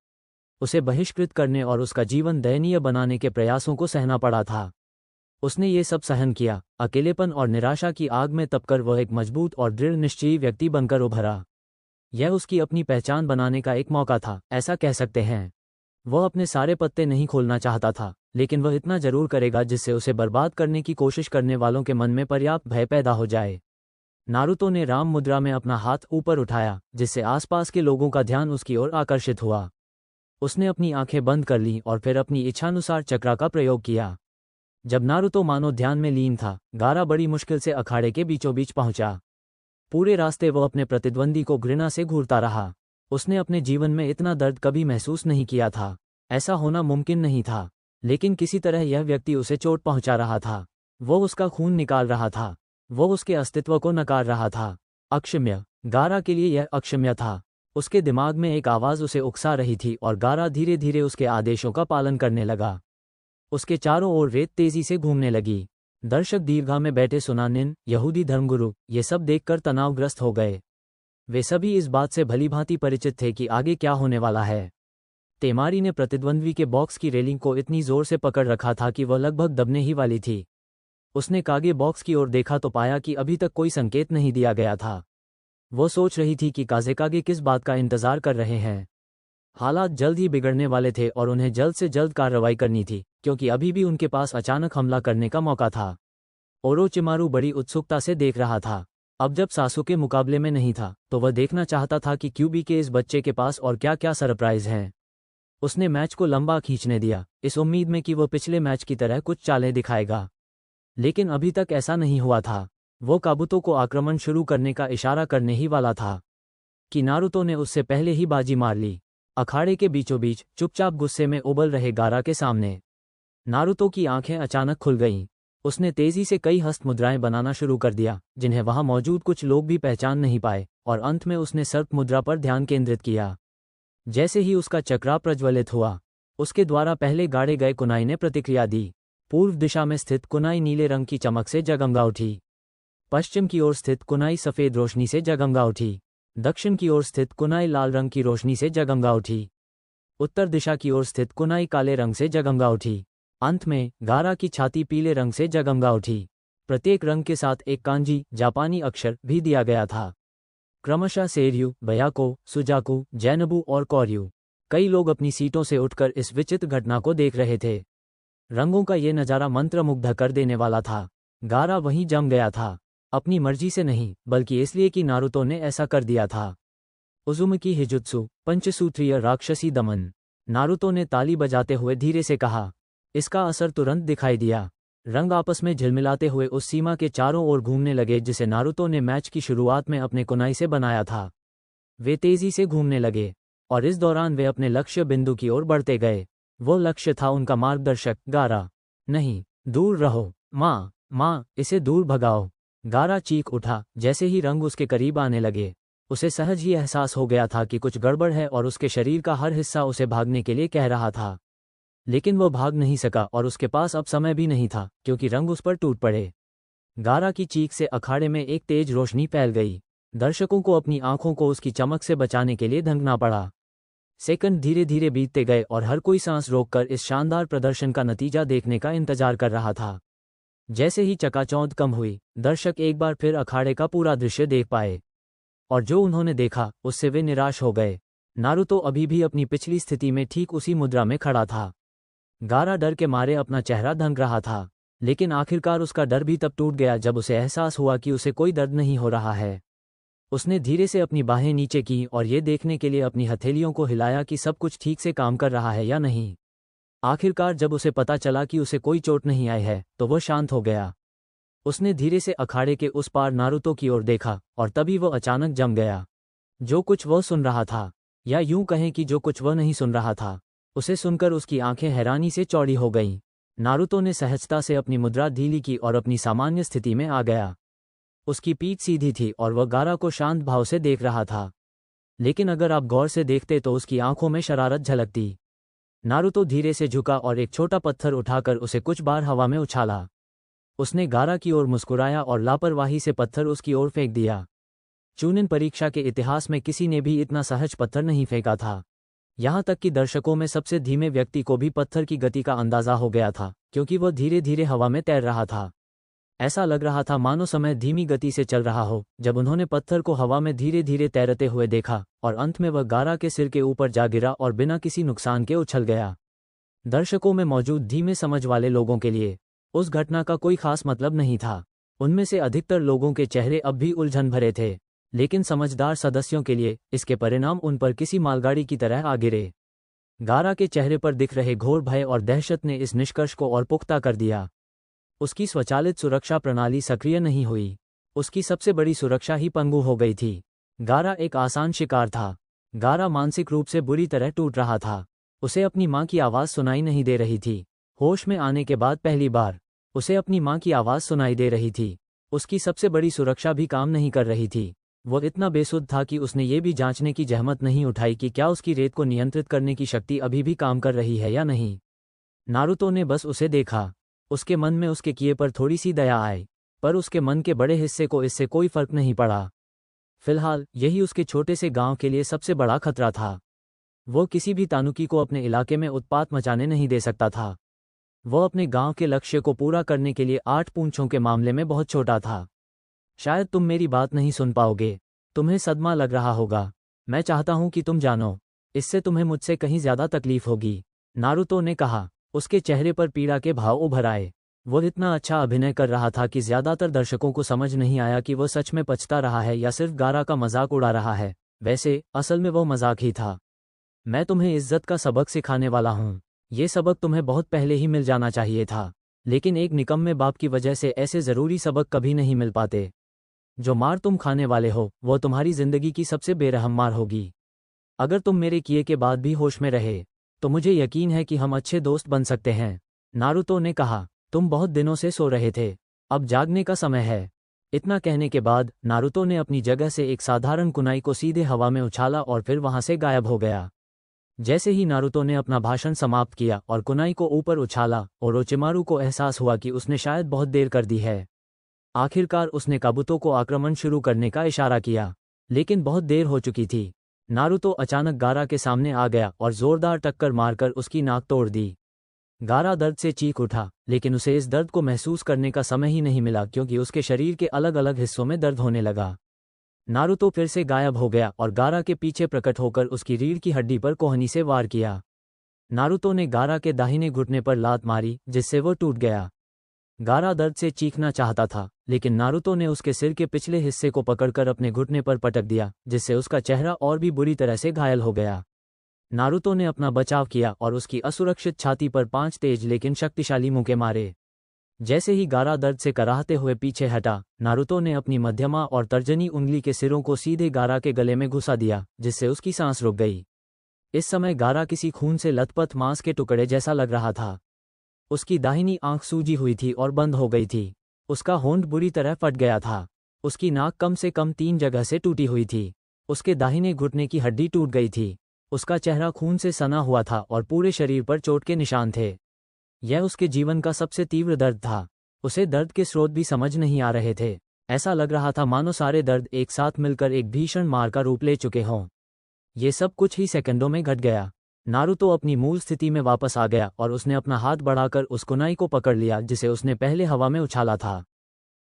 उसे बहिष्कृत करने और उसका जीवन दयनीय बनाने के प्रयासों को सहना पड़ा था। उसने ये सब सहन किया। अकेलेपन और निराशा की आग में तपकर वह एक मजबूत और दृढ़ निश्चयी व्यक्ति बनकर उभरा। यह उसकी अपनी पहचान बनाने का एक मौका था, ऐसा कह सकते हैं। वह अपने सारे पत्ते नहीं खोलना चाहता था, लेकिन वह इतना जरूर करेगा जिससे उसे बर्बाद करने की कोशिश करने वालों के मन में पर्याप्त भय पैदा हो जाए। नारुतो ने राम मुद्रा में अपना हाथ ऊपर उठाया, जिससे आसपास के लोगों का ध्यान उसकी ओर आकर्षित हुआ। उसने अपनी आंखें बंद कर लीं और फिर अपनी इच्छानुसार चक्रा का प्रयोग किया। जब नारुतो मानो ध्यान में लीन था, गारा बड़ी मुश्किल से अखाड़े के बीचों बीच पहुंचा। पूरे रास्ते वह अपने प्रतिद्वंदी को घृणा से घूरता रहा। उसने अपने जीवन में इतना दर्द कभी महसूस नहीं किया था। ऐसा होना मुमकिन नहीं था, लेकिन किसी तरह यह व्यक्ति उसे चोट पहुंचा रहा था। वो उसका खून निकाल रहा था। वो उसके अस्तित्व को नकार रहा था। अक्षम्य। गारा के लिए यह अक्षम्य था। उसके दिमाग में एक आवाज उसे उकसा रही थी और गारा धीरे धीरे उसके आदेशों का पालन करने लगा। उसके चारों ओर रेत तेजी से घूमने लगी। दर्शक दीर्घा में बैठे सुनानिन, यहूदी धर्मगुरु, ये सब देखकर तनावग्रस्त हो गए। वे सभी इस बात से भलीभांति परिचित थे कि आगे क्या होने वाला है। तेमारी ने प्रतिद्वंद्वी के बॉक्स की रेलिंग को इतनी जोर से पकड़ रखा था कि वह लगभग दबने ही वाली थी। उसने कागे बॉक्स की ओर देखा तो पाया कि अभी तक कोई संकेत नहीं दिया गया था। वो सोच रही थी कि काजेकागे किस बात का इंतजार कर रहे हैं। हालात जल्द ही बिगड़ने वाले थे और उन्हें जल्द से जल्द कार्रवाई करनी थी, क्योंकि अभी भी उनके पास अचानक हमला करने का मौका था। ओरोचिमारू बड़ी उत्सुकता से देख रहा था। अब जब सासुके मुकाबले में नहीं था, तो वह देखना चाहता था कि क्यूबी के इस बच्चे के पास और क्या क्या सरप्राइज हैं। उसने मैच को लंबा खींचने दिया, इस उम्मीद में कि वह पिछले मैच की तरह कुछ चालें दिखाएगा, लेकिन अभी तक ऐसा नहीं हुआ था। वो काबुतो को आक्रमण शुरू करने का इशारा करने ही वाला था कि नारुतो ने उससे पहले ही बाजी मार ली। अखाड़े के बीचों बीच चुपचाप गुस्से में उबल रहे गारा के सामने नारुतो की आंखें अचानक खुल गईं। उसने तेजी से कई हस्त मुद्राएं बनाना शुरू कर दिया, जिन्हें वहां मौजूद कुछ लोग भी पहचान नहीं पाए, और अंत में उसने सर्प मुद्रा पर ध्यान केंद्रित किया। जैसे ही उसका चक्रा प्रज्वलित हुआ, उसके द्वारा पहले गाड़े गए कुनाई ने प्रतिक्रिया दी। पूर्व दिशा में स्थित कुनाई नीले रंग की चमक से जगमगा उठी। पश्चिम की ओर स्थित कुनाई सफ़ेद रोशनी से जगमगा उठी। दक्षिण की ओर स्थित कुनाई लाल रंग की रोशनी से जगमगा उठी। उत्तर दिशा की ओर स्थित कुनाई काले रंग से जगमगा उठी। अंत में गारा की छाती पीले रंग से जगमगा उठी। प्रत्येक रंग के साथ एक कांजी जापानी अक्षर भी दिया गया था। क्रमशः सेर्यू, बयाको, सुजाकू, जैनबू और कौर्यू। कई लोग अपनी सीटों से उठकर इस विचित्र घटना को देख रहे थे। रंगों का ये नज़ारा मंत्रमुग्ध कर देने वाला था। गारा वहीं जम गया था, अपनी मर्जी से नहीं बल्कि इसलिए कि नारुतो ने ऐसा कर दिया था। उज़ुमकी हिजुत्सु, पंचसूत्रीय राक्षसी दमन। नारुतो ने ताली बजाते हुए धीरे से कहा। इसका असर तुरंत दिखाई दिया। रंग आपस में झिलमिलाते हुए उस सीमा के चारों ओर घूमने लगे जिसे नारुतो ने मैच की शुरुआत में अपने कुनाई से बनाया था। वे तेजी से घूमने लगे और इस दौरान वे अपने लक्ष्य बिंदु की ओर बढ़ते गए। वो लक्ष्य था उनका मार्गदर्शक गारा। नहीं, दूर रहो, माँ, इसे दूर भगाओ। गारा चीख उठा जैसे ही रंग उसके करीब आने लगे। उसे सहज ही एहसास हो गया था कि कुछ गड़बड़ है और उसके शरीर का हर हिस्सा उसे भागने के लिए कह रहा था। लेकिन वो भाग नहीं सका और उसके पास अब समय भी नहीं था क्योंकि रंग उस पर टूट पड़े। गारा की चीख से अखाड़े में एक तेज रोशनी फैल गई। दर्शकों को अपनी आंखों को उसकी चमक से बचाने के लिए धंगना पड़ा। सेकंड धीरे धीरे बीतते गए और हर कोई सांस रोककर इस शानदार प्रदर्शन का नतीजा देखने का इंतजार कर रहा था। जैसे ही चकाचौंध कम हुई, दर्शक एक बार फिर अखाड़े का पूरा दृश्य देख पाए और जो उन्होंने देखा उससे वे निराश हो गए। नारुतो अभी भी अपनी पिछली स्थिति में ठीक उसी मुद्रा में खड़ा था। गारा डर के मारे अपना चेहरा ढंक रहा था, लेकिन आखिरकार उसका डर भी तब टूट गया जब उसे एहसास हुआ कि उसे कोई दर्द नहीं हो रहा है। उसने धीरे से अपनी बाहें नीचे की और ये देखने के लिए अपनी हथेलियों को हिलाया कि सब कुछ ठीक से काम कर रहा है या नहीं। आखिरकार जब उसे पता चला कि उसे कोई चोट नहीं आई है तो वह शांत हो गया। उसने धीरे से अखाड़े के उस पार नारुतो की ओर देखा और तभी वह अचानक जम गया। जो कुछ वह सुन रहा था, या यूं कहें कि जो कुछ वह नहीं सुन रहा था, उसे सुनकर उसकी आंखें हैरानी से चौड़ी हो गईं। नारुतो ने सहजता से अपनी मुद्रा ढीली की और अपनी सामान्य स्थिति में आ गया। उसकी पीठ सीधी थी और वह गारा को शांत भाव से देख रहा था। लेकिन अगर आप गौर से देखते तो उसकी आंखों में शरारत झलकती। नारुतो धीरे से झुका और एक छोटा पत्थर उठाकर उसे कुछ बार हवा में उछाला। उसने गारा की ओर मुस्कुराया और लापरवाही से पत्थर उसकी ओर फेंक दिया। चूनिन परीक्षा के इतिहास में किसी ने भी इतना सहज पत्थर नहीं फेंका था। यहाँ तक कि दर्शकों में सबसे धीमे व्यक्ति को भी पत्थर की गति का अंदाजा हो गया था क्योंकि वह धीरे धीरे हवा में तैर रहा था। ऐसा लग रहा था मानो समय धीमी गति से चल रहा हो जब उन्होंने पत्थर को हवा में धीरे धीरे तैरते हुए देखा और अंत में वह गारा के सिर के ऊपर जा गिरा और बिना किसी नुकसान के उछल गया। दर्शकों में मौजूद धीमे समझ वाले लोगों के लिए उस घटना का कोई खास मतलब नहीं था। उनमें से अधिकतर लोगों के चेहरे अब भी उलझन भरे थे, लेकिन समझदार सदस्यों के लिए इसके परिणाम उन पर किसी मालगाड़ी की तरह आ गिरे। गारा के चेहरे पर दिख रहे घोर भय और दहशत ने इस निष्कर्ष को और पुख्ता कर दिया। उसकी स्वचालित सुरक्षा प्रणाली सक्रिय नहीं हुई। उसकी सबसे बड़ी सुरक्षा ही पंगु हो गई थी। गारा एक आसान शिकार था। गारा मानसिक रूप से बुरी तरह टूट रहा था। उसे अपनी माँ की आवाज़ सुनाई नहीं दे रही थी। होश में आने के बाद पहली बार उसे अपनी माँ की आवाज़ सुनाई दे रही थी। उसकी सबसे बड़ी सुरक्षा भी काम नहीं कर रही थी। वो इतना बेसुध था कि उसने ये भी जांचने की जहमत नहीं उठाई कि क्या उसकी रेत को नियंत्रित करने की शक्ति अभी भी काम कर रही है या नहीं। नारुतो ने बस उसे देखा। उसके मन में उसके किए पर थोड़ी सी दया आई, पर उसके मन के बड़े हिस्से को इससे कोई फर्क नहीं पड़ा। फिलहाल यही उसके छोटे से गांव के लिए सबसे बड़ा खतरा था। वो किसी भी तानुकी को अपने इलाके में उत्पात मचाने नहीं दे सकता था। वो अपने गांव के लक्ष्य को पूरा करने के लिए 8 पूंछों के मामले में बहुत छोटा था। शायद तुम मेरी बात नहीं सुन पाओगे। तुम्हें सदमा लग रहा होगा। मैं चाहता हूं कि तुम जानो, इससे तुम्हें मुझसे कहीं ज्यादा तकलीफ होगी, नारुतो ने कहा। उसके चेहरे पर पीड़ा के भाव उभर आए। वो इतना अच्छा अभिनय कर रहा था कि ज्यादातर दर्शकों को समझ नहीं आया कि वो सच में पछता रहा है या सिर्फ गारा का मजाक उड़ा रहा है। वैसे असल में वो मजाक ही था। मैं तुम्हें इज्जत का सबक सिखाने वाला हूँ। ये सबक तुम्हें बहुत पहले ही मिल जाना चाहिए था, लेकिन एक निकम्मे बाप की वजह से ऐसे ज़रूरी सबक कभी नहीं मिल पाते। जो मार तुम खाने वाले हो वो तुम्हारी जिंदगी की सबसे बेरहम मार होगी। अगर तुम मेरे किए के बाद भी होश में रहे तो मुझे यकीन है कि हम अच्छे दोस्त बन सकते हैं, नारुतो ने कहा। तुम बहुत दिनों से सो रहे थे, अब जागने का समय है। इतना कहने के बाद नारुतो ने अपनी जगह से एक साधारण कुनाई को सीधे हवा में उछाला और फिर वहां से गायब हो गया। जैसे ही नारुतो ने अपना भाषण समाप्त किया और कुनाई को ऊपर उछाला, ओरोचिमारू को एहसास हुआ कि उसने शायद बहुत देर कर दी है। आखिरकार उसने काबुतो को आक्रमण शुरू करने का इशारा किया, लेकिन बहुत देर हो चुकी थी। नारुतो अचानक गारा के सामने आ गया और जोरदार टक्कर मारकर उसकी नाक तोड़ दी। गारा दर्द से चीख उठा, लेकिन उसे इस दर्द को महसूस करने का समय ही नहीं मिला क्योंकि उसके शरीर के अलग अलग हिस्सों में दर्द होने लगा। नारुतो फिर से गायब हो गया और गारा के पीछे प्रकट होकर उसकी रीढ़ की हड्डी पर कोहनी से वार किया। नारुतो ने गारा के दाहिने घुटने पर लात मारी, जिससे वो टूट गया। गारा दर्द से चीखना चाहता था, लेकिन नारुतो ने उसके सिर के पिछले हिस्से को पकड़कर अपने घुटने पर पटक दिया, जिससे उसका चेहरा और भी बुरी तरह से घायल हो गया। नारुतो ने अपना बचाव किया और उसकी असुरक्षित छाती पर 5 तेज लेकिन शक्तिशाली मुक्के मारे। जैसे ही गारा दर्द से कराहते हुए पीछे हटा, नारुतो ने अपनी मध्यमा और तर्जनी उंगली के सिरों को सीधे गारा के गले में घुसा दिया, जिससे उसकी सांस रुक गई। इस समय गारा किसी खून से लथपथ मांस के टुकड़े जैसा लग रहा था। उसकी दाहिनी आंख सूजी हुई थी और बंद हो गई थी। उसका होंठ बुरी तरह फट गया था। उसकी नाक कम से कम 3 जगह से टूटी हुई थी। उसके दाहिने घुटने की हड्डी टूट गई थी। उसका चेहरा खून से सना हुआ था और पूरे शरीर पर चोट के निशान थे। यह उसके जीवन का सबसे तीव्र दर्द था। उसे दर्द के स्रोत भी समझ नहीं आ रहे थे। ऐसा लग रहा था मानो सारे दर्द एक साथ मिलकर एक भीषण मार का रूप ले चुके हों। ये सब कुछ ही सेकंडों में घट गया। नारुतो अपनी मूल स्थिति में वापस आ गया और उसने अपना हाथ बढ़ाकर उस कुनाई को पकड़ लिया जिसे उसने पहले हवा में उछाला था।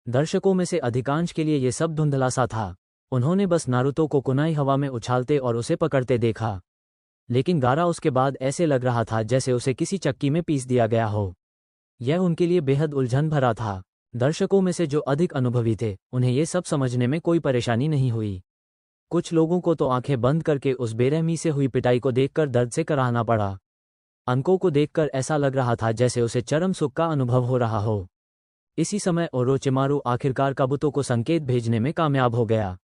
दर्शकों में से अधिकांश के लिए ये सब धुंधला सा था। उन्होंने बस नारुतो को कुनाई हवा में उछालते और उसे पकड़ते देखा, लेकिन गारा उसके बाद ऐसे लग रहा था जैसे उसे किसी चक्की में पीस दिया गया हो। यह उनके लिए बेहद उलझन भरा था। दर्शकों में से जो अधिक अनुभवी थे, उन्हें ये सब समझने में कोई परेशानी नहीं हुई। कुछ लोगों को तो आंखें बंद करके उस बेरहमी से हुई पिटाई को देखकर दर्द से कराहना पड़ा। अनको को देखकर ऐसा लग रहा था जैसे उसे चरम सुख का अनुभव हो रहा हो। इसी समय ओरोचिमारू आखिरकार काबुतो को संकेत भेजने में कामयाब हो गया।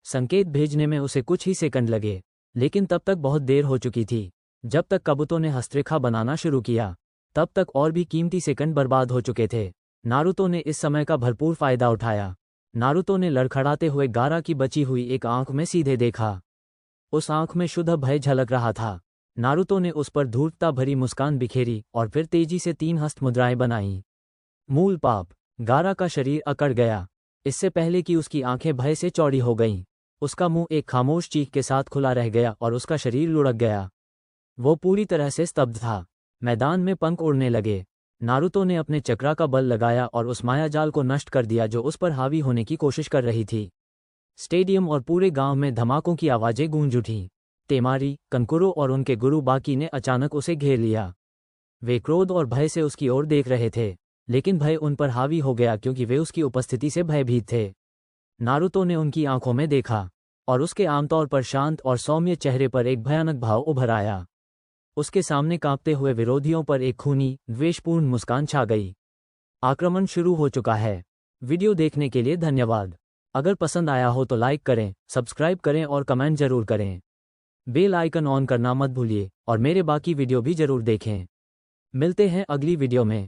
संकेत भेजने में उसे कुछ ही सेकंड लगे, लेकिन तब तक बहुत देर हो चुकी थी। जब तक काबुतो ने हस्तरेखा बनाना शुरू किया, तब तक और भी कीमती सेकंड बर्बाद हो चुके थे। नारुतो ने इस समय का भरपूर फायदा उठाया। नारुतो ने लड़खड़ाते हुए गारा की बची हुई एक आंख में सीधे देखा। उस आंख में शुद्ध भय झलक रहा था। नारुतो ने उस पर धूर्तता भरी मुस्कान बिखेरी और फिर तेजी से 3 हस्त मुद्राएं बनाईं। मूल पाप। गारा का शरीर अकड़ गया। इससे पहले कि उसकी आंखें भय से चौड़ी हो गईं, उसका मुंह एक खामोश चीख के साथ खुला रह गया और उसका शरीर लुढ़क गया। वो पूरी तरह से स्तब्ध था। मैदान में पंख उड़ने लगे। नारुतो ने अपने चक्रा का बल लगाया और उस मायाजाल को नष्ट कर दिया जो उस पर हावी होने की कोशिश कर रही थी। स्टेडियम और पूरे गांव में धमाकों की आवाजें गूंज उठीं। तेमारी, कंकुरो और उनके गुरु बाकी ने अचानक उसे घेर लिया। वे क्रोध और भय से उसकी ओर देख रहे थे, लेकिन भय उन पर हावी हो गया क्योंकि वे उसकी उपस्थिति से भयभीत थे। नारुतो ने उनकी आंखों में देखा और उसके आमतौर पर शांत और सौम्य चेहरे पर एक भयानक भाव उभर आया। उसके सामने कांपते हुए विरोधियों पर एक खूनी, द्वेषपूर्ण मुस्कान छा गई। आक्रमण शुरू हो चुका है। वीडियो देखने के लिए धन्यवाद। अगर पसंद आया हो तो लाइक करें, सब्सक्राइब करें और कमेंट जरूर करें। बेल आइकन ऑन करना मत भूलिए और मेरे बाकी वीडियो भी जरूर देखें। मिलते हैं अगली वीडियो में।